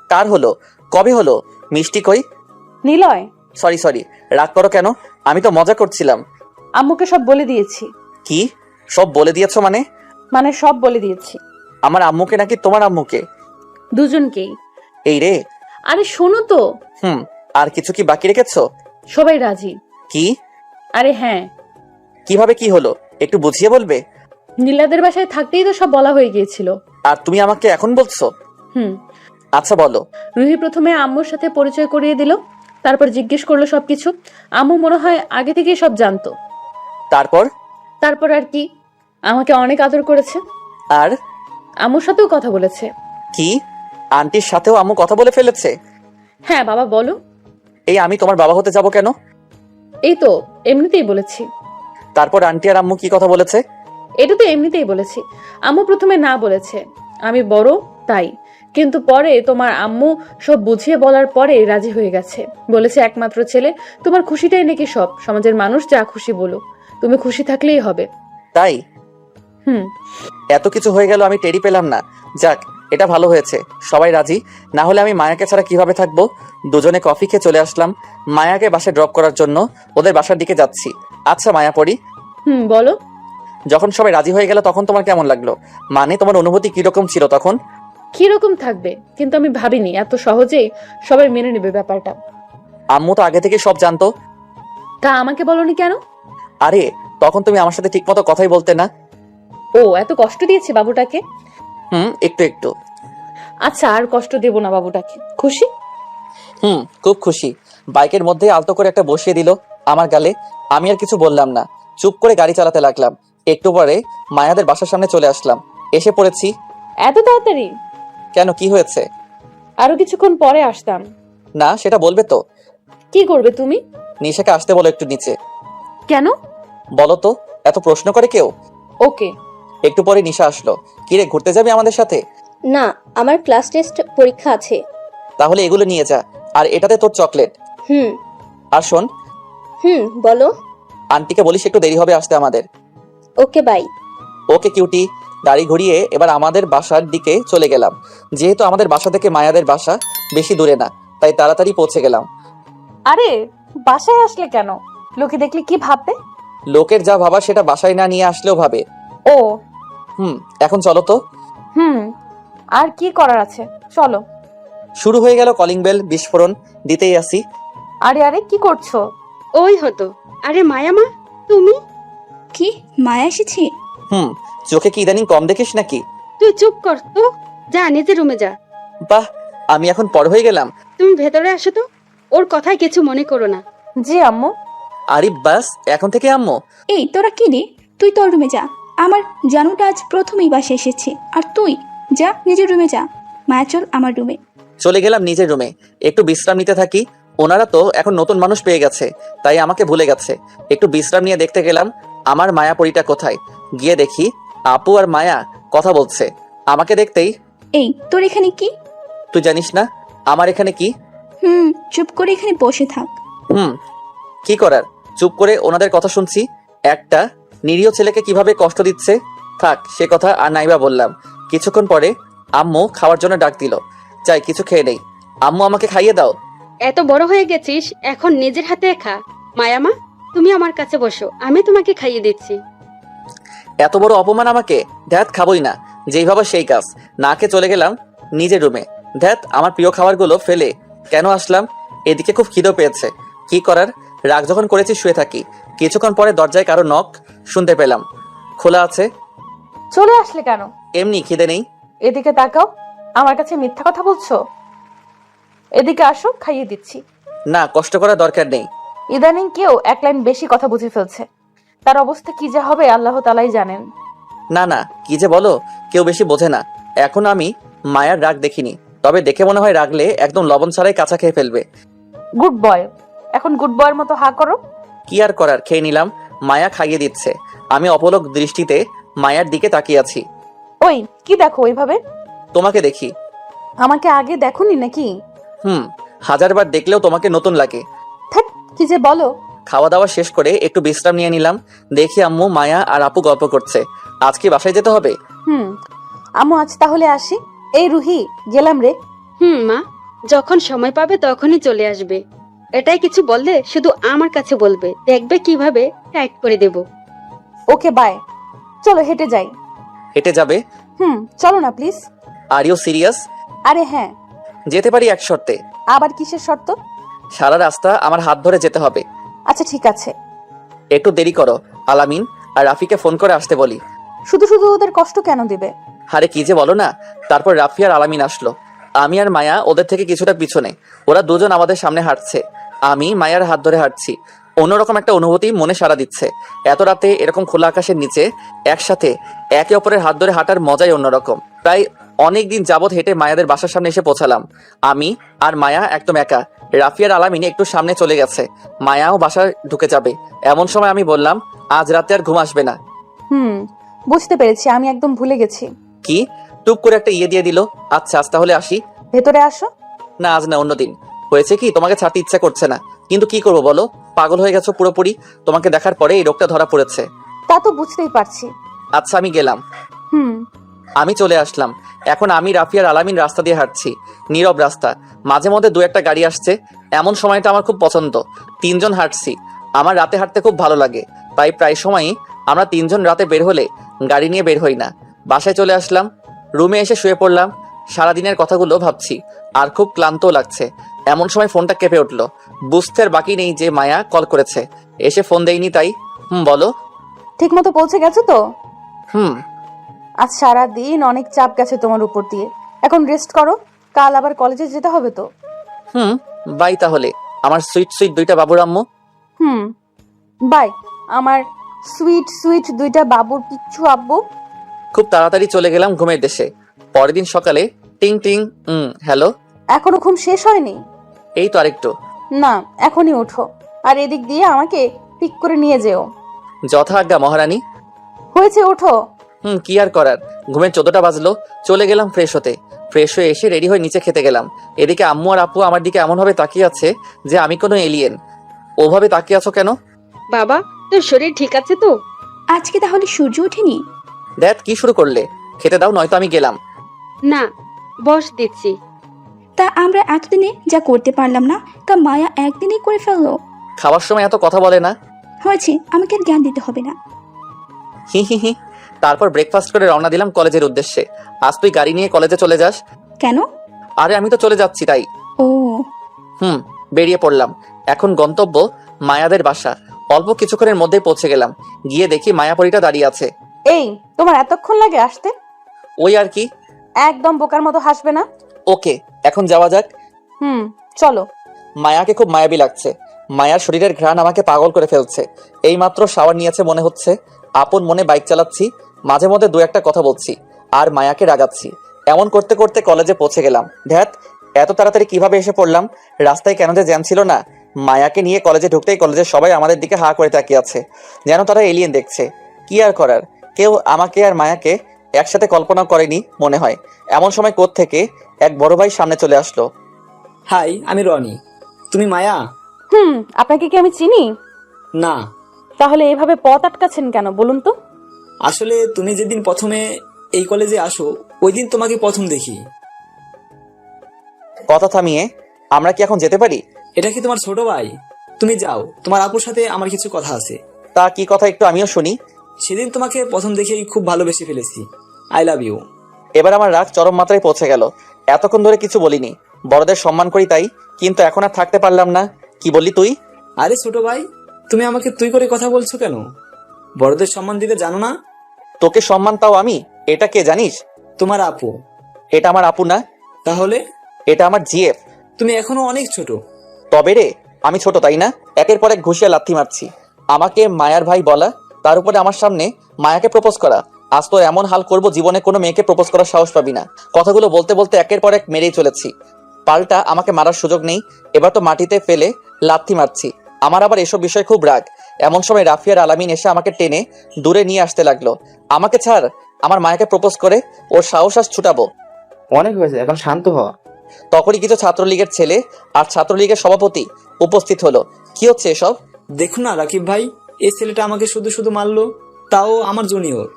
Speaker 2: কার হলো? কবে হলো? মিষ্টি কই?
Speaker 7: নিলয়।
Speaker 2: সরি, রাগ করো কেন? আমি তো মজা করছিলাম।
Speaker 7: আম্মুকে সব বলে দিয়েছি।
Speaker 2: কি সব বলে দিয়েছো মানে?
Speaker 7: মানে সব বলে দিয়েছি।
Speaker 2: আমার আম্মুকে নাকি তোমার আম্মুকে?
Speaker 7: দুজনকেই।
Speaker 2: এই রে।
Speaker 7: আরে শোনো তো।
Speaker 2: আর কিছু কি বাকি রেখেছো?
Speaker 7: সবাই রাজি।
Speaker 2: কি?
Speaker 7: আরে হ্যাঁ।
Speaker 2: কিভাবে কি হলো একটু বুঝিয়ে বলবে?
Speaker 7: নীলাদের বাসায় থাকতেই তো সব বলা হয়ে গিয়েছিল।
Speaker 2: আর তুমি আমাকে এখন বলছো? আচ্ছা বলো।
Speaker 7: রুহি প্রথমে আম্মুর সাথে পরিচয় করিয়ে দিল, তারপর জিজ্ঞেস করলো সবকিছু। আম্মু মনে হয় আগে থেকেই সব জানতো।
Speaker 2: তারপর
Speaker 7: আর কি, আমাকে অনেক আদর করেছে।
Speaker 2: আর
Speaker 7: আম্মুর সাথেও কথা বলেছে।
Speaker 2: কি? আন্টির সাথেও আম্মু কথা বলে ফেলেছে?
Speaker 7: হ্যাঁ বাবা বলো।
Speaker 2: এই আমি তোমার বাবা হতে যাব কেন?
Speaker 7: এই তো এমনিতেই বলেছি।
Speaker 2: তারপর আন্টি আর আম্মু কি কথা বলেছে?
Speaker 7: এটা তো এমনিতেই বলেছি। আম্মু প্রথমে না বলেছে, আমি বড় তাই, কিন্তু পরে তোমার আম্মু সব বুঝিয়ে বলার পরে রাজি হয়ে গেছে। বলেছে একমাত্র ছেলে, তোমার খুশিটাই নাকি সব, সমাজের মানুষ যা খুশি বলুক, তুমি খুশি থাকলেই হবে।
Speaker 2: তাই? এত কিছু হয়ে গেল আমি টেরি পেলাম না। যাক, এটা ভালো হয়েছে, সবাই রাজি। না হলে আমি মায়াকে ছাড়া কিভাবে থাকবো। দুজনে কফি খেয়ে চলে আসলাম মায়াকে বাসায় ড্রপ করার জন্য। ওদের বাসার দিকে যাচ্ছি। আচ্ছা মায়া পড়ি।
Speaker 7: বলো।
Speaker 2: যখন সবাই রাজি হয়ে গেল তখন তোমার কেমন লাগলো? মানে তোমার অনুভূতি কিরকম ছিল তখন?
Speaker 7: কিরকম থাকবে, কিন্তু আমি ভাবিনি এত সহজেই সবাই মেনে নেবে ব্যাপারটা।
Speaker 2: আম্মু তো আগে থেকে সব জানতো।
Speaker 7: তা আমাকে বলনি কেন?
Speaker 2: আরে তখন তুমি আমার সাথে ঠিকমতো কথাই বলতে না।
Speaker 7: ও এত কষ্ট দিয়েছে বাবুটাকে?
Speaker 2: একটু।
Speaker 7: আচ্ছা আর কষ্ট দেব না বাবুটাকে। খুশি?
Speaker 2: খুব খুশি। বাইকের মধ্যে আলতো করে একটা বসিয়ে দিল আমার গালে। আমি আর কিছু বললাম না, চুপ করে গাড়ি চালাতে লাগলাম। একটু পরে মায়াদের বাসার সামনে চলে আসলাম। এসে পড়েছি।
Speaker 7: এত তাড়াতাড়ি?
Speaker 2: কেন, কি হয়েছে?
Speaker 7: আরো কিছুক্ষণ পরে আসতাম।
Speaker 2: না, সেটা বলবে তো।
Speaker 7: কি করবে তুমি?
Speaker 2: নিশাকে আসতে বলো একটু নিচে।
Speaker 7: কেন?
Speaker 2: বলো তো, এত প্রশ্ন করে কেউ?
Speaker 7: ওকে।
Speaker 2: একটু পরে নিশা আসলো। কিরে, ঘুরতে যাবি আমাদের সাথে?
Speaker 10: না, আমার ক্লাস টেস্ট পরীক্ষা আছে।
Speaker 2: তাহলে এগুলো নিয়ে যা, আর এটাতে তোর চকলেট। আর শোন।
Speaker 10: বলো।
Speaker 2: আন্টিকে বলিস একটু দেরি হবে আসতে আমাদের।
Speaker 10: Okay bye.
Speaker 2: Okay cutie. গাড়ি ঘুরিয়ে এবার আমাদের বাসার দিকে চলে গেলাম। যেহেতু আমাদের বাসা থেকে মায়াদের বাসা বেশি দূরে না, তাই তাড়াতাড়ি পৌঁছে গেলাম।
Speaker 7: আরে বাসায় আসলে কেন? লোকে দেখলে কি ভাববে?
Speaker 2: লোকের যা ভাবা সেটা বাসায় না নিয়ে আসলেও ভাবে।
Speaker 7: ও
Speaker 2: এখন চলো তো।
Speaker 7: আর কি করার আছে, চলো।
Speaker 2: শুরু হয়ে গেল কলিং বেল, বিস্ফোরণ দিতেই আসি।
Speaker 7: আরে কি করছো?
Speaker 1: ওই হতো। আরে মায়া মা, তুমি?
Speaker 4: কি মায়া এসেছি?
Speaker 2: চোখে কি ইদানিং কম দেখিস নাকি?
Speaker 1: তুই চুপ কর তো, যা নিজের রুমে যা।
Speaker 2: বাহ, আমি এখন পর হয়ে গেলাম।
Speaker 1: তুমি ভেতরে আসো তো, ওর কথায় কিছু মনে করো না।
Speaker 7: জি আম্মু।
Speaker 2: আরে বাস, এখন থেকে আম্মু।
Speaker 4: এই তোরা কি রে, তুই তোর রুমে যা। আমার জানুটা আজ প্রথমেই বাসে এসেছে, আর তুই যা নিজের রুমে যা। মায়া চল আমার রুমে।
Speaker 2: চলে গেলাম নিজের রুমে, একটু বিশ্রাম নিতে থাকি। ওনারা তো এখন নতুন মানুষ পেয়ে গেছে, তাই আমাকে ভুলে গেছে। একটু বিশ্রাম নিয়ে দেখতে গেলাম আমার মায়াপরিটা কোথায়। গিয়ে দেখি আপু আর মায়া কথা বলছে। আমাকে দেখতেই
Speaker 4: এই তোর এখানে কি?
Speaker 2: তুই জানিস না আমার এখানে কি?
Speaker 4: চুপ করে এখানে বসে থাক।
Speaker 2: কি করার? চুপ করে ওনাদের কথা শুনছি। একটা নিরীহ ছেলেকে কিভাবে কষ্ট দিচ্ছে। থাক সে কথা আর নাইবা বললাম। কিছুক্ষণ পরে আম্মু খাওয়ার জন্য ডাক দিল। চাই কিছু খেয়ে নেই। আম্মু আমাকে খাইয়ে দাও।
Speaker 1: এত বড় হয়ে গেছিস, এখন নিজের হাতে খা। মায়ামা, তুমি আমার কাছে বসো, আমি তোমাকে খাইয়ে দিচ্ছি।
Speaker 2: এত বড় অপমান আমাকে? ধ্যাত, খাবই না। যেই ভাবা সেই কাজ। না খেয়ে চলে গেলাম নিজের রুমে। ধ্যাত, আমার প্রিয় খাবারগুলো ফেলে কেন আসলাম? এদিকে খুব খিদে পেয়েছে। কি করার, রাগ যখন করেছি শুয়ে থাকি। কিছুক্ষণ পরে দরজায় কারো নক শুনতে পেলাম। খোলা আছে।
Speaker 7: চলে আসলে কেন?
Speaker 2: এমনি, খিদে নেই।
Speaker 7: এদিকে তাকাও। আমার কাছে মিথ্যা কথা বলছো? এদিকে আসো, খাইয়ে দিচ্ছি।
Speaker 2: না, কষ্ট করার দরকার নেই।
Speaker 7: ইদানিং কেউ এক লাইন বেশি কথা বুঝে ফেলছে। তার অবস্থা কি যে হবে আল্লাহ তাআলাই জানেন।
Speaker 2: না না, কি যে বলো, কেউ বেশি বোঝে না। এখন আমি মায়ার রাগ দেখিনি, তবে দেখে মনে হয় রাগলে একদম লবণ ছাড়াই কাঁচা খেয়ে ফেলবে।
Speaker 7: গুড বয়, এখন গুড বয়ের মতো হা করো।
Speaker 2: কি আর করার, খেয়ে নিলাম। মায়া খাইয়ে দিচ্ছে। আমি অপলক দৃষ্টিতে মায়ার দিকে তাকিয়ে আছি।
Speaker 7: ওই কি দেখো ওইভাবে?
Speaker 2: তোমাকে দেখি।
Speaker 7: আমাকে আগে দেখোনি নাকি?
Speaker 2: হাজারবার দেখলেও তোমাকে নতুন লাগে।
Speaker 7: থাক, কি যে বলো।
Speaker 2: খাওয়া দাওয়া শেষ করে একটু বিশ্রাম নিয়ে নিলাম। দেখি আম্মু, মায়া আর আপু গল্প করছে। আজকে বাসায় যেতে হবে।
Speaker 7: আম্মু আজ তাহলে আসি। এই রুহি, গেলাম রে।
Speaker 1: মা, যখন সময় পাবে তখনই চলে আসবে। এটাই কিছু বললে শুধু আমার কাছে বলবে, দেখবে কিভাবে টাইট করে দেব।
Speaker 7: Okay bye. চলো হেঁটে যাই।
Speaker 2: হেঁটে যাবে?
Speaker 7: চলো না প্লিজ।
Speaker 2: Are you serious?
Speaker 7: আরে হ্যাঁ।
Speaker 2: যেতে পারি এক শর্তে।
Speaker 7: আবার কিসের শর্ত?
Speaker 2: সারা রাস্তা আমার হাত ধরে যেতে হবে।
Speaker 7: আচ্ছা ঠিক আছে।
Speaker 2: একটু দেরি করো। আলামিন আর রাফিকে ফোন করে আসতে বলি।
Speaker 7: শুধু শুধু ওদের কষ্ট কেন দিবে?
Speaker 2: আরে কি যে বলো না। তারপর রাফি আর আলামিন আসলো। আমি আর মায়া ওদের থেকে কিছুটা পিছনে। ওরা দুজন আমাদের সামনে হাঁটছে। আমি মায়ার হাত ধরে হাঁটছি। অন্যরকম একটা অনুভূতি মনে সাড়া দিচ্ছে। এত রাতে এরকম খোলা আকাশের নিচে একসাথে একে অপরের হাত ধরে হাঁটার মজাই অন্যরকম। প্রায় অনেকদিন যাবৎ হেঁটে মায়াদের বাসার সামনে এসে পৌঁছালাম। আমি আর মায়া একদম একা। রাফি আর আলামিন একটু সামনে চলে গেছে। মায়াও বাসায় ঢুকে যাবে। এমন সময় আমি বললাম, আজ রাতে আর ঘুম আসবে না।
Speaker 7: বুঝতে পেরেছি, আমি একদম ভুলে গেছি।
Speaker 2: কি? টুপ করে একটা ইয়ে দিয়ে দিল। আচ্ছা আজ তাহলে আসি।
Speaker 7: ভেতরে আসো।
Speaker 2: না, আজ না, অন্যদিন। হয়েছে কি, তোমাকে ছাড়তে ইচ্ছা করছে না, কিন্তু কি করবো বলো, পাগল হয়ে গেছো পুরোপুরি। তোমাকে দেখার পরে এই রোগটা ধরা পড়েছে।
Speaker 7: তা তো বুঝতেই পারছি।
Speaker 2: আচ্ছা আমি গেলাম। আমি চলে আসলাম। এখন আমি, রাফি আর আলামিন রাস্তা দিয়ে হাঁটছি। নীরব রাস্তা, মাঝে মধ্যে দু একটা গাড়ি আসছে। এমন সময়টা আমার খুব পছন্দ। তিনজন হাঁটছি। আমার রাতে হাঁটতে খুব ভালো লাগে, তাই প্রায় সময়ই আমরা তিনজন রাতে বের হলে গাড়ি নিয়ে বের হই না। বাসায় চলে আসলাম। রুমে এসে শুয়ে পড়লাম। সারাদিনের কথাগুলো ভাবছি আর খুব ক্লান্তও লাগছে। এমন সময় ফোনটা কেঁপে উঠলো। বুঝতে আর বাকি নেই যে মায়া কল করেছে। এসে ফোন দেয়নি তাই। বলো।
Speaker 7: ঠিক মতো পৌঁছে গেছো তো?
Speaker 2: হুম।
Speaker 7: আজ সারাদিন অনেক চাপ গেছে তোমার উপর দিয়ে। এখন রেস্ট করো, কাল আবার কলেজে যেতে হবে তো।
Speaker 2: বাই তাহলে আমার সুইট সুইট দুইটা বাবুর আম্মু।
Speaker 7: বাই আমার সুইট সুইট দুইটা বাবুর পিচ্ছু আব্বু।
Speaker 2: খুব তাড়াতাড়ি চলে গেলাম ঘুমের দেশে। পরের দিন সকালে টিং টিং। হ্যালো।
Speaker 7: এখনো ঘুম শেষ হয়নি?
Speaker 2: এই তো আরেকটু।
Speaker 7: না, এখনই ওঠো, আর এদিক দিয়ে আমাকে পিক করে নিয়ে যেও।
Speaker 2: যথা আজ্ঞা মহারানী।
Speaker 7: হয়েছে, ওঠো।
Speaker 2: কি আর করার, ঘুমের 14টা বাজলো। চলে গেলাম ফ্রেশ হতে। ফ্রেশ হয়ে এসে রেডি হয়ে নিচে খেতে গেলাম। এদিকে আম্মু আর আপু আমার দিকে এমন ভাবে তাকিয়ে আছে যে আমি কোনো এলিয়েন। ওভাবে তাকিয়ে আছো কেন?
Speaker 1: বাবা, তোর শরীর ঠিক আছে তো?
Speaker 4: আজকে তাহলে সূর্য ওঠেনি?
Speaker 2: দেখ কি শুরু করলে, খেতে দাও নয়তো আমি গেলাম।
Speaker 1: না, বস দিচ্ছি।
Speaker 4: তা আমরা এতদিনে যা করতে পারলাম না, তা মায়া একদিনেই করে ফেললো।
Speaker 2: খাওয়ার সময় এত কথা বলে না।
Speaker 4: হয়েছে, আমাকে আর জ্ঞান দিতে হবে না।
Speaker 2: হি হি হি। তারপর ব্রেকফাস্ট করে রওনা দিলাম কলেজের উদ্দেশ্যে। আজ তুই গাড়ি নিয়ে কলেজে চলে যাস?
Speaker 4: কেন?
Speaker 2: আরে আমি তো চলে যাচ্ছি তাই।
Speaker 4: ও।
Speaker 2: বেরিয়ে পড়লাম। এখন গন্তব্য মায়াদের বাসা। অল্প কিছুক্ষণের মধ্যেই পৌঁছে গেলাম। গিয়ে দেখি মায়াপরীটা দাঁড়িয়ে আছে।
Speaker 7: এই, তোমার এতক্ষণ লাগে আসতে?
Speaker 2: ওই আর কি।
Speaker 7: একদম বোকার মতো হাসবে না।
Speaker 2: ওকে, এখন যাওয়া যাক।
Speaker 7: চলো।
Speaker 2: মায়াকে খুব মায়াবী লাগছে। মায়ার শরীরের ঘ্রাণ আমাকে পাগল করে ফেলছে। এইমাত্র শাওয়ার নিয়েছে মনে হচ্ছে। আপন মনে বাইক চালাচ্ছি, মাঝে মধ্যে দু একটা কথা বলছি আর মায়াকে রাগাচ্ছি। এমন করতে করতে কলেজে পৌঁছে গেলাম। ধ্যাত, এত তাড়াতাড়ি কিভাবে এসে পড়লাম? রাস্তায় কেন যে জ্যাম ছিল না। মায়াকে নিয়ে কলেজে ঢুকতেই কলেজের সবাই আমাদের দিকে হা করে তাকিয়ে আছে, যেন তারা এলিয়েন দেখছে। কি আর করার, কেউ আমাকে আর মায়াকে একসাথে কল্পনা করেনি মনে হয়। এমন সময় থেকে এক বড় ভাই সামনে চলে আসলো।
Speaker 13: হাই, আমি রনি। তুমি মায়া?
Speaker 7: আপনাকে কি আমি চিনি?
Speaker 13: না।
Speaker 7: তাহলে এভাবে পথ আটকাচ্ছেন কেন বলুন তো?
Speaker 13: আসলে তুমি যেদিন প্রথমে এই কলেজে আসো ওই দিন তোমাকে প্রথম দেখি।
Speaker 2: কথা থামিয়ে, আমরা কি এখন যেতে পারি?
Speaker 13: এটা কি তোমার ছোট ভাই? তুমি যাও, তোমার আপুর সাথে আমার কিছু কথা আছে।
Speaker 2: তা কি কথা একটু আমিও শুনি।
Speaker 13: সেদিন তোমাকে প্রথম দেখেই খুব ভালোবেসে ফেলেছি। I love you.
Speaker 2: এবার আমার রাগ চরম মাত্রায় পৌঁছে গেল। এতক্ষণ ধরে কিছু বলিনি, বড়দের সম্মান করি তাই, কিন্তু এখন আর থাকতে পারলাম না। কি বললি তুই?
Speaker 13: আরে ছোট ভাই, তুমি আমাকে তুই করে কথা বলছো কেন? বড়দের সম্মান দিতে জানো না?
Speaker 2: তোকে সম্মান তাও আমি? এটা কে জানিস?
Speaker 13: তোমার আপু।
Speaker 2: এটা আমার আপু না।
Speaker 13: তাহলে?
Speaker 2: এটা আমার জিএফ।
Speaker 13: তুমি এখনো অনেক ছোট।
Speaker 2: তবে রে, আমি ছোট তাই না? একের পর এক ঘুষিয়া লাথি মারছি। আমাকে মায়ার ভাই বলা, তার উপরে আমার সামনে মায়াকে প্রপোজ করা। আজ তো এমন হাল করব, জীবনে কোনো মেয়েকে প্রপোজ করার সাহস পাবি না। কথাগুলো বলতে বলতে একের পর এক মেরেই চলেছি। পাল্টা আমাকে মারার সুযোগ নেই, এবার তো মাটিতে ফেলে লাথি মারছি। আমার আবার এসব বিষয় খুব রাগ। এমন সময় রাফিয়ার আলামিন এসে আমাকে টেনে দূরে নিয়ে আসতে লাগলো। আমাকে ছাড়, আমার মায়াকে প্রপোজ করে ওর সাহস আজ ছুটাবো।
Speaker 3: অনেক হয়েছে, এখন শান্ত হ।
Speaker 2: তখনই কিছু ছাত্রলীগের ছেলে আর ছাত্রলীগের সভাপতি উপস্থিত হলো। কি হচ্ছে এসব?
Speaker 13: দেখুন না রাকিব ভাই, এই ছেলেটা আমাকে শুধু শুধু মারলো, তাও আমার জুনিয়র।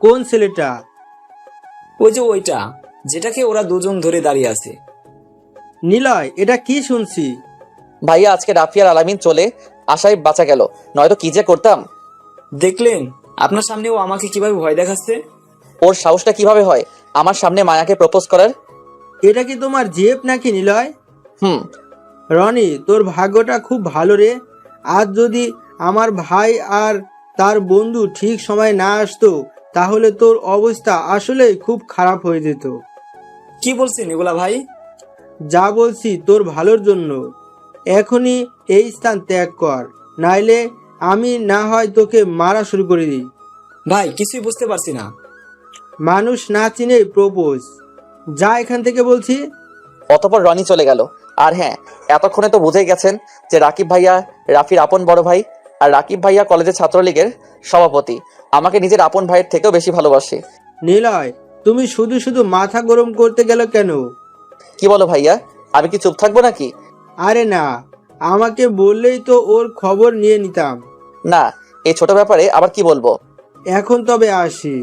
Speaker 9: কোন ছেলেটা?
Speaker 13: ওই যে ওইটা, যেটাকে ওরা দুজন ধরে দাঁড়িয়ে আছে।
Speaker 9: নিলয়, এটা কি শুনছি?
Speaker 2: ভাইয়া, আজকে রাফিয়ার আলামিন চলে আশায় বাঁচা গেল, নয়তো কি যে করতাম।
Speaker 13: দেখলেন আপনার সামনে ও আমাকে কিভাবে ভয় দেখাচ্ছে?
Speaker 2: ওর সাহসটা কিভাবে হয় আমার সামনে মায়াকে প্রপোজ করার?
Speaker 9: এটা কি তোমার জেপ নাকি নিলয়?
Speaker 2: হুম।
Speaker 9: রনি, তোর ভাগ্যটা খুব ভালো রে। আজ যদি আমার ভাই আর তার বন্ধু ঠিক সময় না আসতো তাহলে তোর অবস্থা আসলেই খুব খারাপ হয়ে যেত।
Speaker 13: কি বলছেন এগুলা ভাই?
Speaker 9: যা বলছি তোর ভালোর জন্য। এখনই এই স্থান ত্যাগ কর, নাইলে আমি না হয় তোকে মারা শুরু করে দিই।
Speaker 13: ভাই কিছুই বুঝতে পারছি না।
Speaker 9: মানুষ না চিনেই প্রপোজ। যা এখান থেকে বলছি।
Speaker 2: অতঃপর রনি চলে গেল। আর হ্যাঁ, এতক্ষণে তো বুঝেই গেছেন যে রাকিব ভাইয়া রাফির আপন বড় ভাই, আর রাকিব ভাইয়া কলেজের ছাত্রলীগের সভাপতি। আমাকে নিজের আপন ভাইয়ের থেকেও বেশি ভালোবাসে।
Speaker 9: নিলয়, তুমি শুধু শুধু মাথা গরম করতে গেল কেন?
Speaker 2: কি বলো ভাইয়া, আমি কি চুপ থাকবো নাকি?
Speaker 9: আরে না, আমাকে বললেই তো ওর খবর নিয়ে নিতাম।
Speaker 2: না, এই ছোট ব্যাপারে আবার কি বলবো।
Speaker 9: এখন তবে আসি।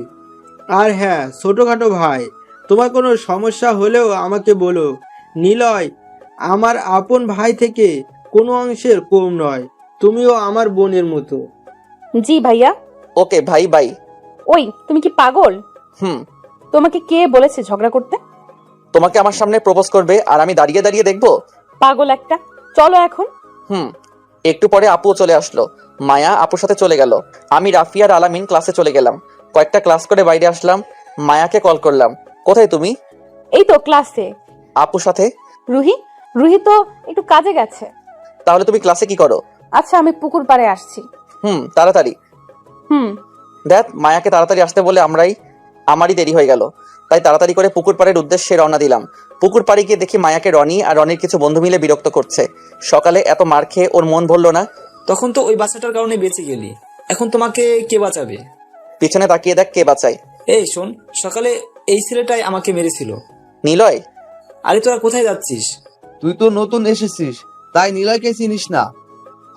Speaker 9: আর হ্যাঁ ছোটখাটো ভাই, তোমার কোনো সমস্যা হলেও আমাকে বলো। নিলয় আমার আপন ভাই থেকে কোনো অংশের কম নয়, তুমিও আমার বোনের মতো।
Speaker 7: জি ভাইয়া।
Speaker 2: ওকে ভাই, বাই।
Speaker 7: ওই, তুমি কি পাগল?
Speaker 2: হুম।
Speaker 7: তোমাকে কে বলেছে ঝগড়া করতে?
Speaker 2: তোমাকে আমার সামনে প্রপোজ করবে আর আমি দাঁড়িয়ে দাঁড়িয়ে দেখবো?
Speaker 7: পাগল একটা। চলো এখন।
Speaker 2: একটু পরে আপুও চলে আসলো। মায়া আপুর সাথে চলে গেল। আমি রাফিয়ার আলামিন ক্লাসে চলে গেলাম। কয়েকটা ক্লাস করে বাইরে আসলাম। মায়াকে কল করলাম। কোথায় তুমি?
Speaker 7: এই তো ক্লাসে।
Speaker 2: আপুর সাথে?
Speaker 7: রুহি তো একটু কাজে গেছে।
Speaker 2: তাহলে তুমি ক্লাসে কি করো?
Speaker 7: আচ্ছা, আমি পুকুর পাড়ে আসছি।
Speaker 2: তাড়াতাড়ি। দেখ, মায়াকে তাড়াতাড়ি আসতে বলে আমারই দেরি হয়ে গেল, তাই তাড়াতাড়ি করে পুকুর পাড়ের উদ্দেশ্যে রওনা দিলাম। পুকুর পাড়ে গিয়ে দেখি মায়াকে রনি আর রনির কিছু বন্ধু মিলে বিরক্ত করছে। সকালে এত মার খেয়ে ওর মন ভরল না।
Speaker 13: তখন তো ওই বাচ্চাটার কারণে বেঁচে গেলি, এখন তোমাকে কে বাঁচাবে?
Speaker 2: পিছনে তাকিয়ে দেখ কে বাঁচায়।
Speaker 13: এই শোন, সকালে এই ছেলেটাই আমাকে মেরেছিল।
Speaker 2: নিলয়?
Speaker 13: আরে তোরা কোথায় যাচ্ছিস?
Speaker 12: তুই তো নতুন এসেছিস, তাই নিলয়কে চিনিস না।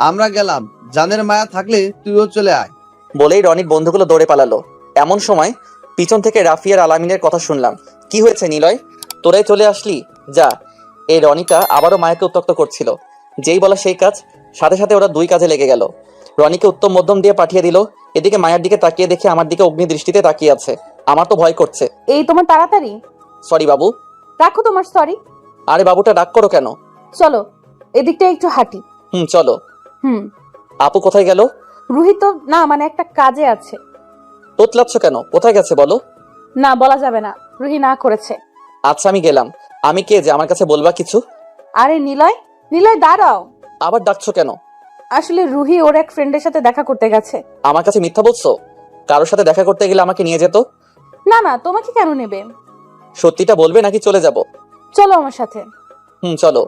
Speaker 12: আমরা গেলাম, জানের মায়া থাকলে তুইও চলে আয়।
Speaker 2: বলেই রনির বন্ধুগুলো দৌড়ে পালালো। এমন সময় পিছন থেকে রাফিয়ার আলামিনের কথা শুনলাম। কি হয়েছে নিলয়, তোরাই চলে আসলি? যা। এই রনিটা আবারও মায়াকে উত্ত্যক্ত করছিল। যেই বলা সেই কাজ, সাথে সাথে ওরা দুই কাজে লেগে গেল। রনিকে উত্তম মধ্যম দিয়ে পাঠিয়ে দিল। এদিকে মায়ের দিকে তাকিয়ে দেখে আমার দিকে অগ্নি দৃষ্টিতে তাকিয়ে আছে। আমার তো ভয় করছে।
Speaker 7: এই তোমার তাড়াতাড়ি।
Speaker 2: সরি বাবু।
Speaker 7: রাখো তোমার সরি।
Speaker 2: আরে বাবুটা ডাক করো কেন?
Speaker 7: চলো এদিকটা একটু হাঁটি।
Speaker 2: চলো। আপু কোথায় গেল?
Speaker 7: রুহি তো না, মানে একটা কাজে আছে।
Speaker 2: তোতলাচ্ছ কেন? কোথায় গেছে বলো?
Speaker 7: না, বলা যাবে না। রুহি না করেছে।
Speaker 2: আচ্ছা, আমি গেলাম। আমি কে যে আমার কাছে বলবা কিছু?
Speaker 7: আরে নিলয়, নিলয় দাঁড়াও।
Speaker 2: আবার ডাকছো কেন?
Speaker 7: আসলে রুহি ওর এক ফ্রেন্ডের সাথে দেখা করতে গেছে।
Speaker 2: আমার কাছে মিথ্যা বলছো? কারোর সাথে দেখা করতে গেলে আমাকে নিয়ে যেত।
Speaker 7: না না, তোমাকে কেন নেবে?
Speaker 2: সত্যিটা বলবে নাকি চলে যাব?
Speaker 7: চলো আমার সাথে।
Speaker 2: চলো।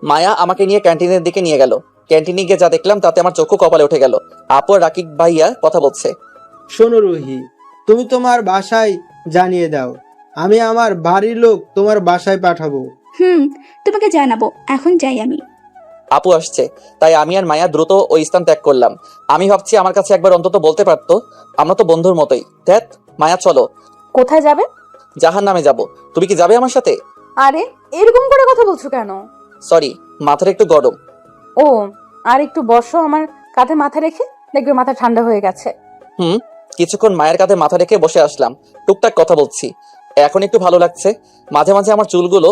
Speaker 2: মায়া আমাকে নিয়ে ক্যান্টিনের দিকে নিয়ে গেল। ক্যান্টিনে গিয়ে যা দেখলাম তাতে আমার চক্ষু কপালে উঠে গেল। আপু আর রাকিব ভাইয়া কথা বলছে।
Speaker 9: শোনো রুহি, তুমি তোমার বাসায়
Speaker 14: জানিয়ে দাও, আমি আমার বাড়ির লোক তোমার বাসায় পাঠাবো।
Speaker 4: তোমাকে জানাবো, এখন যাই আমি।
Speaker 2: আপু আসছে, তাই আমি আর মায়া দ্রুত ওই স্থান ত্যাগ করলাম। আমি ভাবছি আমার কাছে একবার অন্তত বলতে পারতো, আমরা তো বন্ধুর মতোই। ধ্যাত, মায়া চলো।
Speaker 7: কোথায় যাবে?
Speaker 2: জাহান নামে যাবো। তুমি কি যাবে আমার সাথে?
Speaker 7: আরে এরকম করে কথা বলছো কেন?
Speaker 2: সরি, মাথাটা একটু গরম।
Speaker 7: ও, আর একটু বসো আমার কাঁধে মাথা রেখে, দেখবে মাথা ঠান্ডা হয়ে গেছে।
Speaker 2: কিছুক্ষণ মায়ের কাঁধে মাথা রেখে বসে আসলাম, টুকটাক কথা বলছি। এখন একটু ভালো লাগছে। মাঝে মাঝে আমার চুলগুলো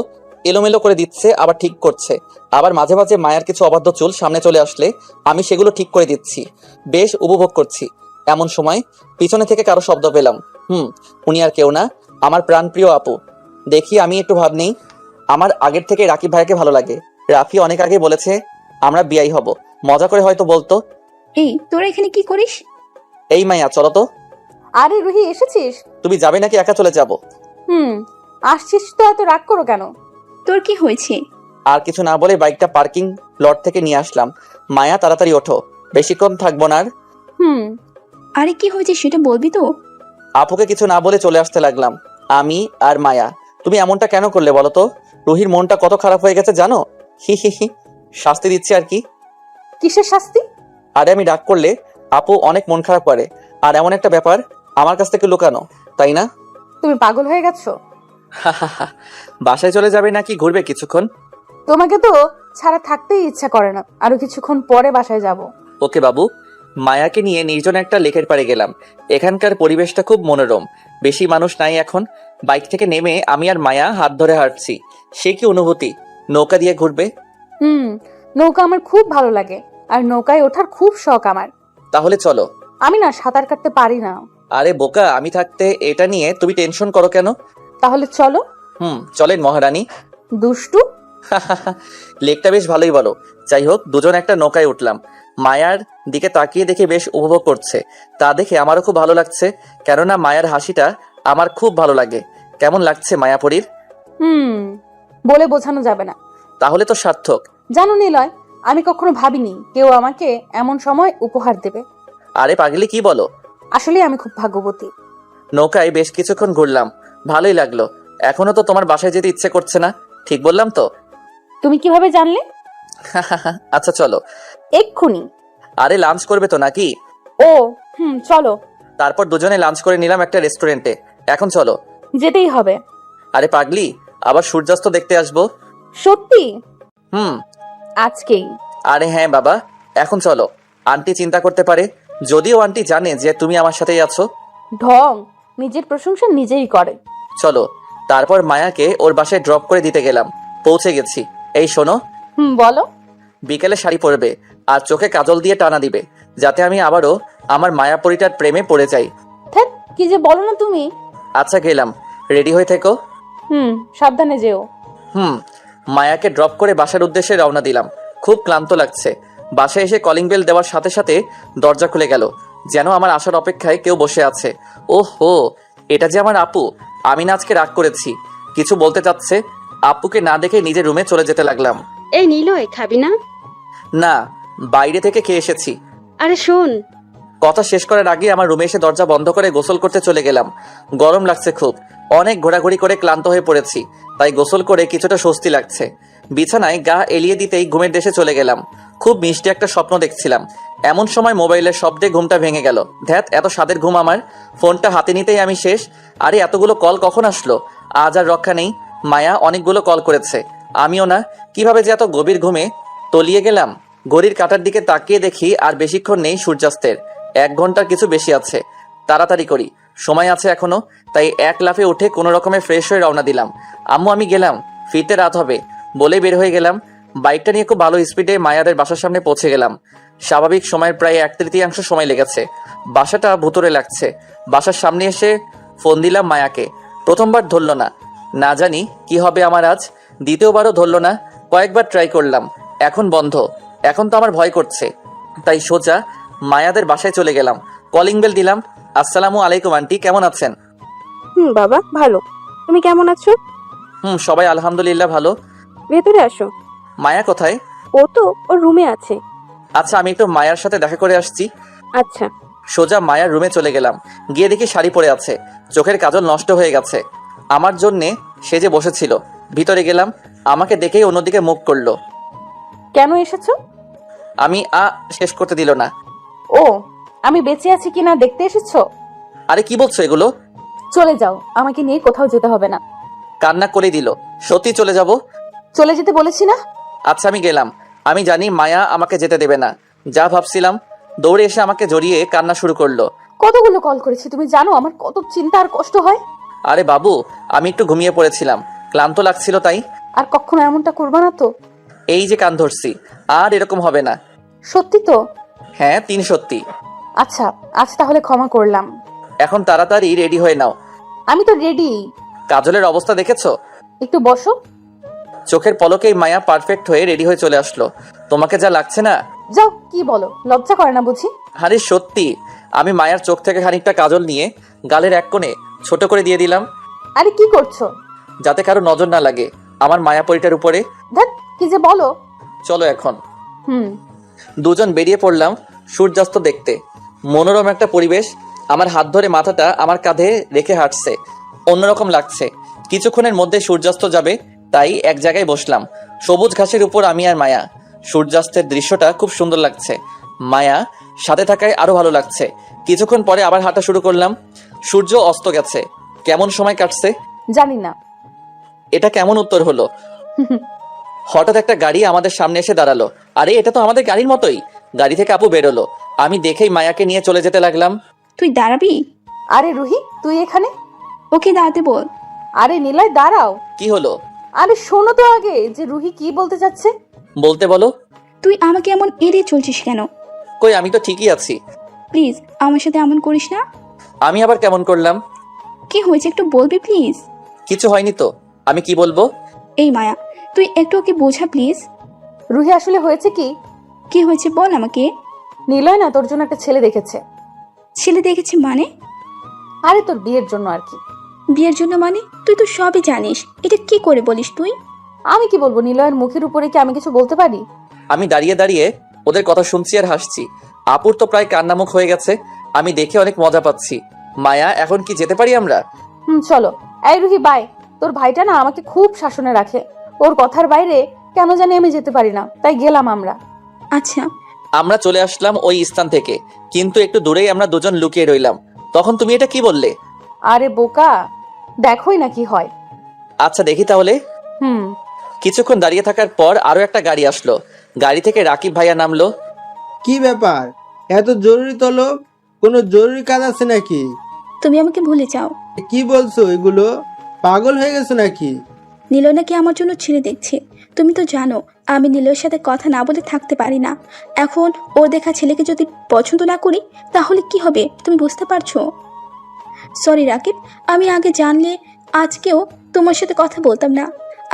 Speaker 2: এলোমেলো করে দিচ্ছে, আবার ঠিক করছে। আবার মাঝে মাঝে মায়ের কিছু অবাধ্য চুল সামনে চলে আসলে আমি সেগুলো ঠিক করে দিচ্ছি। বেশ উপভোগ করছি। এমন সময় পিছনে থেকে কারো শব্দ পেলাম। উনি আর কেউ না, আমার প্রাণপ্রিয় আপু। দেখি আমি একটু ভাব নেই। আমার আগের থেকে রাকিব ভাইকে ভালো লাগে। রাফি অনেক আগে বলেছে আমরা বিয়াই হব। মজা করে হয়তো বলতো।
Speaker 4: এই তোরা এখানে কি করিস?
Speaker 2: এই মাইয়া চলো তো।
Speaker 7: আরে রুহি, এসেছিস?
Speaker 2: তুমি যাবে নাকি একা চলে যাব?
Speaker 7: আসছিস তো, এত রাগ করো কেন?
Speaker 4: তোর কি হয়েছে?
Speaker 2: আর কিছু না বলে বাইকটা পার্কিং লট থেকে নিয়ে আসলাম। মায়া তাড়াতাড়ি ওঠো, বেশিক্ষণ থাকবো না আর।
Speaker 4: আরে কি হয়েছে সেটা বলবি তো?
Speaker 2: আপুকে কিছু না বলে চলে আসতে লাগলাম। আমি আর মায়া। তুমি এমনটা কেন করলে বলো তো? রুহির মনটা কত খারাপ হয়ে গেছে জানো? হি হি হি। শাস্তি দিচ্ছে আর কি।
Speaker 7: কিসের শাস্তি?
Speaker 2: আরে আমি রাগ করলে আপু অনেক মন খারাপ করে, আর এমন একটা ব্যাপার আমার কাছ থেকে লুকানো, তাই না?
Speaker 7: তুমি পাগল হয়ে গেছো?
Speaker 2: বাসায় চলে যাবে নাকি ঘুরবে কিছুক্ষণ?
Speaker 7: তোমাকে তো ছাড়া থাকতেই ইচ্ছা করে না, আরো কিছুক্ষণ পরে বাসায় যাব।
Speaker 2: ওকে বাবু। মায়াকে নিয়ে নির্জন একটা লেকের পাড়ে গেলাম। এখানকার পরিবেশটা খুব মনোরম, বেশি মানুষ নাই এখন। বাইক থেকে নেমে আমি আর মায়া হাত ধরে হাঁটছি। সে কি অনুভূতি! নৌকা দিয়ে ঘুরবে।
Speaker 7: নৌকা আমার খুব ভালো লাগে, আর নৌকায় ওঠার খুব শখ আমার।
Speaker 2: তাহলে চলো।
Speaker 7: আমি না সাঁতার কাটতে পারি না।
Speaker 2: আরে বোকা, আমি থাকতে এটা নিয়ে তুমি টেনশন করো কেন?
Speaker 7: তাহলে চলো।
Speaker 2: চলেন মহারানী।
Speaker 7: দুষ্টু।
Speaker 2: লেকটা বেশ ভালোই বলো। যাই হোক, দুজন একটা নৌকায় উঠলাম। মায়ার দিকে তাকিয়ে দেখে বেশ উপভোগ করছে। তা দেখে আমারও খুব ভালো লাগছে, কেননা মায়ার হাসিটা আমার খুব ভালো লাগে। কেমন লাগছে মায়াপরীর?
Speaker 7: বলে বোঝানো যাবে না।
Speaker 2: তাহলে তো সার্থক।
Speaker 7: জানো নিলয়, আমি কখনো ভাবিনি কেউ আমাকে এমন সময় উপহার দেবে।
Speaker 2: আরে পাগলি, কি বলো?
Speaker 7: আসলে আমি খুব ভাগ্যবতী।
Speaker 2: নৌকায় বেশ কিছুক্ষণ ঘুরলাম, ভালোই লাগলো। এখনো তো তোমার বাসায় যেতে ইচ্ছে করছে না, ঠিক বললাম তো?
Speaker 7: তুমি কিভাবে জানলে?
Speaker 2: আচ্ছা চলো।
Speaker 7: এক্ষুনি?
Speaker 2: আরে লাঞ্চ করবে তো নাকি?
Speaker 7: ও চলো।
Speaker 2: তারপর দুজনে লাঞ্চ করে নিলাম একটা রেস্টুরেন্টে। এখন চলো।
Speaker 7: যেতেই হবে।
Speaker 2: আরে পাগলি, আবার সূর্যাস্ত দেখতে আসবো।
Speaker 7: সত্যি? আজকেই?
Speaker 2: আরে হ্যাঁ বাবা, এখন চলো। আন্টি চিন্তা করতে পারে, যদিও আন্টি জানে যে তুমি আমার সাথেই আছো।
Speaker 7: ঢং, নিজের প্রশংসা নিজেই করে।
Speaker 2: চলো। তারপর মায়াকে ওর বাসায় ড্রপ করে দিতে গেলাম। পৌঁছে গেছি। এই শোনো।
Speaker 7: বলো।
Speaker 2: বিকেলে শাড়ি পরবে আর চোখে কাজল দিয়ে টানা দিবে, যাতে আমি আবারও আমার মায়াপরিটার প্রেমে পড়ে যাই।
Speaker 7: কি যে বলো না তুমি।
Speaker 2: আচ্ছা গেলাম, রেডি হয়ে থেকো।
Speaker 7: সাবধানে যেও।
Speaker 2: মায়াকে ড্রপ করে বাসার উদ্দেশ্যে রওনা দিলাম। খুব ক্লান্ত লাগছে। বাসায় এসে কলিং বেল দেওয়ার সাথে সাথে দরজা খুলে গেল, যেন আমার আসার অপেক্ষায় কেউ বসে আছে। ওহো, এটা যে আমার আপু। আমি না আজকে রাগ করেছি, কিছু বলতে চাচ্ছে। আপুকে না দেখে নিজের রুমে চলে যেতে লাগলাম।
Speaker 1: এই নিলয়, খাবি না?
Speaker 2: না, বাইরে থেকে খেয়ে এসেছি।
Speaker 1: আরে শোন।
Speaker 2: কথা শেষ করার আগে আমার রুমে এসে দরজা বন্ধ করে গোসল করতে চলে গেলাম। গরম লাগছে খুব, অনেক ঘোরাঘুরি করে ক্লান্ত হয়ে পড়েছি, তাই গোসল করে কিছুটা স্বস্তি লাগছে। বিছানায় গা এলিয়ে দিতেই ঘুমের দেশে চলে গেলাম। খুব মিষ্টি একটা স্বপ্ন দেখছিলাম। এমন সময় মোবাইলের শব্দে ঘুমটা ভেঙে গেল। ধ্যাত, এত স্বাদের ঘুম আমার! ফোনটা হাতে নিতেই আমি শেষ। আরে এতগুলো কল কখন আসলো? আজ আর রক্ষা নেই। মায়া অনেকগুলো কল করেছে, আমিও না। কিভাবে যে এত গভীর ঘুমে তলিয়ে গেলাম। ঘড়ির কাঁটার দিকে তাকিয়ে দেখি আর বেশিক্ষণ নেই সূর্যাস্তের। 1 ঘন্টার কিছু বেশি আছে। তাড়াতাড়ি করি, সময় আছে এখনো। তাই এক লাফে উঠে কোনো রকমে ফ্রেশ হয়ে রওনা দিলাম। আম্মু আমি গেলাম, ফিরতে রাত হবে বলে বের হয়ে গেলাম। বাইকটা নিয়ে খুব ভালো স্পিডে মায়াদের বাসার সামনে পৌঁছে গেলাম। স্বাভাবিক সময়ের প্রায় 1/3 সময় লেগেছে। বাসাটা ভুতুরে লাগছে। বাসার সামনে এসে ফোন দিলাম মায়াকে। প্রথমবার ধরল না, না জানি কি হবে আমার আজ। দ্বিতীয়বারও ধরল না। কয়েকবার ট্রাই করলাম, এখন বন্ধ। এখন তো আমার ভয় করছে, তাই সোজা মায়াদের বাসায় চলে গেলাম। কলিং বেল দিলাম। আসসালামু আলাইকুম আন্টি, কেমন আছেন?
Speaker 5: বাবা ভালো, তুমি কেমন আছো?
Speaker 2: সবাই আলহামদুলিল্লাহ ভালো।
Speaker 5: ভেতরে আসো।
Speaker 2: মায়া কোথায়?
Speaker 5: ও তো ওর রুমে আছে।
Speaker 2: আচ্ছা, আমি একটু মায়ার সাথে দেখা করে আসছি।
Speaker 5: আচ্ছা।
Speaker 2: সোজা মায়ার রুমে চলে গেলাম। গিয়ে দেখি শাড়ি পরে আছে, চোখের কাজল নষ্ট হয়ে গেছে। আমার জন্যে সে যে বসেছিল। ভিতরে গেলাম, আমাকে দেখেই অন্যদিকে মুখ করলো।
Speaker 7: কেন এসেছো?
Speaker 2: আমি শেষ করতে দিল না।
Speaker 7: ও, আমি বেঁচে আছি কিনা দেখতে এসেছো?
Speaker 2: আরে কি বলছো এগুলো?
Speaker 7: চলে যাও, আমাকে নিয়ে কোথাও যেতে হবে না।
Speaker 2: কান্না করে দিল। সত্যি চলে যাব?
Speaker 7: চলে যেতে বলেছি না?
Speaker 2: আচ্ছা আমি গেলাম। আমি জানি মায়া আমাকে যেতে দেবে না। যা ভাবছিলাম, দৌড়ে এসে আমাকে জড়িয়ে কান্না শুরু করলো।
Speaker 7: কতগুলো কল করেছি, তুমি জানো আমার কত চিন্তা আর কষ্ট হয়।
Speaker 2: আরে বাবু, আমি একটু ঘুমিয়ে পড়েছিলাম, ক্লান্ত লাগছিল তাই।
Speaker 7: আর কখনো এমনটা করবা না তো?
Speaker 2: এই যে কান ধরছি, আর এরকম হবে না।
Speaker 7: সত্যি তো?
Speaker 2: হ্যাঁ, 3 সত্যি।
Speaker 7: আচ্ছা, আজ তাহলে ক্ষমা করলাম।
Speaker 2: এখন তাড়াতাড়ি রেডি হয়ে নাও।
Speaker 7: আমি তো রেডি।
Speaker 2: কাজলের অবস্থা দেখেছো?
Speaker 7: একটু বসো।
Speaker 2: চোখের পলকেই মায়া পারফেক্ট হয়ে রেডি হয়ে চলে আসলো। তোমাকে যা লাগছে না।
Speaker 7: যাও, কি বলো, লজ্জা করে না বুঝি?
Speaker 2: আরে সত্যি। আমি মায়ার চোখ থেকে খানিকটা কাজল নিয়ে গালের এক কোণে ছোট করে দিয়ে দিলাম,
Speaker 7: আরে কি করছো?
Speaker 2: যাতে কারো নজর না লাগে আমার মায়াপরিটার উপরে।
Speaker 7: ধ্যাৎ, কি যে বলো।
Speaker 2: চলো এখন।
Speaker 7: হুম।
Speaker 2: দুজন বেরিয়ে পড়লাম সূর্যাস্ত দেখতে। মনোরম একটা পরিবেশ। আমার হাত ধরে মাথাটা আমার কাঁধে রেখে হাঁটছে, অন্যরকম লাগছে। কিছুক্ষণের মধ্যে সূর্যাস্ত যাবে, তাই এক জায়গায় বসলাম। সবুজ ঘাসের উপর আমি আর মায়া। সূর্যাস্তের দৃশ্যটা খুব সুন্দর লাগছে। মায়া সাথে থাকায় আরো ভালো লাগছে। কিছুক্ষণ পরে আবার হাঁটা শুরু করলাম। সূর্য অস্ত গেছে। কেমন সময় কাটছে
Speaker 7: জানি না।
Speaker 2: এটা কেমন উত্তর হলো? হঠাৎ একটা গাড়ি আমাদের সামনে এসে দাঁড়ালো। আরে এটা তো আমাদের গাড়ির মতোই। গাড়ি থেকে আপু বেরোলো। আমি দেখেই মায়াকে নিয়ে চলে যেতে লাগলাম।
Speaker 4: তুই দাঁড়াবি?
Speaker 7: আরে রুহি, তুই এখানে?
Speaker 4: ওকে দাঁড়াতে বল।
Speaker 7: আরে নিলয়, দাঁড়াও।
Speaker 2: কি হলো?
Speaker 7: আরে শোনো তো আগে যে রুহি কি বলতে যাচ্ছে।
Speaker 2: বলতে বলো।
Speaker 4: তুই আমাকে এমন এড়িয়ে চলছিস কেন?
Speaker 2: কই, আমি তো ঠিকই আছি।
Speaker 4: প্লিজ আমার সাথে এমন করিস না।
Speaker 2: আমি আবার কেমন করলাম?
Speaker 4: কি হয়েছে একটু বলবি প্লিজ?
Speaker 2: কিছু হয়নি তো, আমি কি বলবো?
Speaker 4: এই মায়া, তুই একটু ওকে বোঝা প্লিজ।
Speaker 7: রুহি, আসলে হয়েছে কি?
Speaker 4: কি হয়েছে বল আমাকে।
Speaker 7: নিলয় না তোর জন্য একটা ছেলে দেখেছে।
Speaker 4: ছেলে দেখেছে মানে?
Speaker 7: আরে তোর বিয়ের জন্য আর কি।
Speaker 4: বিয়ের জন্য মানে? তুই তো সবই জানিস, এটা কি করে বলিস তুই?
Speaker 7: আমি কি বলবো? নিলয়ের মুখের উপরে কি আমি কিছু বলতে পারি?
Speaker 2: আমি দাঁড়িয়ে দাঁড়িয়ে ওদের কথা শুনছি আর হাসছি। আপুর তো প্রায় কান্নামুখ হয়ে গেছে। আমি দেখে অনেক মজা পাচ্ছি। মায়া, এখন কি যেতে পারি আমরা?
Speaker 7: চলো। এই রুহি, বাই। তোর ভাইটা না আমাকে খুব শাসনে রাখে। ওর কথার বাইরে কেন জানি আমি যেতে পারি না, তাই গেলাম আমরা।
Speaker 4: আচ্ছা।
Speaker 2: আমরা চলে আসলাম ওই স্থান থেকে, কিন্তু একটু দূরেই আমরা দুজন লুকিয়ে রইলাম। তখন তুমি এটা কি বললে?
Speaker 7: আরে বোকা, দেখোই না কি হয়।
Speaker 2: আচ্ছা দেখি তাহলে।
Speaker 7: হুম।
Speaker 2: কিছুক্ষণ দাঁড়িয়ে থাকার পর আরো একটা গাড়ি আসলো। গাড়ি থেকে রাকিব ভাইয়া নামলো।
Speaker 14: কি ব্যাপার, এত জরুরি তলব? কোনো জরুরি কাজ আছে নাকি?
Speaker 4: তুমি আমাকে ভুলে যাও।
Speaker 14: কি বলছো এগুলো? পাগল হয়ে গেছো নাকি?
Speaker 4: নীলয় নাকি আমার জন্য ছেলে দেখছে। তুমি তো জানো আমি নীলয়ের সাথে কথা না বলে থাকতে পারি না। এখন ওর দেখা ছেলেকে যদি পছন্দ না করি তাহলে কি হবে তুমি বুঝতে পারছো? সরি রাকিব, আমি আগে জানলে আজকেও তোমার সাথে কথা বলতাম না।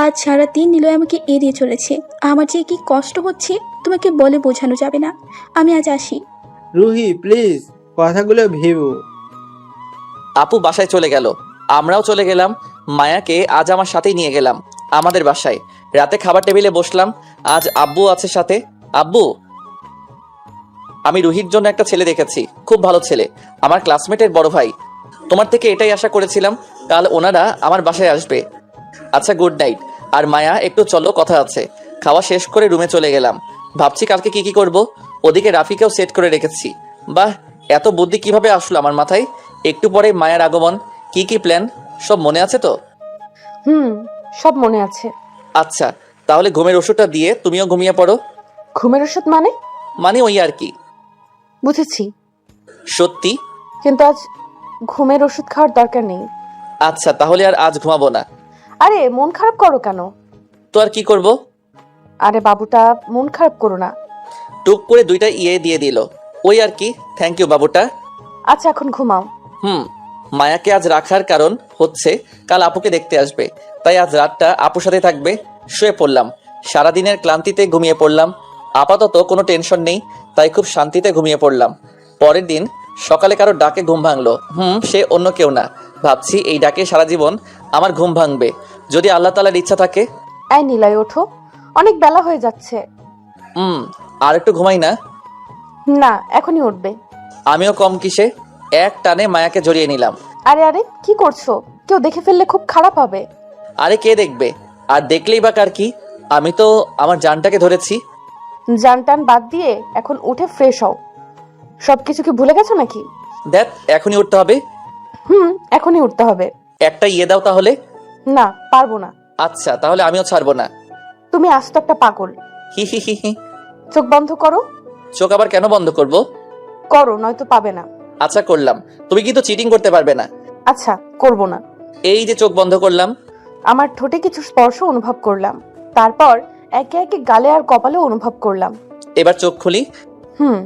Speaker 4: আজ সারাদিন নীলয় আমাকে এড়িয়ে চলেছে। আমার যে কি কষ্ট হচ্ছে তোমাকে বলে বোঝানো যাবে না। আমি আজ আসি।
Speaker 14: রুহি প্লিজ, কথাগুলো ভেবো।
Speaker 2: আপু বাসায় চলে গেল, আমরাও চলে গেলাম। মায়াকে আজ আমার সাথেই নিয়ে গেলাম আমাদের বাসায়। রাতে খাবার টেবিলে বসলাম। আজ আব্বু আছে সাথে। আব্বু, আমি রুহির জন্য একটা ছেলে দেখেছি, খুব ভালো ছেলে, আমার ক্লাসমেটের বড় ভাই। তোমার থেকে এটাই আশা করেছিলাম, কাল ওনারা আমার বাসায় আসবে। আচ্ছা গুড নাইট। আর মায়া, একটু চলো, কথা আছে। খাওয়া শেষ করে রুমে চলে গেলাম। ভাবছি কালকে কি কি করব। ওদিকে রাফিকেও সেট করে রেখেছি। বাহ, এত বুদ্ধি কিভাবে আসলো আমার মাথায়। একটু পরে মায়ের আগমন, কি কি প্ল্যান সব মনে আছে তো?
Speaker 7: সব মনে আছে।
Speaker 2: আচ্ছা, তাহলে ঘুমের ওষুধটা দিয়ে তুমিও ঘুমিয়ে পড়ো।
Speaker 7: ঘুমের ওষুধ মানে
Speaker 2: ওই আর কি।
Speaker 7: বুঝেছি,
Speaker 2: সত্যি?
Speaker 7: কিন্তু আজ ঘুমের ওষুধ খাওয়ার দরকার নেই।
Speaker 2: আচ্ছা, তাহলে আর আজ ঘুমাবো না।
Speaker 7: আরে মন খারাপ করো কেন?
Speaker 2: তো আর কি করব?
Speaker 7: আরে বাবুটা, মন খারাপ করো না।
Speaker 2: টুক করে 2টা ইয়ে দিয়ে দিল। ওই আর কি। থ্যাংক ইউ বাবুটা।
Speaker 7: আচ্ছা এখন ঘুমাও।
Speaker 2: মায়াকে আজ রাখার কারণ হচ্ছে কাল আপুকে দেখতে আসবে, তাই আজ রাতটা আপুর সাথে থাকবে। শুয়ে পড়লাম। সারাদিনের ক্লান্তিতে ঘুমিয়ে পড়লাম। আপাতত কোনো টেনশন নেই, তাই খুব শান্তিতে ঘুমিয়ে পড়লাম। পরের দিন সকালে কারো ডাকে ঘুম ভাঙলো। সে অন্য কেউ না। ভাবছি এই ডাকে সারা জীবন আমার ঘুম ভাঙবে, যদি আল্লাহ তাআলার ইচ্ছা থাকে।
Speaker 7: এই নিলয়, ওঠো, অনেক বেলা হয়ে যাচ্ছে।
Speaker 2: আর একটু ঘুমাই না?
Speaker 7: না, এখনই উঠবে।
Speaker 2: আমিও কম কিসে, এক টানে মায়াকে জড়িয়ে নিলাম।
Speaker 7: আরে আরে কি করছো? কেউ দেখে ফেললে খুব খারাপ হবে।
Speaker 2: আরে কে দেখবে, আর দেখলেই বা কার কি, আমি তো আমার জানটাকে ধরেছি।
Speaker 7: জান টান বাদ দিয়ে এখন উঠে ফ্রেশ হও। সবকিছু কি ভুলে গেছো নাকি?
Speaker 2: দেখ এখনই উঠতে হবে।
Speaker 7: এখনই উঠতে হবে।
Speaker 2: একটা ইয়ে দাও তাহলে।
Speaker 7: না, পারবো না।
Speaker 2: আচ্ছা তাহলে আমিও ছাড়বো না।
Speaker 7: তুমি আস্ত একটা পাগল।
Speaker 2: হি হি হি হি।
Speaker 7: চোখ বন্ধ করো।
Speaker 2: চোখ আবার কেন বন্ধ করব?
Speaker 7: করো, নয়তো পাবে না।
Speaker 2: আচ্ছা করলাম। তুমি কিন্তু চিটিং করতে পারবে না।
Speaker 7: আচ্ছা, করবো না।
Speaker 2: এই যে চোখ বন্ধ করলাম।
Speaker 7: আমার ঠোঁটে কিছু স্পর্শ অনুভব করলাম, তারপর একে একে গালে আর কপালে অনুভব করলাম।
Speaker 2: এবার চোখ খুলি।
Speaker 7: হুম।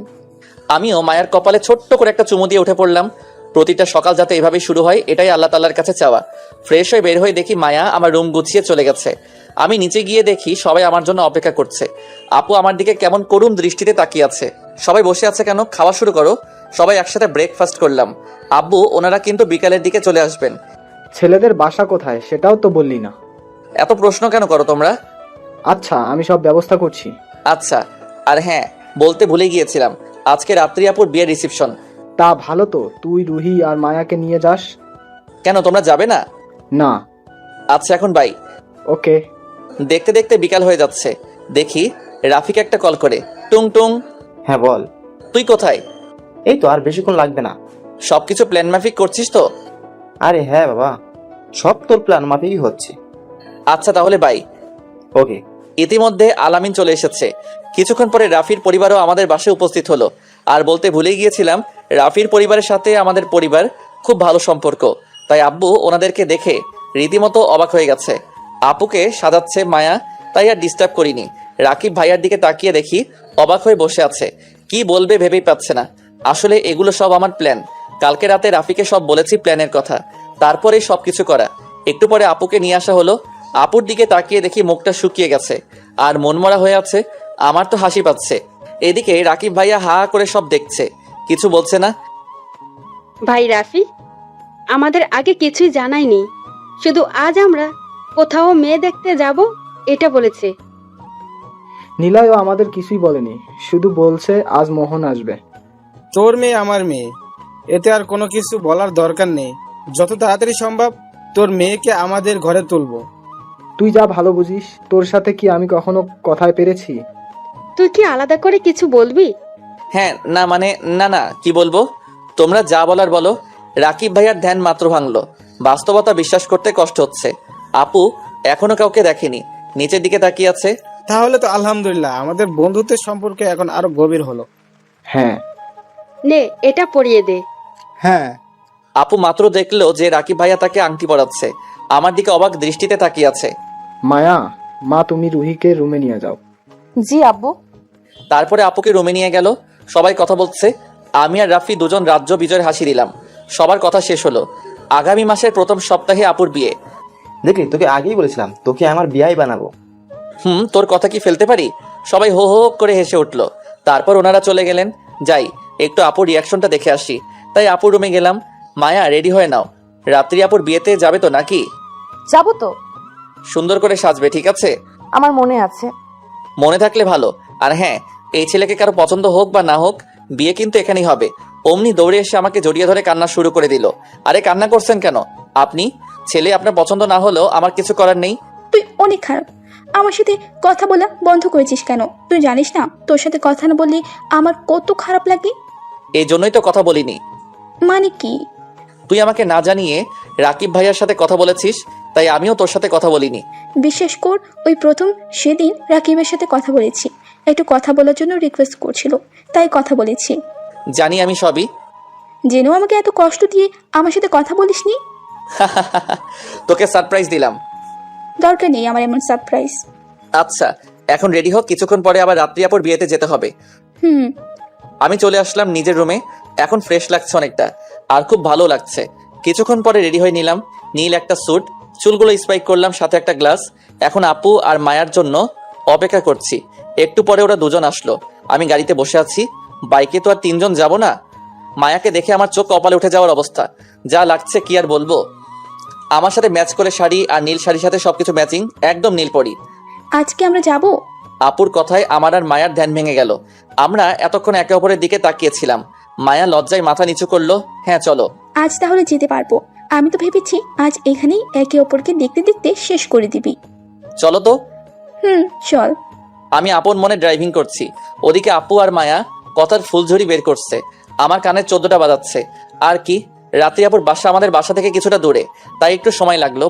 Speaker 2: আমিও মায়ের কপালে ছোট্ট করে একটা চুমু দিয়ে উঠে পড়লাম। প্রতিটা সকাল যাতে এভাবেই শুরু হয়, এটাই আল্লাহ তাআলার কাছে চাওয়া। ফ্রেশ হয়ে বের হয়ে দেখি মায়া আমার রুম গুছিয়ে চলে গেছে। আমি নিচে গিয়ে দেখি সবাই আমার জন্য অপেক্ষা করছে। আপু আমার দিকে কেমন করুণ দৃষ্টিতে তাকিয়ে আছে। সবাই বসে আছে কেন, খাওয়া শুরু করো। সবাই একসাথে ব্রেকফাস্ট করলাম। আব্বু ওনারা কিন্তু বিকালের দিকে চলে আসবেন।
Speaker 15: ছেলেদের বাসা কোথায় সেটাও তো বললি না।
Speaker 2: এত প্রশ্ন কেন করো তোমরা?
Speaker 15: আচ্ছা আমি সব ব্যবস্থা করছি।
Speaker 2: আচ্ছা, আর হ্যাঁ বলতে ভুলে গিয়েছিলাম, আজকে রাত্রি আপুর বিয়ের রিসেপশন।
Speaker 15: তা ভালো তো, তুই রুহি আর মায়াকে নিয়ে যাস।
Speaker 2: কেন তোমরা যাবে না?
Speaker 15: না।
Speaker 2: আচ্ছা এখন বাই।
Speaker 15: ওকে।
Speaker 2: দেখতে দেখতে বিকাল হয়ে যাচ্ছে। দেখি রাফিক একটা কল করে। টুং টুং।
Speaker 3: হ্যাঁ বল।
Speaker 2: তুই কোথায়?
Speaker 3: এই তো, আর বেশিক্ষণ লাগবে না।
Speaker 2: সবকিছু প্ল্যান মাফিক করছিস তো?
Speaker 3: আরে হ্যাঁ বাবা, সব তোর প্ল্যান মাফিকই হচ্ছে।
Speaker 2: আচ্ছা তাহলে বাই।
Speaker 3: ওকে।
Speaker 2: ইতিমধ্যে আলামিন চলে এসেছে। কিছুক্ষণ পরে রাফির পরিবারও আমাদের বাসায় উপস্থিত হলো। আর বলতে ভুলে গিয়েছিলাম, রাফির পরিবারের সাথে আমাদের পরিবার খুব ভালো সম্পর্ক, তাই আব্বু ওনাদেরকে দেখে রীতিমতো অবাক হয়ে গেছে। আপুকে সাজাচ্ছে মায়া, তাই আর ডিস্টার্ব করিনি। রাকিব ভাইয়ার দিকে তাকিয়ে দেখি অবাক হয়ে বসে আছে, কি বলবে ভেবেই পাচ্ছে না। আসলে এগুলো সব আমার প্ল্যান। কালকে রাতে রাফিকে সব বলেছি প্ল্যানের কথা, তারপরেই সবকিছু করা। একটু পরে আপুকে নিয়ে আসা হলো। আপুর দিকে তাকিয়ে দেখি মুখটা শুকিয়ে গেছে আর মনমরা হয়ে আছে। আমার তো হাসি পাচ্ছে। এদিকে রাকিব ভাইয়া হা করে সব দেখছে, কিছু বলছে না।
Speaker 1: ভাই রাফি আমাদের আগে কিছুই জানায়নি, শুধু আজ আমরা কোথাও মেয়ে দেখতে যাব এটা বলেছে।
Speaker 15: নিলয়ও আমাদের কিছুই বলেনি, শুধু বলছে আজ মোহন আসবে।
Speaker 9: তোর মেয়ে আমার মেয়ে, এতে আর কোনো কিছু বলার দরকার নেই। যত তাড়াতাড়ি সম্ভব তোর মেয়েকে আমাদের ঘরে তুলবো।
Speaker 15: তুই যা ভালো বুঝিস। তোর সাথে কি আমি কখনো কথায় পেরেছি?
Speaker 1: তুই কি আলাদা করে কিছু বলবি?
Speaker 2: হ্যাঁ না মানে না কি বলবো, তোমরা যা বলার বলো। রাকিব ভাইয়ার ধ্যান মাত্র ভাঙলো। বাস্তবতা বিশ্বাস করতে কষ্ট হচ্ছে। আপু এখনো কাউকে দেখেনি, নিচের দিকে তাকিয়ে আছে।
Speaker 9: তাহলে তো আলহামদুলিল্লাহ, আমাদের বন্ধুত্বের সম্পর্কে এখন আরো গভীর হলো।
Speaker 15: হ্যাঁ।
Speaker 1: নে এটা পরিয়ে দে।
Speaker 15: হ্যাঁ।
Speaker 2: আপু মাত্র দেখলো যে রাকিব ভাইয়া তাকে আংটি পরাচ্ছে। আমার দিকে অবাক দৃষ্টিতে তাকিয়ে আছে।
Speaker 15: মায়া, মা তুমি রুহিকে রুমে নিয়ে যাও।
Speaker 7: জি আব্বু।
Speaker 2: তারপরে আপুকে রুমে নিয়ে গেল। সবাই কথা বলছে। আমি আর রাফি দুজন রাজ্য বিজয়ের হাসি দিলাম। সবার কথা শেষ হলো। আগামী মাসের প্রথম সপ্তাহে আপুর বিয়ে।
Speaker 3: দেখলি, তোকে আগেই বলেছিলাম তোকে আমার বিয়াই বানাবো।
Speaker 2: তোর কথা কি ফেলতে পারি? সবাই হো হো করে হেসে উঠলো। তারপর ওনারা চলে গেলেন। যাই একটু আপুর রিয়াকশনটা দেখে আসি। তাই আপুর রুমে গেলাম। মায়া রেডি হয়ে নাও, রাত্রি আপুর বিয়েতে যাবে তো নাকি?
Speaker 7: যাবো তো।
Speaker 2: সুন্দর করে সাজবে, ঠিক আছে?
Speaker 7: আমার মনে আছে।
Speaker 2: মনে থাকলে ভালো। আর হ্যাঁ, এই ছেলেকে কারো পছন্দ হোক বা না হোক, বিয়ে কিন্তু এখানেই হবে। অমনি দৌড়ে এসে আমাকে জড়িয়ে ধরে কান্না শুরু করে দিল। আরে কান্না করছেন কেন আপনি? ছেলে আপনার পছন্দ না হলেও আমার কিছু করার নেই।
Speaker 4: তুই অনেক খারাপ। আমার সাথে কথা বলা বন্ধ করেছিস কেন? তুই জানিস না তোর সাথে কথা না বললে আমার কত খারাপ লাগে?
Speaker 2: এই জন্যই তো কথা বলিনি।
Speaker 4: মানে কি?
Speaker 2: তুই আমাকে না জানিয়ে রাকিব ভাইয়ার সাথে কথা বলেছিস, তাই আমিও তোর সাথে কথা বলিনি।
Speaker 4: বিশেষ কর ওই প্রথম সেদিন রাকিবের সাথে কথা বলেছি, একটু কথা বলার জন্য রিকোয়েস্ট করছিল, তাই কথা বলেছি।
Speaker 2: জানি আমি সবই।
Speaker 4: জেনেও আমাকে এত কষ্ট দিয়ে আমার সাথে কথা বলিসনি।
Speaker 2: তোকে সারপ্রাইজ দিলাম।
Speaker 4: দরকার নেই আমার এমন সারপ্রাইজ।
Speaker 2: আচ্ছা এখন রেডি হোক, কিছুক্ষণ পরে আবার রাত্রি আপুর বিয়েতে যেতে হবে। আমি চলে আসলাম নিজের রুমে। এখন ফ্রেশ লাগছে অনেকটা, আর খুব ভালো লাগছে। কিছুক্ষণ পরে রেডি হয়ে নিলাম। নীল একটা স্যুট, চুলগুলো স্পাইক করলাম, সাথে একটা গ্লাস। এখন আপু আর মায়ার জন্য অপেক্ষা করছি। একটু পরে ওরা দুজন আসলো। আমি গাড়িতে বসে আছি। বাইকে তো আর তিনজন যাব না। মায়াকে দেখে আমার চোখ কপালে উঠে যাওয়ার অবস্থা। যা লাগছে কি আর বলবো। আমার সাথে ম্যাচ করে শাড়ি, আর নীল শাড়ির সাথে সবকিছু ম্যাচিং, একদম নীল পরি।
Speaker 4: আজকে আমরা যাব?
Speaker 2: আপুর কথায় আমার আর মায়ার ধ্যান ভেঙে গেল। আমরা এতক্ষণ একে অপরের দিকে তাকিয়েছিলাম। মায়া লজ্জায় মাথা নিচু করলো। হ্যাঁ চলো।
Speaker 4: আজ তাহলে যেতে পারবো। আমি তো ভেবেছি আজ এখানেই একে অপরকে দেখতে দেখতে শেষ করে দিবি।
Speaker 2: চলো তো।
Speaker 4: চল।
Speaker 2: আমি আপন মনে ড্রাইভিং করছি, ওদিকে আপু আর মায়া কথার ফুলঝুরি বের করছে। আমার কানে 14টা বাজাচ্ছে। আর কি, রাত্রি আপুর বাসা আমাদের বাসা থেকে কিছুটা দূরে, তাই একটু সময় লাগলো।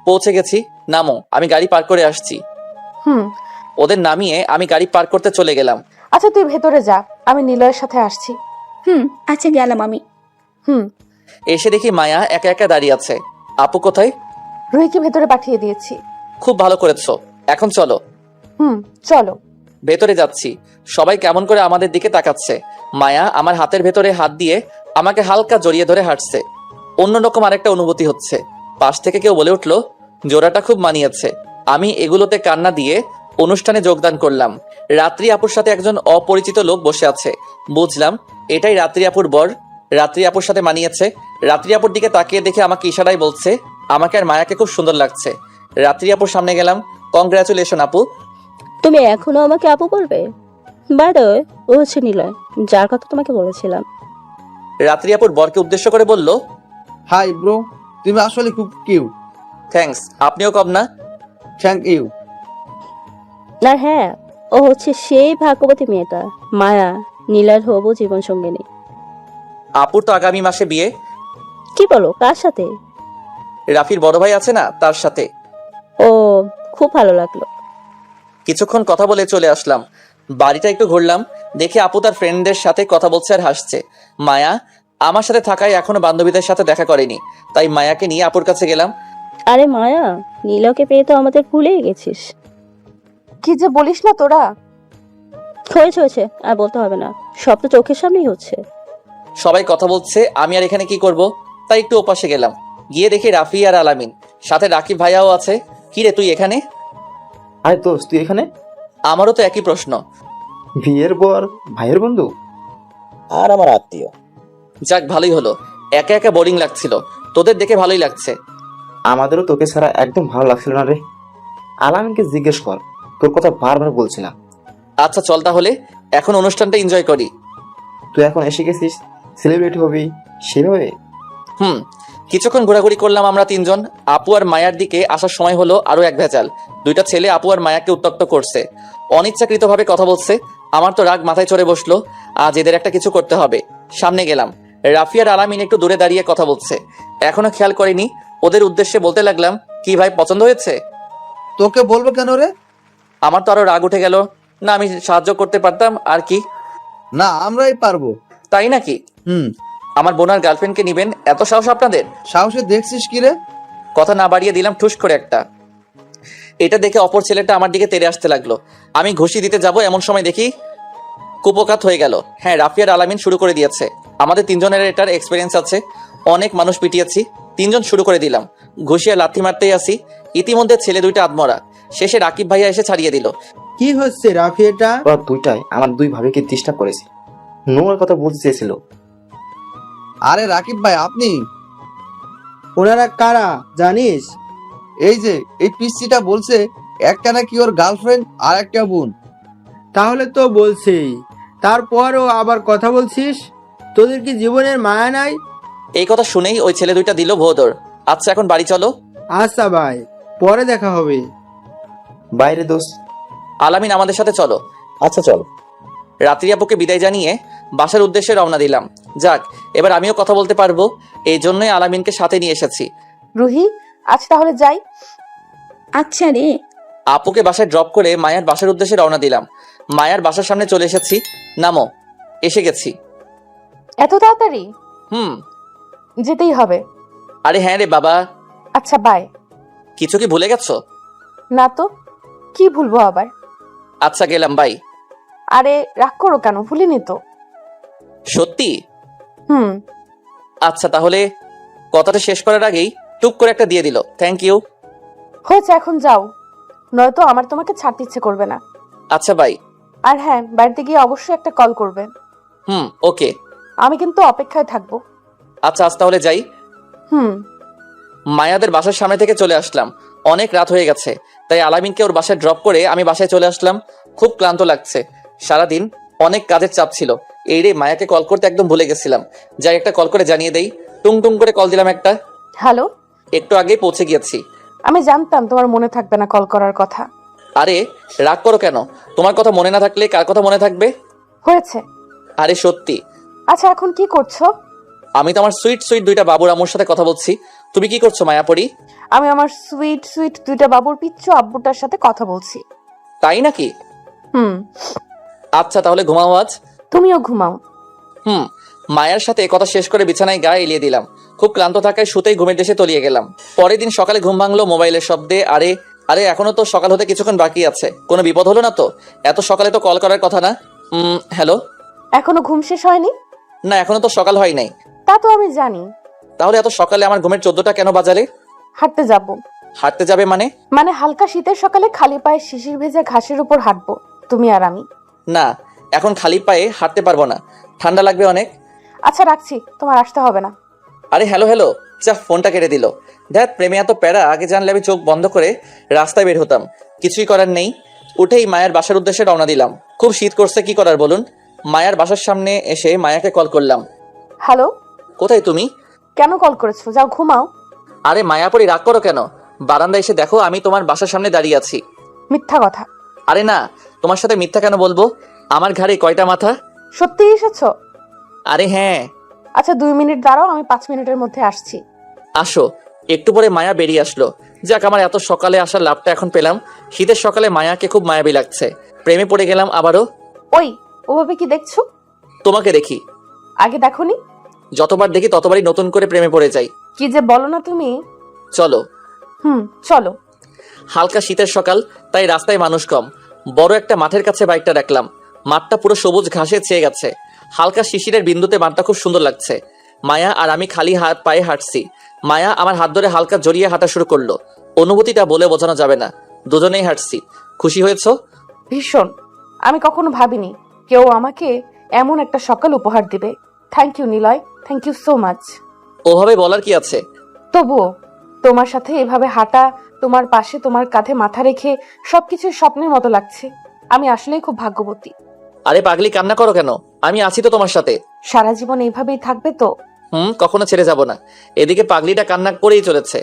Speaker 2: পৌঁছে গেছি। নামো, আমি গাড়ি পার্ক করে আসছি। ওদের নামিয়ে আমি গাড়ি পার্ক করতে চলে গেলাম।
Speaker 7: আচ্ছা তুই ভেতরে যা, আমি নিলয়ের সাথে আসছি।
Speaker 4: আচ্ছা গেলাম আমি।
Speaker 2: এসে দেখি মায়া একা একা দাঁড়িয়ে আছে। আপু কোথায়?
Speaker 7: রুহিকে ভেতরে পাঠিয়ে দিয়েছি।
Speaker 2: খুব ভালো করেছো, এখন চলো।
Speaker 7: চলো।
Speaker 2: ভেতরে যাচ্ছি। সবাই কেমন করে আমাদের দিকে তাকাচ্ছে। মায়া আমার হাতের ভেতরে হাত দিয়ে আমাকে হালকা জড়িয়ে ধরে হাঁটছে। অন্যরকম আরেকটা অনুভূতি হচ্ছে। পাশ থেকে কেউ বলে উঠলো, জোড়াটা খুব মানিয়েছে। আমি এগুলোতে কান্না দিয়ে অনুষ্ঠানে যোগদান করলাম। রাত্রি আপুর সাথে একজন অপরিচিত লোক বসে আছে। বুঝলাম এটাই রাত্রি আপুর বর। রাত্রি আপুর সাথে মানিয়েছে। রাত্রি আপুর দিকে তাকিয়ে দেখে আমাকে ইশারায় বলছে আমাকে আর মায়াকে খুব সুন্দর লাগছে। রাত্রি আপুর সামনে গেলাম। কংগ্রাচুলেশন আপু।
Speaker 6: তুমি এখনো আমাকে আপু বলবে? বাই দ্য ওয়ে, ও হচ্ছে নিলয়, যার কথা তোমাকে বলেছিলাম।
Speaker 2: রাত্রি আপুর বরকে উদ্দেশ্য করে বলল,
Speaker 12: হাই ব্রো, তুমি আসলে খুব কিউট।
Speaker 2: থ্যাঙ্কস, আপনিও কম না।
Speaker 12: Thank you.
Speaker 6: আর হ্যাঁ, ও হচ্ছে সেই ভাগ্যবতী মেয়েটা, মায়া, নীলার হবু জীবন সঙ্গিনী।
Speaker 2: আপুর তো আগামী মাসে বিয়ে।
Speaker 6: কি বলো, কার সাথে?
Speaker 2: রাফির বড় ভাই আছে না, তার সাথে।
Speaker 6: ও, খুব ভালো লাগলো।
Speaker 2: কিছুক্ষণ কথা বলে চলে আসলাম। বাড়িটা একটু ঘুরলাম। দেখে আপু তার ফ্রেন্ডদের সাথে কথা বলছে আর হাসছে। মায়া আমার সাথে থাকায় এখনো বান্ধবীদের সাথে দেখা করেনি, তাই মায়াকে নিয়ে আপুর কাছে গেলাম।
Speaker 6: আরে মায়া, নীলকে পেয়ে তো আমাদের ভুলেই গেছিস।
Speaker 7: কি যে বলিস না তোরা।
Speaker 6: হয়েছে, আর বলতে হবে না, সব তো চোখের সামনেই হচ্ছে।
Speaker 2: সবাই কথা বলছে, আমি আর এখানে কি করব, তাই একটু ওপাশে গেলাম। গিয়ে দেখি রাফি আর আলামিন, সাথে রাকিব ভাইয়াও আছে। কি রে তুই এখানে?
Speaker 3: আরে দোস্ত, তুই এখানে?
Speaker 2: আমারও তো একই প্রশ্ন।
Speaker 3: বিয়ের পর ভাইয়ের বন্ধু
Speaker 8: আর আমার আত্মীয়।
Speaker 2: যাক, ভালোই হলো। একা একা বোরিং লাগছিল, তোদের দেখে ভালোই লাগছে।
Speaker 3: আমাদেরও তোকে ছাড়া একদম ভালো লাগছিল না রে। আলামিনকে জিজ্ঞেস কর, তোর কথা বারবার বলছিলাম।
Speaker 2: আচ্ছা চল তাহলে, এখন অনুষ্ঠানটা এনজয় করি।
Speaker 3: তুই এখন এসে গেছিস, সেলিব্রিটি হবি সেভাবে।
Speaker 2: কিছুক্ষণ ঘোরাঘুরি করলাম আমরা তিনজন। আপু আর মায়ার দিকে আসার সময় হলো আরো এক ভেজাল। দুইটা ছেলে আপু আর মায়াকে উত্ত্যক্ত করছে, অনিচ্ছাকৃতভাবে কথা বলছে। আমার তো রাগ মাথায় চড়ে বসলো। আজ এদের একটা কিছু করতে হবে। সামনে গেলাম। রাফি আর আলামিন একটু দূরে দাঁড়িয়ে কথা বলছে। এখনো খেয়াল করিনি। ওদের উদ্দেশ্যে বলতে লাগলাম, কি ভাই, পছন্দ হয়েছে?
Speaker 12: তোকে বলবো কেন রে?
Speaker 2: আমার তো আরো রাগ উঠে গেল। না, আমি সাহায্য করতে পারতাম আর কি।
Speaker 12: না, আমরাই পারবো।
Speaker 2: তাই নাকি? আমার বোনার গার্লফ্রেন্ডকে নিবেন, এত সাহস আপনাদের?
Speaker 12: সাহসে দেখছিস কি রে?
Speaker 2: কথা না বাড়িয়ে দিলাম ঠুস করে একটা। এটা দেখে অপর ছেলেটা আমার দিকে তেড়ে আসতে লাগলো। আমি ঘুষি দিতে যাব, এমন সময় দেখি কুপকাত হয়ে গেল। হ্যাঁ, রাফি আর আলামিন শুরু করে দিয়েছে। আমাদের তিনজনের এটার এক্সপিরিয়েন্স আছে, অনেক মানুষ পিটিয়েছি। তিনজন শুরু করে দিলাম। ঘুষিয়ে লাথি মারতেই আসি। ইতিমধ্যে ছেলে দুইটা আদমরা। শেষে রাকিব ভাইয়া এসে ছাড়িয়ে দিল।
Speaker 14: কি হচ্ছে রাফি? এটা
Speaker 3: ওরা দুইটাই আমার দুই ভাবিকে ডিস্টার্ব করেছে। নোংর কথা বলতে চেয়েছিল।
Speaker 12: আরে রাকিব ভাই, আপনি?
Speaker 14: ওনারা কারা জানিস?
Speaker 12: এই যে এই পিসিটা বলছে একটা নাকি ওর গার্লফ্রেন্ড আর একটা বোন।
Speaker 14: তাহলে তো বলছেই, তারপরও আবার কথা বলছিস? তোদের কি জীবনের মায়া নাই?
Speaker 2: এই কথা শুনেই ওই ছেলে দুইটা দিল ভোদর। আচ্ছা এখন বাড়ি চলো।
Speaker 14: আচ্ছা ভাই, পরে দেখা হবে।
Speaker 3: বাইরে দোস্ত।
Speaker 2: আলামিন আমাদের সাথে চলো।
Speaker 8: আচ্ছা চল।
Speaker 2: রাত্রি আপুকে বিদায় জানিয়ে বাসার উদ্দেশ্যে রওনা দিলাম। যাক, এবার আমিও কথা বলতে পারবো, এই জন্যই আলামিনকে সাথে নিয়ে এসেছি।
Speaker 7: রুহি, আজ তাহলে যাই।
Speaker 4: আচ্ছা রে।
Speaker 2: আপুকে বাসায় ড্রপ করে মায়ার বাসার উদ্দেশ্যে রওনা দিলাম। মায়ার বাসার সামনে চলে এসেছি। নামো। এসে গেছি।
Speaker 7: এত তাড়াতাড়ি? যেতেই হবে।
Speaker 2: আরে হ্যাঁ রে বাবা।
Speaker 7: আচ্ছা বাই।
Speaker 2: কিছু কি ভুলে গেছো?
Speaker 7: না তো, কি ভুলবো আবার।
Speaker 2: আচ্ছা গেলাম, বাই।
Speaker 7: আরে রাগ করো কেন, ভুলিনি তো।
Speaker 2: সত্যি? আচ্ছা তাহলে কথাটা শেষ করার আগেই টুক করে একটা দিয়ে দিল। Thank you.
Speaker 7: হয়েছে, এখন যাও, নয়তো আমার তোমাকে ছাড়তে ইচ্ছে করবে না।
Speaker 2: আচ্ছা বাই।
Speaker 7: আর হ্যাঁ, বাড়িতে গিয়ে অবশ্যই একটা কল করবে।
Speaker 2: ওকে।
Speaker 7: আমি কিন্তু অপেক্ষায় থাকবো।
Speaker 2: আচ্ছা আজ তাহলে যাই। মায়াদের বাসার সামনে থেকে চলে আসলাম। অনেক রাত হয়ে গেছে, তাই আলামিনকে ওর বাসায় ড্রপ করে আমি বাসায় চলে আসলাম। খুব ক্লান্ত লাগছে, সারাদিন অনেক কাজের চাপ ছিল। এই রে, মায়াকে কল করতে একদম ভুলে গেছিলাম। যাই একটা কল করে জানিয়ে দেই। টুং টুং করে কল দিলাম একটা।
Speaker 16: হ্যালো,
Speaker 2: একটু আগেই পৌঁছে গিয়েছি।
Speaker 16: আমি জানতাম তোমার মনে থাকবে না কল করার কথা।
Speaker 2: আরে রাগ করো কেন? তোমার কথা মনে না থাকলে কার কথা মনে থাকবে?
Speaker 16: হয়েছে।
Speaker 2: আরে সত্যি।
Speaker 16: আচ্ছা, এখন কি করছো?
Speaker 2: আমি তো আমার সুইট সুইট দুইটা বাবুর আম্মুর সাথে কথা বলছি। তুমি কি করছো মায়াপরি?
Speaker 16: আমি আমার সুইট সুইট দুইটা বাবুর পিচ্চু আব্বুটার সাথে কথা বলছি।
Speaker 2: তাই নাকি?
Speaker 16: হুম।
Speaker 2: আচ্ছা তাহলে ঘুমাও আজ।
Speaker 16: তুমিও ঘুমাও।
Speaker 2: মায়ের সাথে কথা শেষ করে বিছানায় গা এলিয়ে দিলাম। খুব ক্লান্ত থাকায় শুতেই ঘুমের দেশে তলিয়ে গেলাম। পরের দিন সকালে ঘুম ভাঙলো মোবাইলের শব্দে। আরে আরে এখনো তো সকাল হতে কিছুক্ষণ বাকি আছে। কোনো বিপদ হলো না তো? এত সকালে তো কল করার কথা না। হ্যালো।
Speaker 16: এখনো ঘুম শেষ হয়নি?
Speaker 2: না, এখনো তো সকাল হয় নাই।
Speaker 16: তা তো আমি জানি।
Speaker 2: তাহলে এত সকালে আমার ঘুমের 14টা কেন বাজালে?
Speaker 16: হাঁটতে যাব।
Speaker 2: হাঁটতে যাবে মানে?
Speaker 16: মানে হালকা শীতের সকালে খালি পায়ে শিশির ভেজা ঘাসের উপর হাঁটবো, তুমি আর আমি।
Speaker 2: না, এখন খালি পায়ে হাঁটতে পারবো না, ঠান্ডা লাগবে অনেক।
Speaker 16: আচ্ছা রাখছি, তোমার আসতে হবে না।
Speaker 2: আরে হ্যালো হ্যালো, যা ফোনটা কেটে দিল। দেখ প্রেমে এত প্যারা, আগে জানলে আমি চোখ বন্ধ করে রাস্তায় বের হতাম। কিছুই করার নেই, উঠেই মায়ের বাসার উদ্দেশ্যে রওনা দিলাম। খুব শীত করছে, কি করার বলুন। মায়ের বাসার সামনে এসে মায়াকে কল করলাম।
Speaker 16: হ্যালো।
Speaker 2: কোথায় তুমি?
Speaker 16: কেন কল করেছো? যাও ঘুমাও।
Speaker 2: আরে মায়াপরি রাগ করো কেন? বারান্দায় এসে দেখো আমি তোমার বাসার সামনে দাঁড়িয়ে আছি।
Speaker 16: মিথ্যা কথা।
Speaker 2: আরে না, তোমার সাথে মিথ্যা কেন বলবো? আমার ঘাড়ে কয়টা মাথা?
Speaker 16: সত্যি এসেছো?
Speaker 2: আরে হ্যাঁ।
Speaker 16: আচ্ছা 2 মিনিট দাঁড়াও, আমি 5 মিনিটের মধ্যে আসছি।
Speaker 2: আসো। একটু পরে মায়া বেরিয়ে আসলো। যাক, আমার এত সকালে আসার লাভটা এখন পেলাম। শীতের সকালে মায়াকে খুব মায়াবী লাগছে। প্রেমে পড়ে গেলাম আবারও।
Speaker 16: ওই ওভাবে কি দেখছো?
Speaker 2: তোমাকে দেখি।
Speaker 16: আগে দেখোনি?
Speaker 2: যতবার দেখি ততবারই নতুন করে প্রেমে পড়ে যাই।
Speaker 16: কি যে বলো না তুমি।
Speaker 2: চলো।
Speaker 16: চলো।
Speaker 2: হালকা শীতের সকাল, তাই রাস্তায় মানুষ কম। বড় একটা মাঠের কাছে বাইকটা রাখলাম। মাঠটা পুরো সবুজ ঘাসে ছেয়ে গেছে। হালকা শিশিরের বিন্দুতে মাঠটা খুব সুন্দর লাগছে। মায়া আর আমি খালি হাত পায়ে হাঁটছি। মায়া আমার হাত ধরে হালকা জড়িয়ে হাঁটা শুরু করলো। অনুভূতিটা বলে বোঝানো যাবে না। দুজনেই হাঁটছি। খুশি হয়েছো?
Speaker 16: ভীষণ। আমি কখনো ভাবিনি কেউ আমাকে এমন একটা সকাল উপহার দিবে। Thank you Niloy, thank you so much.
Speaker 2: ওভাবে বলার কি আছে?
Speaker 16: তবুও তোমার সাথে এভাবে হাঁটা, তোমার পাশে তোমার কাঁধে মাথা রেখে সবকিছু স্বপ্নের মতো লাগছে। আমি আসলেই খুব ভাগ্যবতী।
Speaker 2: আরে পাগলি, কান্না করো কেন? আমি আছি তো তোমার সাথে।
Speaker 16: সারা জীবন এইভাবেই থাকবে তো?
Speaker 2: কখনো ছেড়ে যাব না। এদিকে পাগলিটা কান্না করেই চলেছে।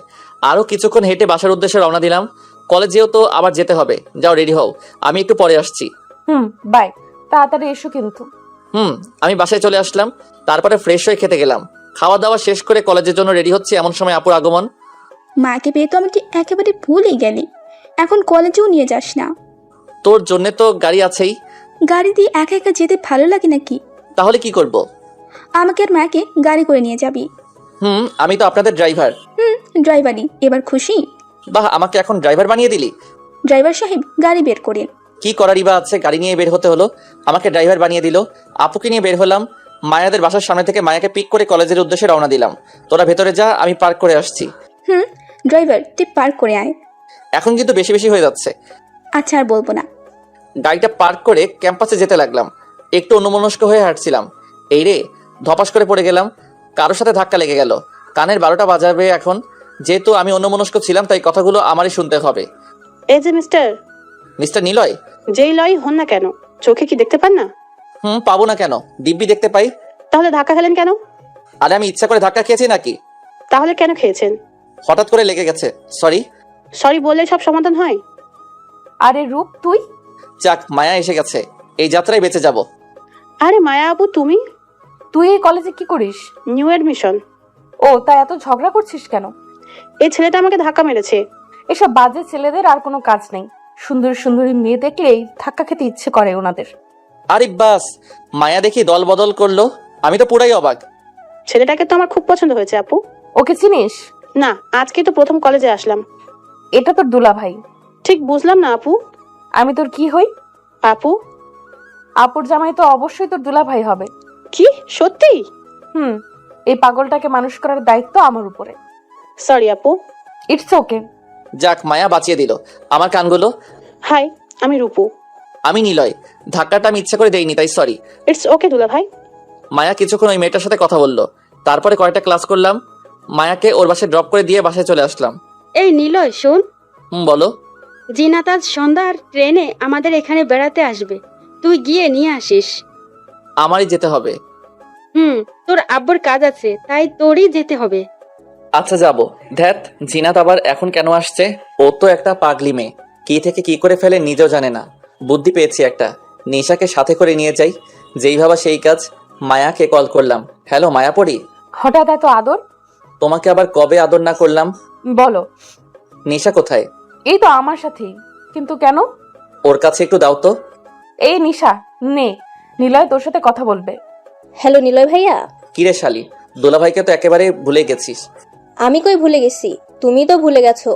Speaker 2: আরো কিছুক্ষণ হেঁটে বাসার উদ্দেশ্যে রওনা দিলাম। কলেজেও তো আবার যেতে হবে। যাও রেডি হও, আমি একটু পরে আসছি।
Speaker 16: বাই, তাড়াতাড়ি এসো কিন্তু।
Speaker 2: আমি বাসায় চলে আসলাম। তারপরে ফ্রেশ হয়ে খেতে গেলাম। খাওয়া দাওয়া শেষ করে কলেজের জন্য রেডি হচ্ছে, এমন সময় আপুর আগমন।
Speaker 4: মাকে পেয়ে তো আমাকে একেবারে ভুলেই গেলি। এখন কলেজেও নিয়ে যাস না?
Speaker 2: তোর জন্য তো গাড়ি আছেই।
Speaker 4: গাড়ি দিয়ে একা একা যেতে ভালো লাগে নাকি?
Speaker 2: তাহলে কি করব?
Speaker 4: আমাকে আর মাকে গাড়ি করে নিয়ে যাবি।
Speaker 2: আমি তো আপনাদের ড্রাইভার।
Speaker 4: ড্রাইভারই। এবার খুশি?
Speaker 2: বাহ, আমাকে এখন ড্রাইভার বানিয়ে দিলি।
Speaker 4: ড্রাইভার সাহেব গাড়ি বের করেন।
Speaker 2: কি করারই বা আছে, গাড়ি নিয়ে বের হতে হলো। আমাকে ড্রাইভার বানিয়ে দিল। আপুকে নিয়ে বের হলাম। মায়াদের বাসার সামনে থেকে মায়াকে পিক করে কলেজের উদ্দেশ্যে রওনা দিলাম। তোরা ভেতরে যা, আমি পার্ক করে আসছি।
Speaker 4: ড্রাইভার তুই পার্ক করে আয়।
Speaker 2: এখন কিন্তু বেশি বেশি হয়ে যাচ্ছে।
Speaker 4: আচ্ছা আর বলবো না।
Speaker 2: গাড়িটা পার্ক করে ক্যাম্পাসে যেতে লাগলাম। একটু অন্যমনস্ক হয়ে হাঁটছিলাম। এই রে, ধপাস করে পড়ে গেলাম। কারোর সাথে ধাক্কা লেগে গেল। কানের 12টা বাজাবে এখন। যেহেতু আমি অন্যমনস্ক ছিলাম, তাই কথাগুলো আমারই শুনতে হবে।
Speaker 1: এই যে
Speaker 2: মিস্টার নিলয়।
Speaker 1: যেই লয় হন না কেন, চোখে কি দেখতে পান না?
Speaker 2: পাবো না কেন? দিব্যি দেখতে পাই।
Speaker 1: তাহলে ধাক্কা খেলেন কেন?
Speaker 2: আরে আমি ইচ্ছা করে ধাক্কা খেয়েছি নাকি?
Speaker 1: তাহলে কেন খেয়েছেন?
Speaker 2: হঠাৎ করে লেগে গেছে, সরি।
Speaker 1: সরি বললে সব সমাধান হয়?
Speaker 16: আরে রূপ তুই?
Speaker 2: যাক, মায়া এসে গেছে। এই যাত্রায় বেঁচে যাব।
Speaker 1: আরে মায়া আপু, তুমি?
Speaker 16: তুই এই কলেজে কি করিস?
Speaker 1: New admission.
Speaker 16: ও, তাই এত ঝগড়া করছিস কেন?
Speaker 1: এই ছেলেটা আমাকে ধাক্কা মেরেছে।
Speaker 16: এসব বাজে ছেলেদের আর কোনো কাজ নেই। সুন্দর সুন্দরী মেয়ে দেখলেই ধাক্কা খেতে ইচ্ছে করে ওনাদের।
Speaker 2: আরে বাস, মায়া দেখি দল বদল করলো। আমি তো পুরাই অবাক।
Speaker 1: ছেলেটাকে তো আমার খুব পছন্দ হয়েছে আপু।
Speaker 16: ওকে চিনিস?
Speaker 1: না, আজকে তো প্রথম কলেজে আসলাম।
Speaker 16: এটা তোর দুলা ভাই।
Speaker 1: ঠিক বুঝলাম না আপু।
Speaker 16: আমি তোর কি হই?
Speaker 1: আপু।
Speaker 16: আপুর জামাই তো অবশ্যই তোর দুলা ভাই হবে।
Speaker 1: কি সত্যি?
Speaker 16: এই পাগলটাকে মানুষ করার দায়িত্ব আমার উপরে।
Speaker 1: সরি আপু।
Speaker 16: It's okay.
Speaker 2: যাক, মায়া বাঁচিয়ে দিল আমার কানগুলো।
Speaker 1: হাই, আমি রূপু।
Speaker 2: আমি নিলয়। ধাক্কাটা আমি ইচ্ছা করে দেইনি, তাই সরি।
Speaker 1: ইটস ওকে দুলা ভাই।
Speaker 2: মায়া কিছুক্ষণ ওই মেয়েটার সাথে কথা বললো। তারপরে কয়েকটা ক্লাস করলাম। মায়াকে ওর বাসায় ড্রপ করে দিয়ে বাসায় চলে আসলাম।
Speaker 1: এই নিলয় শোন।
Speaker 2: বলো।
Speaker 1: জিনাত আজ সন্ধ্যার ট্রেনে আমাদের এখানে বেড়াতে আসবে, তুই গিয়ে নিয়ে আসিস।
Speaker 2: আমারই যেতে হবে।
Speaker 1: তোর আব্বুর কাজ আছে, তাই তোরই যেতে হবে।
Speaker 2: আচ্ছা যাব। ধ্যাত, জিনাত আবার এখন কেন আসছে? ও তো একটা পাগলি মেয়ে, কি থেকে কি করে ফেলে নিজেও জানে না। বুদ্ধি পেয়েছি একটা, নিশাকে সাথে করে নিয়ে যাই। যেই ভাবা সেই কাজ। মায়াকে কল করলাম। হ্যালো মায়াপরি,
Speaker 16: হঠাৎ এত আদর?
Speaker 2: তোমাকে আবার কবে আদর না করলাম?
Speaker 16: বলো।
Speaker 2: নিশা কোথায়?
Speaker 16: এই তো আমার সাথেই। কিন্তু কেন?
Speaker 2: ওর কাছে একটু দাও তো।
Speaker 16: এই নিশা, নে, নিলয় তোর সাথে কথা বলবে।
Speaker 10: হ্যালো নিলয় ভাইয়া।
Speaker 2: কিরে শালি, দোলাভাইকে তো একেবারে ভুলে গেছিস।
Speaker 10: আমি কই ভুলে গেছি, তুমি তো ভুলে গেছো।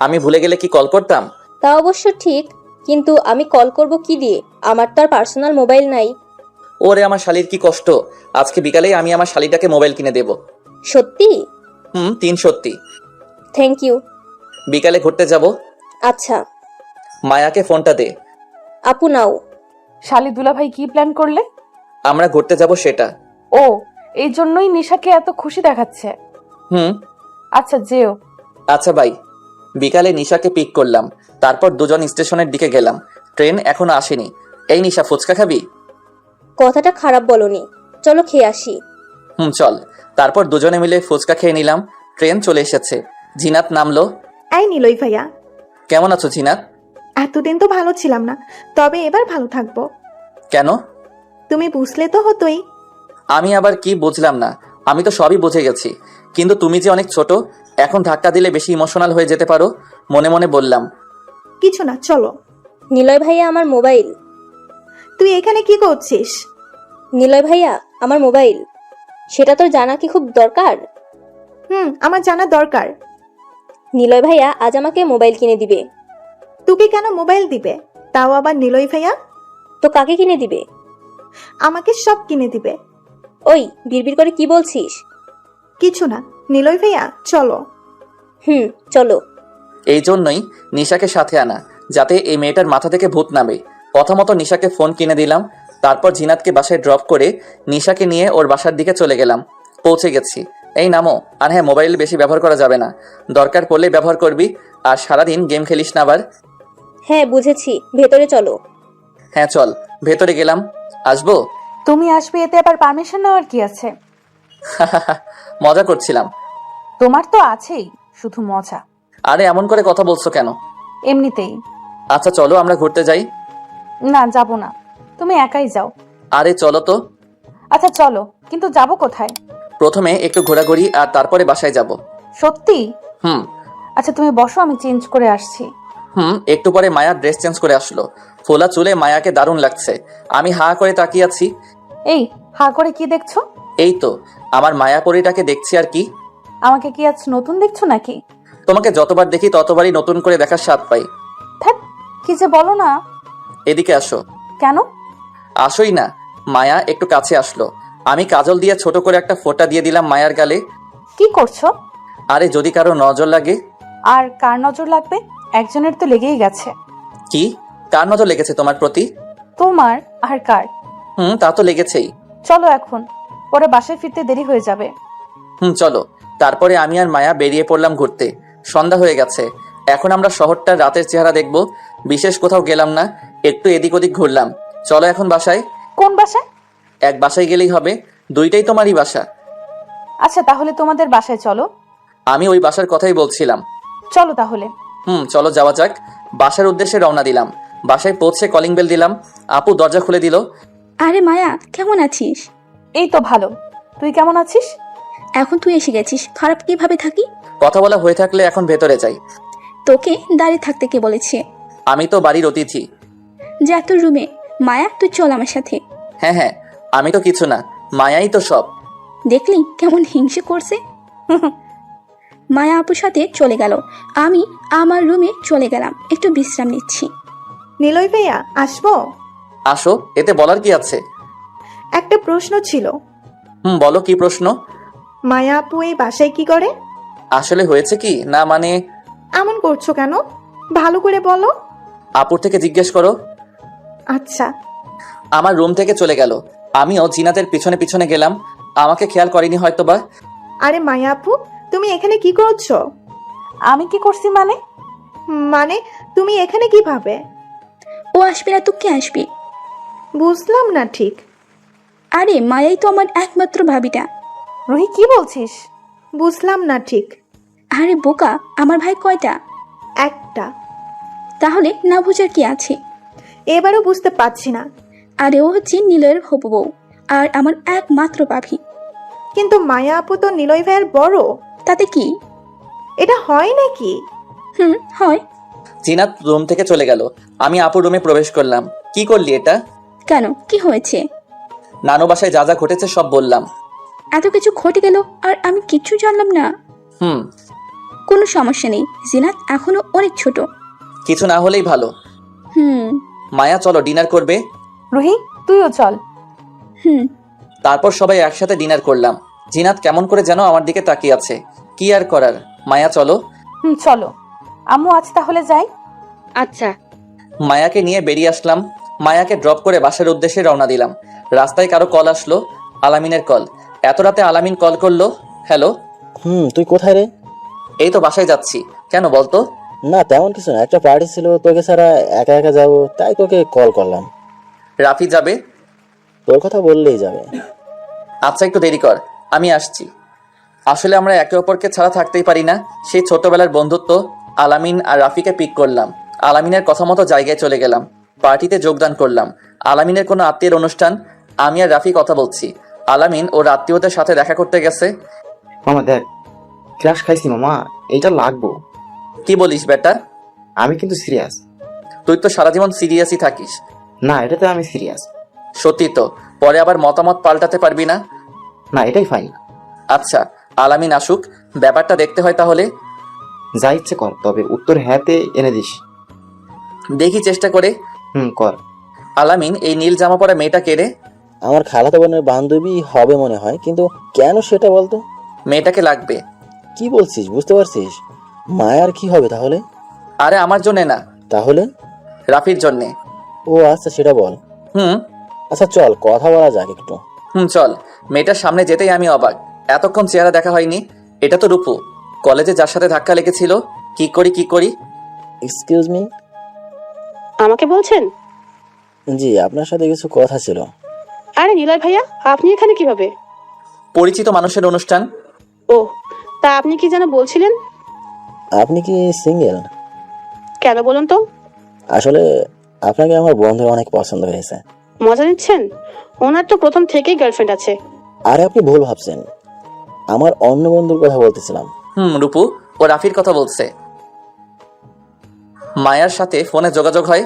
Speaker 2: আমি ভুলে গেলে কি কল করতাম?
Speaker 10: তা অবশ্য ঠিক, কিন্তু আমি কল করব কি দিয়ে? আমার তো আর পার্সোনাল মোবাইল নাই।
Speaker 2: ওরে আমার শালির কি কষ্ট। আজকে বিকালেই আমি আমার শালিটাকে মোবাইল কিনে দেব।
Speaker 10: সত্যি?
Speaker 2: 3 সত্যি।
Speaker 10: Thank you.
Speaker 2: বিকালে ঘুরতে যাব।
Speaker 10: আচ্ছা।
Speaker 2: মায়াকে ফোনটা দে।
Speaker 10: আপু নাও।
Speaker 16: শালি দুলাভাই কি প্ল্যান করলে?
Speaker 2: আমরা ঘুরতে যাব সেটা।
Speaker 16: ও, এই জন্যই নিশাকে এত খুশি দেখাচ্ছে। আচ্ছা যেও।
Speaker 2: আচ্ছা বাই। বিকালে নিশাকে পিক করলাম, তারপর দুজন স্টেশনের দিকে গেলাম। ট্রেন এখনো আসেনি। এই নিশা, ফুচকা খাবি?
Speaker 10: কথাটা খারাপ বলনি, চলো খেয়ে আসি।
Speaker 2: চল। তারপর দুজনে মিলে ফুচকা খেয়ে নিলাম। ট্রেন চলে এসেছে। জিনাত নামলো।
Speaker 11: এই নিলয় ভাইয়া,
Speaker 2: কেমন আছো জিনাত?
Speaker 11: এতদিন তো ভালো ছিলাম না, তবে এবার ভালো থাকবো।
Speaker 2: কেন?
Speaker 11: তুমি বুঝলে তো হতোই।
Speaker 2: আমি আবার কি বুঝলাম না? আমি তো সবই বুঝে গেছি, কিন্তু তুমি যে অনেক ছোট, এখন ধাক্কা দিলে বেশি ইমোশনাল হয়ে যেতে পারো। মনে মনে বললাম।
Speaker 11: কিছু না, চলো।
Speaker 10: নিলয় ভাইয়া আমার মোবাইল।
Speaker 11: তুই এখানে কি করছিস?
Speaker 10: নিলয় ভাইয়া আমার মোবাইল, সেটা তোর জানা কি খুব দরকার?
Speaker 11: আমার জানা দরকার।
Speaker 10: নিলয় ভাইয়া আজ আমাকে মোবাইল কিনে দিবে।
Speaker 11: তোকে কেন মোবাইল দিবে? তাও আবার নিলয় ভাইয়া?
Speaker 10: তো কাকে কিনে দিবে?
Speaker 11: আমাকে সব কিনে দিবে।
Speaker 10: ওই বিড়বিড় করে কি বলছিস?
Speaker 11: কিছু না নিলয় ভাইয়া, চলো।
Speaker 10: চলো।
Speaker 2: এই জন্যই নিশাকে সাথে আনা, যাতে এই মেয়েটার মাথা থেকে ভূত নামে। কথা মতো নিশাকে ফোন কিনে দিলাম। তারপর জিনাতকে বাসায় ড্রপ করে নিশাকে নিয়ে ওর বাসার দিকে চলে গেলাম। পৌঁছে গেছি। এই নামো। আর হ্যাঁ, মোবাইল বেশি ব্যবহার করা যাবে না, দরকার পড়লে ব্যবহার করবি। আর সারাদিন গেম খেলিস না আবার।
Speaker 10: হ্যাঁ বুঝেছি, ভেতরে চলো।
Speaker 2: হ্যাঁ চল, ভেতরে গেলাম। আসবো?
Speaker 16: তুমি আসবে, এতে আবার পারমিশন নেওয়ার কি আছে?
Speaker 2: মজা করছিলাম।
Speaker 16: তোমার তো আছেই শুধু মজা।
Speaker 2: আরে এমন করে কথা বলছো কেন?
Speaker 16: এমনিতেই।
Speaker 2: আচ্ছা চলো আমরা ঘুরতে যাই।
Speaker 16: না, যাব না, তুমি একাই যাও।
Speaker 2: আরে চলো তো।
Speaker 16: আচ্ছা চলো, কিন্তু যাব কোথায়?
Speaker 2: প্রথমে একটু ঘোরাঘুরি আর তারপরে বাসায় যাব।
Speaker 16: সত্যি?
Speaker 2: হুম।
Speaker 16: আচ্ছা তুমি বসো, আমি চেঞ্জ করে আসছি।
Speaker 2: একটু পরে মায়া ড্রেস চেঞ্জ করে আসলো। ফোলা চুলে মায়াকে দারুণ লাগছে। আমি হা করে তাকিয়ে আছি।
Speaker 16: এই হা করে কি দেখছো?
Speaker 2: এই তো আমার মায়াপরিটাকে দেখছি। আর কি?
Speaker 16: আমাকে কি আজ নতুন দেখছো নাকি?
Speaker 2: তোমাকে যতবার দেখি ততবারই নতুন করে দেখার স্বাদ পাই।
Speaker 16: ধ্যাৎ, কি যে বলো না।
Speaker 2: এদিকে আসো।
Speaker 16: কেন?
Speaker 2: আসোই না। মায়া একটু কাছে আসলো। আমি কাজল দিয়ে ছোট করে একটা ফোঁটা দিয়ে দিলাম মায়ার গালে।
Speaker 16: কি করছো?
Speaker 2: আরে যদি কারো নজর লাগে।
Speaker 16: আর কার নজর লাগবে? একজনের তো লেগেই গেছে।
Speaker 2: কি? কার নজর লেগেছে তোমার প্রতি?
Speaker 16: তোমার আর কার?
Speaker 2: তা তো লেগেছেই।
Speaker 16: চলো এখন, পরে বাসায় ফিরতে দেরি হয়ে যাবে।
Speaker 2: চলো। তারপরে আমি আর মায়া বেরিয়ে পড়লাম ঘুরতে। সন্ধ্যা হয়ে গেছে। এখন আমরা শহরটার রাতের চেহারা দেখব। বিশেষ কোথাও গেলাম না, একটু এদিক ওদিক ঘুরলাম। চলো এখন বাসায়।
Speaker 16: কোন বাসায়?
Speaker 2: এক বাসায় গেলেই হবে, দুইটাই তোমারই বাসা।
Speaker 16: আচ্ছা তাহলে তোমাদের বাসায় চলো।
Speaker 2: আমি ওই বাসার কথাই বলছিলাম।
Speaker 16: চলো তাহলে।
Speaker 2: চলো যাওয়া যাক। বাসার উদ্দেশ্যে রওনা দিলাম। বাসায় পৌঁছে কলিং বেল দিলাম। আপু দরজা খুলে দিল।
Speaker 4: আরে মায়া, কেমন আছিস?
Speaker 16: এই তো ভালো, তুই কেমন আছিস?
Speaker 4: এখন তুই এসে গেছিস, খারাপ কিভাবে থাকি?
Speaker 2: কথা বলা হয়ে থাকলে এখন ভেতরে যাই।
Speaker 4: তোকে দাঁড়িয়ে থাকতে কে বলেছে?
Speaker 2: আমি তো বাড়ির অতিথি।
Speaker 4: যা তোর রুমে। মায়া তুই চল আমার সাথে।
Speaker 2: হ্যাঁ, আমি তো কিছু না, মায়াই তো সব।
Speaker 4: দেখলি কেমন হিংসে করছে? মায়া আপুর সাথে চলে গেল। আমি আমার রুমে চলে গেলাম, একটু বিশ্রাম নিচ্ছি।
Speaker 11: নিলয় ভাইয়া, আসবো?
Speaker 2: আসো, এতে বলার কি আছে?
Speaker 11: একটা প্রশ্ন ছিল।
Speaker 2: বলো কি প্রশ্ন?
Speaker 11: মায়া আপু এই বাসায় কি করে?
Speaker 2: আসলে হয়েছে কি না, মানে
Speaker 11: এমন করছো কেন? ভালো করে বলো।
Speaker 2: আপুর থেকে জিজ্ঞেস করো।
Speaker 11: আচ্ছা।
Speaker 2: আমার রুম থেকে চলে গেল। আমিও জিনাতের পিছনে পিছনে গেলাম। আমাকে খেয়াল করেনি হয়তোবা।
Speaker 11: আরে মায়া আপু, তুমি এখানে কি করছো?
Speaker 16: আমি কি করছি মানে?
Speaker 11: মানে তুমি এখানে কিভাবে?
Speaker 4: ও আসবে না তো কে আসবে?
Speaker 11: বুঝলাম না ঠিক।
Speaker 4: আরে মায়াই তো আমার একমাত্র ভাবিটা।
Speaker 16: রুহি কি বলছিস?
Speaker 11: বুঝলাম না ঠিক।
Speaker 4: আরে বোকা, আমার ভাই কয়টা?
Speaker 11: একটা।
Speaker 4: তাহলে না বোঝার কি আছে?
Speaker 11: এবারও বুঝতে পারছি না।
Speaker 4: আরে ও হচ্ছে নিলয়ের হবু বউ আর আমার একমাত্র ভাবি।
Speaker 11: কিন্তু মায়া আপু তো নিলয় ভাইয়ের বড়।
Speaker 4: তাতে কি?
Speaker 11: এটা হয় নাকি?
Speaker 4: হয়।
Speaker 2: জিনাত রুম থেকে চলে গেল। আমি আপুর রুমে প্রবেশ করলাম। কি করলি এটা?
Speaker 4: কেন, কি হয়েছে?
Speaker 2: নানু বাসায় যা যা ঘটেছে সব বললাম।
Speaker 4: এত কিছু ঘটে গেল আর আমি কিচ্ছু জানলাম না।
Speaker 2: হুম।
Speaker 4: কোনো সমস্যা নেই, জিনাত এখনো অনেক ছোট।
Speaker 2: কিছু না হলেই ভালো। মায়া চলো ডিনার করবে।
Speaker 16: রুহি তুইও চল।
Speaker 2: তারপর সবাই একসাথে ডিনার করলাম। জিনাত কেমন করে যেন আমার দিকে তাকিয়ে আছে। কি আর করার, মায়া চলো।
Speaker 16: চলো আম্মু, আজ তাহলে যাই।
Speaker 1: আচ্ছা।
Speaker 2: মায়াকে নিয়ে বেরিয়ে আসলাম। মায়াকে ড্রপ করে বাসার উদ্দেশ্যে রওনা দিলাম। রাস্তায় কারো কল আসলো, আলামিনের কল। এত রাতে আলামিন কল করলো। হ্যালো।
Speaker 8: তুই কোথায় রে?
Speaker 2: এই তো বাসায় যাচ্ছি। কেন বলতো?
Speaker 8: না তেমন কিছু না, একটা পার্টি ছিল, তোকে ছাড়া একা একা যাবো তাই তোকে কল করলাম।
Speaker 2: রাফি যাবে?
Speaker 8: তোর কথা বললেই যাবে।
Speaker 2: আচ্ছা একটু দেরি কর, আমি আসছি। আসলে আমরা একে অপরকে ছাড়া থাকতেই পারি না। সেই ছোটবেলার বন্ধুত্ব। আলামিন আর রাফিকে পিক করলাম। আলামিনের কথা মতো জায়গায় চলে গেলাম। পার্টিতে যোগদান করলাম। আলামিনের কোনো আত্মীয়ের অনুষ্ঠান। আমি আর রাফি কথা বলছি। আলামিন ওর আত্মীয়দের সাথে দেখা করতে গেছে।
Speaker 3: মামা দেখ, ক্রাশ খাইছি মামা, এইটা লাগবো।
Speaker 2: কি বলিস বেটা?
Speaker 3: আমি কিন্তু সিরিয়াস।
Speaker 2: তুই তো সারা জীবন সিরিয়াসই থাকিস।
Speaker 3: না, এটাতে আমি সিরিয়াস।
Speaker 2: সত্যি তো? পরে আবার মতামত পাল্টাতে পারবি না।
Speaker 3: না, এটাই ফাইন।
Speaker 2: আচ্ছা আলামিন আসুক, ব্যাপারটা দেখতে হয় তাহলে।
Speaker 3: যা ইচ্ছে কর, তবে উত্তর হ্যাঁতে এনে দিস।
Speaker 2: দেখি চেষ্টা করে।
Speaker 3: কর।
Speaker 2: আলামিন, এই নীল জামা পরা মেয়েটা কে রে?
Speaker 8: আমার খালাতো বোনের বান্ধবী হবে মনে হয়, কিন্তু কেন সেটা বলতো?
Speaker 2: মেয়েটাকে লাগবে।
Speaker 8: কি বলছিস, বুঝতে পারছিস? মায়ার কি হবে তাহলে?
Speaker 2: আরে আমার জন্য না।
Speaker 8: তাহলে?
Speaker 2: রাফির জন্যে।
Speaker 8: ও আচ্ছা, সেটা বল। আচ্ছা চল কথা বলা যাক একটু।
Speaker 2: চল। মেয়েটার সামনে যেতেই আমি অবাক। এতক্ষণ চেহারা দেখা হয়নি। এটা তো রূপু, কলেজে যার সাথে ধাক্কা লেগেছিল। কি করি?
Speaker 8: Excuse me.
Speaker 17: আমাকে বলছেন?
Speaker 8: জি, আপনার সাথে কিছু কথা ছিল।
Speaker 17: আরে নিলয় ভাইয়া, আপনি এখানে কিভাবে?
Speaker 2: পরিচিত মানুষের অনুষ্ঠান।
Speaker 17: ও, তা আপনি কি যেন বলছিলেন?
Speaker 8: আপনি কি সিঙ্গেল?
Speaker 17: কেন বলুন তো?
Speaker 8: আসলে আপনাকে আমার বন্ধুর অনেক পছন্দ হয়েছে।
Speaker 17: মজা নিচ্ছেন? ওনার তো প্রথম থেকেই গার্লফ্রেন্ড আছে।
Speaker 8: আরে আপনি ভুল ভাবছেন, আমার অন্য বন্ধুর কথা বলতেছিলাম।
Speaker 2: রূপু ও রাফির কথা বলছে। মায়ার সাথে ফোনে যোগাযোগ হয়।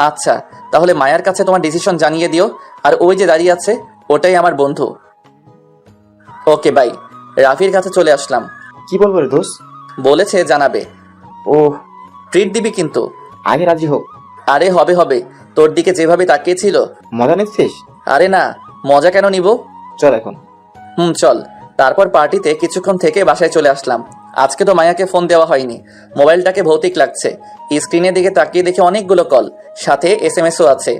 Speaker 2: আচ্ছা, তাহলে মায়ার কাছে তোমার ডিসিশন জানিয়ে দিও। আর ওই যে দাঁড়িয়ে আছে, ওটাই আমার বন্ধু। Okay bye. রাফির কাছে চলে আসলাম।
Speaker 3: কি বলবো রে দোস্ত?
Speaker 2: বলেছে জানাবে।
Speaker 3: ও,
Speaker 2: ট্রিট দিবি কিন্তু।
Speaker 3: আগে রাজি হোক।
Speaker 2: আরে হবে। তোর দিকে যেভাবে তাকিয়েছিল।
Speaker 3: মজা নিচ্ছিস?
Speaker 2: আরে না, মজা কেন নিব?
Speaker 3: চল এখন।
Speaker 2: চল। তারপর পার্টিতে কিছুক্ষণ থেকে বাসায় চলে আসলাম। আজকে তো মায়াকে ফোন দেওয়া হয়নি। মোবাইলটাকে ভৌতিক লাগছে। স্ক্রিনের দিকে তাকিয়ে দেখে অনেকগুলো কল, সাথে SMS ও আছে।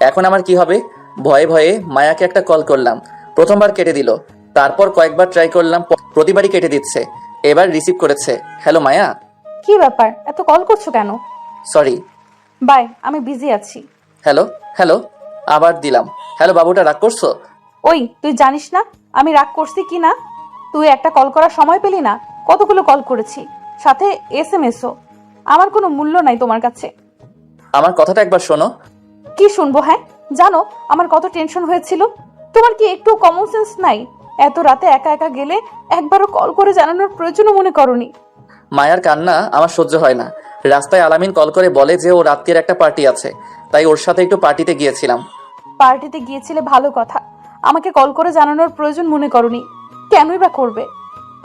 Speaker 2: এখন আমার কি হবে? ভয়ে মায়াকে একটা কল করলাম। প্রথমবার কেটে দিল। তারপর কয়েকবার ট্রাই করলাম, প্রতিবারই কেটে দিচ্ছে। এবার রিসিভ করেছে। হ্যালো মায়া।
Speaker 16: কি ব্যাপার, এত কল করছো কেন?
Speaker 2: সরি।
Speaker 16: বাই, আমি বিজি আছি।
Speaker 2: হ্যালো। আবার দিলাম। হ্যালো, বাবুটা রাগ করছো?
Speaker 16: ওই, তুই জানিস না আমি রাগ করছি কি না? তুই একটা কল করার সময় পেলি না? কতগুলো কল করেছি, সাথে SMS-ও। আমার কোনো মূল্য নাই তোমার কাছে।
Speaker 2: আমার কথাটা একবার শোনো।
Speaker 16: কি শুনবো? হ্যাঁ, জানো আমার কত টেনশন হয়েছিল। তোমার কি একটু কমন সেন্স নাই? এত রাতে একা একা গেলে একবারও কল করে জানানোর প্রয়োজনও মনে করনি।
Speaker 2: মায়ার কান্না আমার সহ্য হয় না। রাস্তায় আলামিন কল করে বলে যে ওর রাত্রির একটা পার্টি আছে, তাই ওর সাথে একটু পার্টিতে গিয়েছিলাম।
Speaker 16: পার্টিতে গিয়েছিলে ভালো কথা, আমাকে কল করে জানানোর প্রয়োজন মনে করনি। কেনই বা করবে?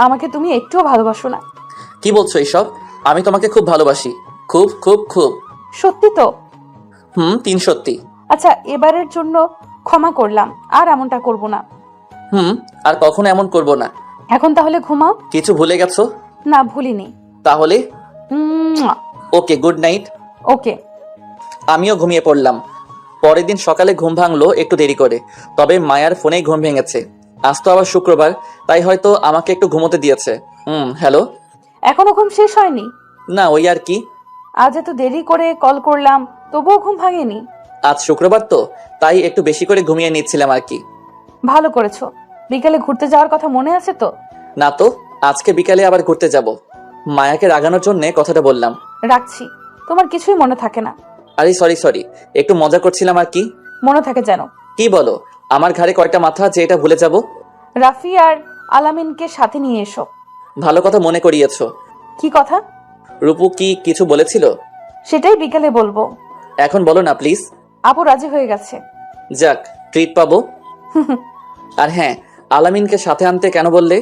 Speaker 16: আমাকে তুমি একটুও ভালোবাসো না।
Speaker 2: কি বলছো এইসব? আমি তোমাকে খুব ভালোবাসি, খুব খুব খুব।
Speaker 16: সত্যি তো?
Speaker 2: 3 সত্যি।
Speaker 16: আচ্ছা, এবারের জন্য ক্ষমা করলাম, আর এমনটা করব না।
Speaker 2: আর কখনো এমন করব না।
Speaker 16: এখন তাহলে ঘুমাও।
Speaker 2: কিছু ভুলে গেছো?
Speaker 16: না, ভুলিনি।
Speaker 2: তাহলে ওকে, গুড নাইট।
Speaker 16: ওকে।
Speaker 2: আমিও ঘুমিয়ে পড়লাম। পরের দিন সকালে ঘুম ভাঙলো একটু দেরি করে, তবে মায়ার ফোনেই ঘুম ভেঙেছে। আজ তো আবার শুক্রবার, তাই হয়তো আমাকে একটু ঘুমোতে দিয়েছে। হ্যালো।
Speaker 16: এখনো ঘুম শেষ হয়নি?
Speaker 2: না, ওই আর কি।
Speaker 16: আজ এত দেরি করে কল করলাম, তবুও ঘুম ভাঙেনি?
Speaker 2: আজ শুক্রবার তো, তাই একটু বেশি করে ঘুমিয়ে নিচ্ছিলাম আর কি।
Speaker 16: ভালো করেছো। বিকেলে ঘুরতে যাওয়ার কথা মনে আছে তো?
Speaker 2: না তো, আজকে বিকালে আবার ঘুরতে যাব। মায়াকে রাগানোর জন্য কথাটা বললাম।
Speaker 16: রাখছি। তোমার কিছুই মনে থাকে না।
Speaker 2: আরে সরি, একটু মজা করছিলাম আর কি।
Speaker 16: মনে থাকে যেন।
Speaker 2: কি বলো, আমার ঘাড়ে কয়টা মাথা যে এটা ভুলে যাব?
Speaker 16: রাফি আর আলামিনকে সাথে নিয়ে এসো।
Speaker 2: ভালো কথা মনে করিয়েছো।
Speaker 16: কি কথা?
Speaker 2: রূপু কি কিছু বলেছিল?
Speaker 16: সেটাই বিকেলে বলবো।
Speaker 2: এখন বলো না প্লিজ।
Speaker 16: আপু রাজি হয়ে গেছে।
Speaker 2: যাক, ট্রিট পাবো। আর হ্যাঁ, আলামিনকে সাথে আনতে কেন বললে?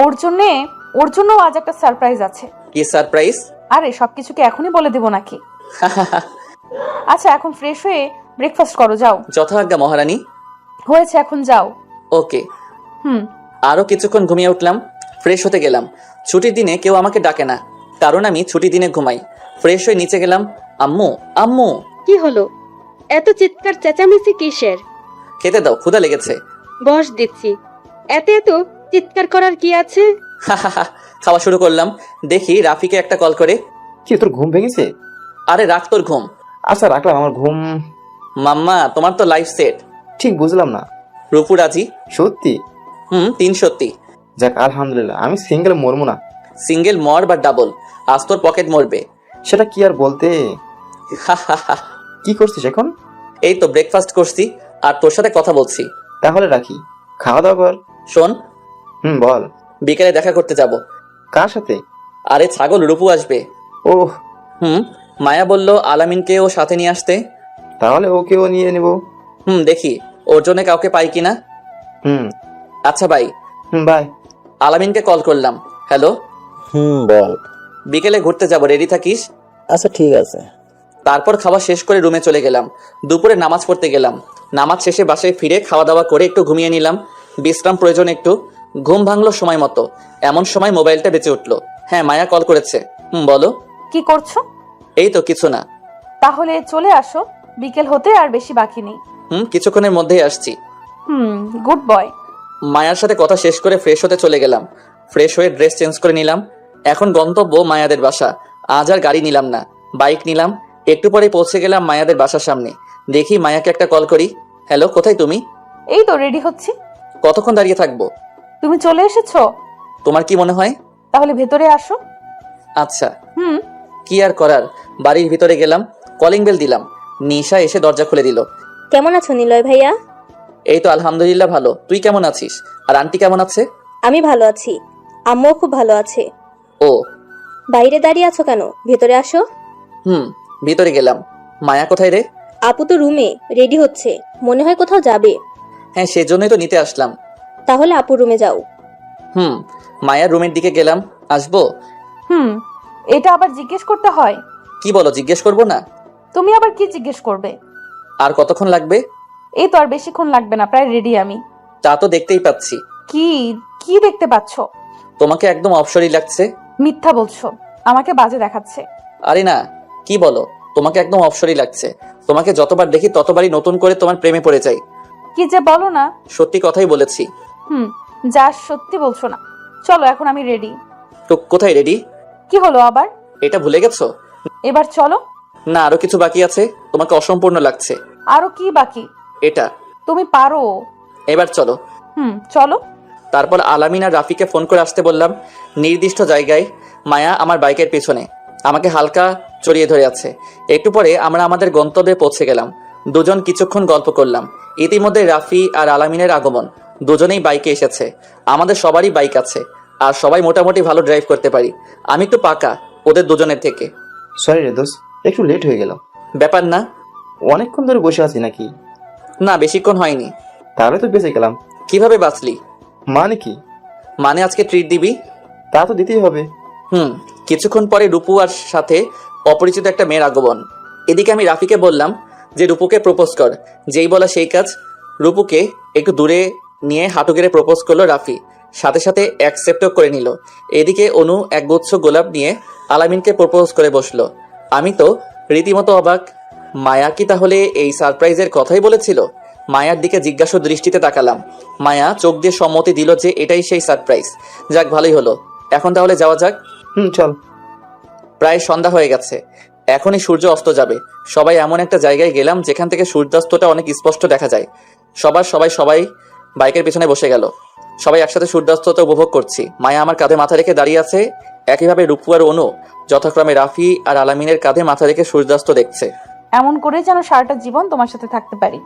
Speaker 16: ওর জন্য আজ একটা সারপ্রাইজ আছে।
Speaker 2: কি সারপ্রাইজ?
Speaker 16: আরে সবকিছুকে এখনই বলে দেবো নাকি? আচ্ছা, এখন ফ্রেশ হয়ে ব্রেকফাস্ট করো, যাও।
Speaker 2: যথাজ্ঞা মহারানী।
Speaker 16: হয়েছে, এখন যাও।
Speaker 2: ওকে।
Speaker 16: হুম।
Speaker 2: আরো কিছুক্ষণ ঘুমিয়ে উঠলাম, ফ্রেশ হতে গেলাম। ছুটির দিনে কেউ আমাকে ডাকে না, কারণ আমি ছুটির দিনে ঘুমাই। ফ্রেশ হয়ে নিচে গেলাম। আম্মু আম্মু।
Speaker 1: কি হলো? এত চিৎকার চেঁচামেচি কিসের?
Speaker 2: খেতে দাও, ক্ষুধা লেগেছে।
Speaker 1: বস দিচ্ছি। এত চিৎকার করার কি আছে?
Speaker 2: খাওয়া শুরু করলাম, দেখি রাফিকে একটা কল করে।
Speaker 3: কি তোর ঘুম ভেঙেছে?
Speaker 2: আরে রাখ তোর ঘুম।
Speaker 3: আচ্ছা রাখলাম, আমার ঘুম।
Speaker 2: মাম্মা, তোমার তো লাইফ সেট।
Speaker 3: ঠিক বুঝলাম না।
Speaker 2: রূপু রাজি?
Speaker 3: সত্যি?
Speaker 2: 3 সত্যি।
Speaker 3: যাক আলহামদুলিল্লাহ, আমি সিঙ্গেল মরবো না।
Speaker 2: সিঙ্গেল মর বা ডাবল, আজ তোর পকেট মরবে।
Speaker 3: সেটা কি আর বলতে। কি করছিস এখন?
Speaker 2: এই তো ব্রেকফাস্ট করছি আর তোর সাথে কথা বলছি।
Speaker 3: তাহলে রাখি, খাওয়া দাওয়া কর।
Speaker 2: শোন।
Speaker 3: বল।
Speaker 2: বিকেলে দেখা করতে যাব।
Speaker 3: কার সাথে?
Speaker 2: আরে ছাগল, রূপু আসবে।
Speaker 3: ওহ।
Speaker 2: মায়া বলল আলামিনকেও সাথে নিয়ে আসতে।
Speaker 3: তাহলে ওকেও নিয়ে নেব।
Speaker 2: দেখি ওর জন্য কাউকে পাই কিনা। আচ্ছা বাই।
Speaker 3: বাই।
Speaker 2: আলামিনকে কল করলাম। হ্যালো।
Speaker 8: বল।
Speaker 2: বিকেলে ঘুরতে যাব, রেডি থাকিস?
Speaker 8: আচ্ছা ঠিক আছে।
Speaker 2: তারপর খাওয়া শেষ করে রুমে চলে গেলাম। দুপুরে নামাজ পড়তে গেলাম। নামাজ শেষে বাসায় ফিরে খাওয়া দাওয়া করে একটু ঘুমিয়ে নিলাম। বিশ্রাম প্রয়োজন একটু। ঘুম ভাঙলো সময় মতো। এমন সময় মোবাইলটা বেঁচে উঠলো। হ্যাঁ, মায়া কল করেছে। বলো।
Speaker 16: কি করছো?
Speaker 2: এই তো কিছু না।
Speaker 16: তাহলে চলে আসো, বিকেল হতে আর বেশি বাকি নেই।
Speaker 2: কিছুক্ষণের মধ্যেই আসছি।
Speaker 16: Good boy.
Speaker 2: মায়ার সাথে কথা শেষ করে ফ্রেশ হতে চলে গেলাম। ফ্রেশ হয়ে ড্রেস চেঞ্জ করে নিলাম। এখন গন্তব্য মায়াদের বাসা। আজ আর গাড়ি নিলাম না, বাইক নিলাম। একটু পরে পৌঁছে গেলাম মায়াদের বাসার সামনে। দেখি মায়াকে একটা কল করি। হ্যালো, কোথায় তুমি?
Speaker 16: এই তো রেডি হচ্ছি।
Speaker 2: কতক্ষণ দাঁড়িয়ে থাকবো?
Speaker 16: তুমি চলে এসেছো?
Speaker 2: তোমার কি মনে হয়?
Speaker 16: তাহলে ভেতরে আসো।
Speaker 2: আচ্ছা। কি আর করার, বাড়ির ভিতরে গেলাম, কলিং বেল দিলাম। নিশা এসে দরজা খুলে দিল।
Speaker 10: কেমন আছো নিলয় ভাইয়া?
Speaker 2: এই তো আলহামদুলিল্লাহ ভালো। তুই কেমন আছিস? আর আন্টি কেমন আছে?
Speaker 10: আমি ভালো আছি, আম্মুও খুব ভালো আছে।
Speaker 2: ও,
Speaker 10: বাইরে দাঁড়িয়ে আছো কেন? ভেতরে আসো।
Speaker 2: ভিতরে গেলাম। মায়া কোথায় রে?
Speaker 10: আপু তো রুমে রেডি হচ্ছে, মনে হয় কোথাও যাবে।
Speaker 2: হ্যাঁ, সেজন্যই তো নিতে আসলাম।
Speaker 10: তাহলে আপু রুমে যাও।
Speaker 2: মায়ার রুমের দিকে গেলাম। আসবো?
Speaker 16: এটা আবার জিজ্ঞেস করতে হয়?
Speaker 2: কি বলো, জিজ্ঞেস করবো না?
Speaker 16: তুমি আবার কি জিজ্ঞেস করবে?
Speaker 2: আর কতক্ষণ লাগবে?
Speaker 16: এই তো আর বেশিক্ষণ লাগবে না, প্রায় রেডি আমি।
Speaker 2: তা তো দেখতেই পাচ্ছি।
Speaker 16: কি কি দেখতে পাচ্ছ?
Speaker 2: তোমাকে একদম অপসরই লাগছে।
Speaker 16: মিথ্যা বলছো, আমাকে বাজে দেখাচ্ছে।
Speaker 2: আরে না, কি বলো, তোমাকে একদম অপসরই লাগছে। তোমাকে যতবার দেখি ততবারই নতুন করে তোমার প্রেমে পড়ে যাই।
Speaker 16: কি যে বলো না।
Speaker 2: সত্যি কথাই বলেছি।
Speaker 16: যা সত্যি বলছো না। চলো, এখন আমি রেডি।
Speaker 2: তো কোথায় রেডি?
Speaker 16: কি হলো আবার?
Speaker 2: এটা ভুলে গেছো?
Speaker 16: এবার চলো।
Speaker 2: না, আরো কিছু বাকি আছে। তোমাকে অসম্পূর্ণ লাগছে।
Speaker 16: আরো কি বাকি?
Speaker 2: এটা।
Speaker 16: তুমি পারো।
Speaker 2: এবার চলো।
Speaker 16: চলো।
Speaker 2: তারপর আলামিন আর রাফিকে ফোন করে আসতে বললাম নির্দিষ্ট জায়গায়। মায়া আমার বাইকের পেছনে আমাকে হালকা চড়িয়ে ধরে আছে। একটু পরে আমরা আমাদের গন্তব্যে পৌঁছে গেলাম। দুজন কিছুক্ষণ গল্প করলাম। ইতিমধ্যে রাফি আর আলামিনের আগমন। দুজনেই বাইকে এসেছে। আমাদের সবারই বাইক আছে, আর সবাই মোটামুটি ভালো ড্রাইভ করতে পারি। আমি একটু পাকা ওদের দুজনের থেকে।
Speaker 3: সরি রে দোস্ত, একটু লেট হয়ে গেল।
Speaker 2: ব্যাপার না।
Speaker 3: অনেকক্ষণ ধরে বসে আছি নাকি?
Speaker 2: না, বেশিক্ষণ হয়নি।
Speaker 3: তাহলে তো বেঁচে গেলাম।
Speaker 2: কিভাবে বাঁচলি?
Speaker 3: মানে কি?
Speaker 2: মানে আজকে ট্রিট দিবি।
Speaker 3: তা তো দিতেই হবে।
Speaker 2: কিছুক্ষণ পরে রূপু আর সাথে অপরিচিত একটা মেয়ের আগমন। এদিকে আমি রাফিকে বললাম যে রূপুকে প্রপোজ কর। যেই বলা সেই কাজ। রূপুকে একটু দূরে নিয়ে হাঁটু গেড়ে প্রপোজ করলো রাফি। সাথে সাথে অ্যাকসেপ্টও করে নিল। এদিকে অনু এক গুচ্ছ গোলাপ নিয়ে আলামিনকে প্রপোজ করে বসলো। আমি তো রীতিমতো অবাক। মায়া কি তাহলে এই সারপ্রাইজের কথাই বলেছিল? মায়ার দিকে জিজ্ঞাসা দৃষ্টিতে তাকালাম। মায়া চোখ দিয়ে সম্মতি দিল যে এটাই সেই সারপ্রাইজ। যাক, ভালোই হলো। এখন তাহলে যাওয়া যাক।
Speaker 3: চল।
Speaker 2: প্রায় সন্ধ্যা হয়ে গেছে। এখনই সূর্য অস্ত যাবে। সবাই এমন একটা জায়গায় গেলাম যেখান থেকে সূর্যাস্তটা অনেক স্পষ্ট দেখা যায়। সবাই বাইকের পেছনে বসে গেল। সবাই একসাথে সূর্যাস্তটা উপভোগ করছি। মায়া আমার কাঁধে মাথা রেখে দাঁড়িয়ে আছে, একইভাবে রূপু আর অনু যথাক্রমে রাফি আর আলামিনের কাঁধে মাথা রেখে সূর্যাস্ত দেখছে।
Speaker 16: এমন করে যেন সারাটা জীবন তোমার সাথে থাকতে পারি।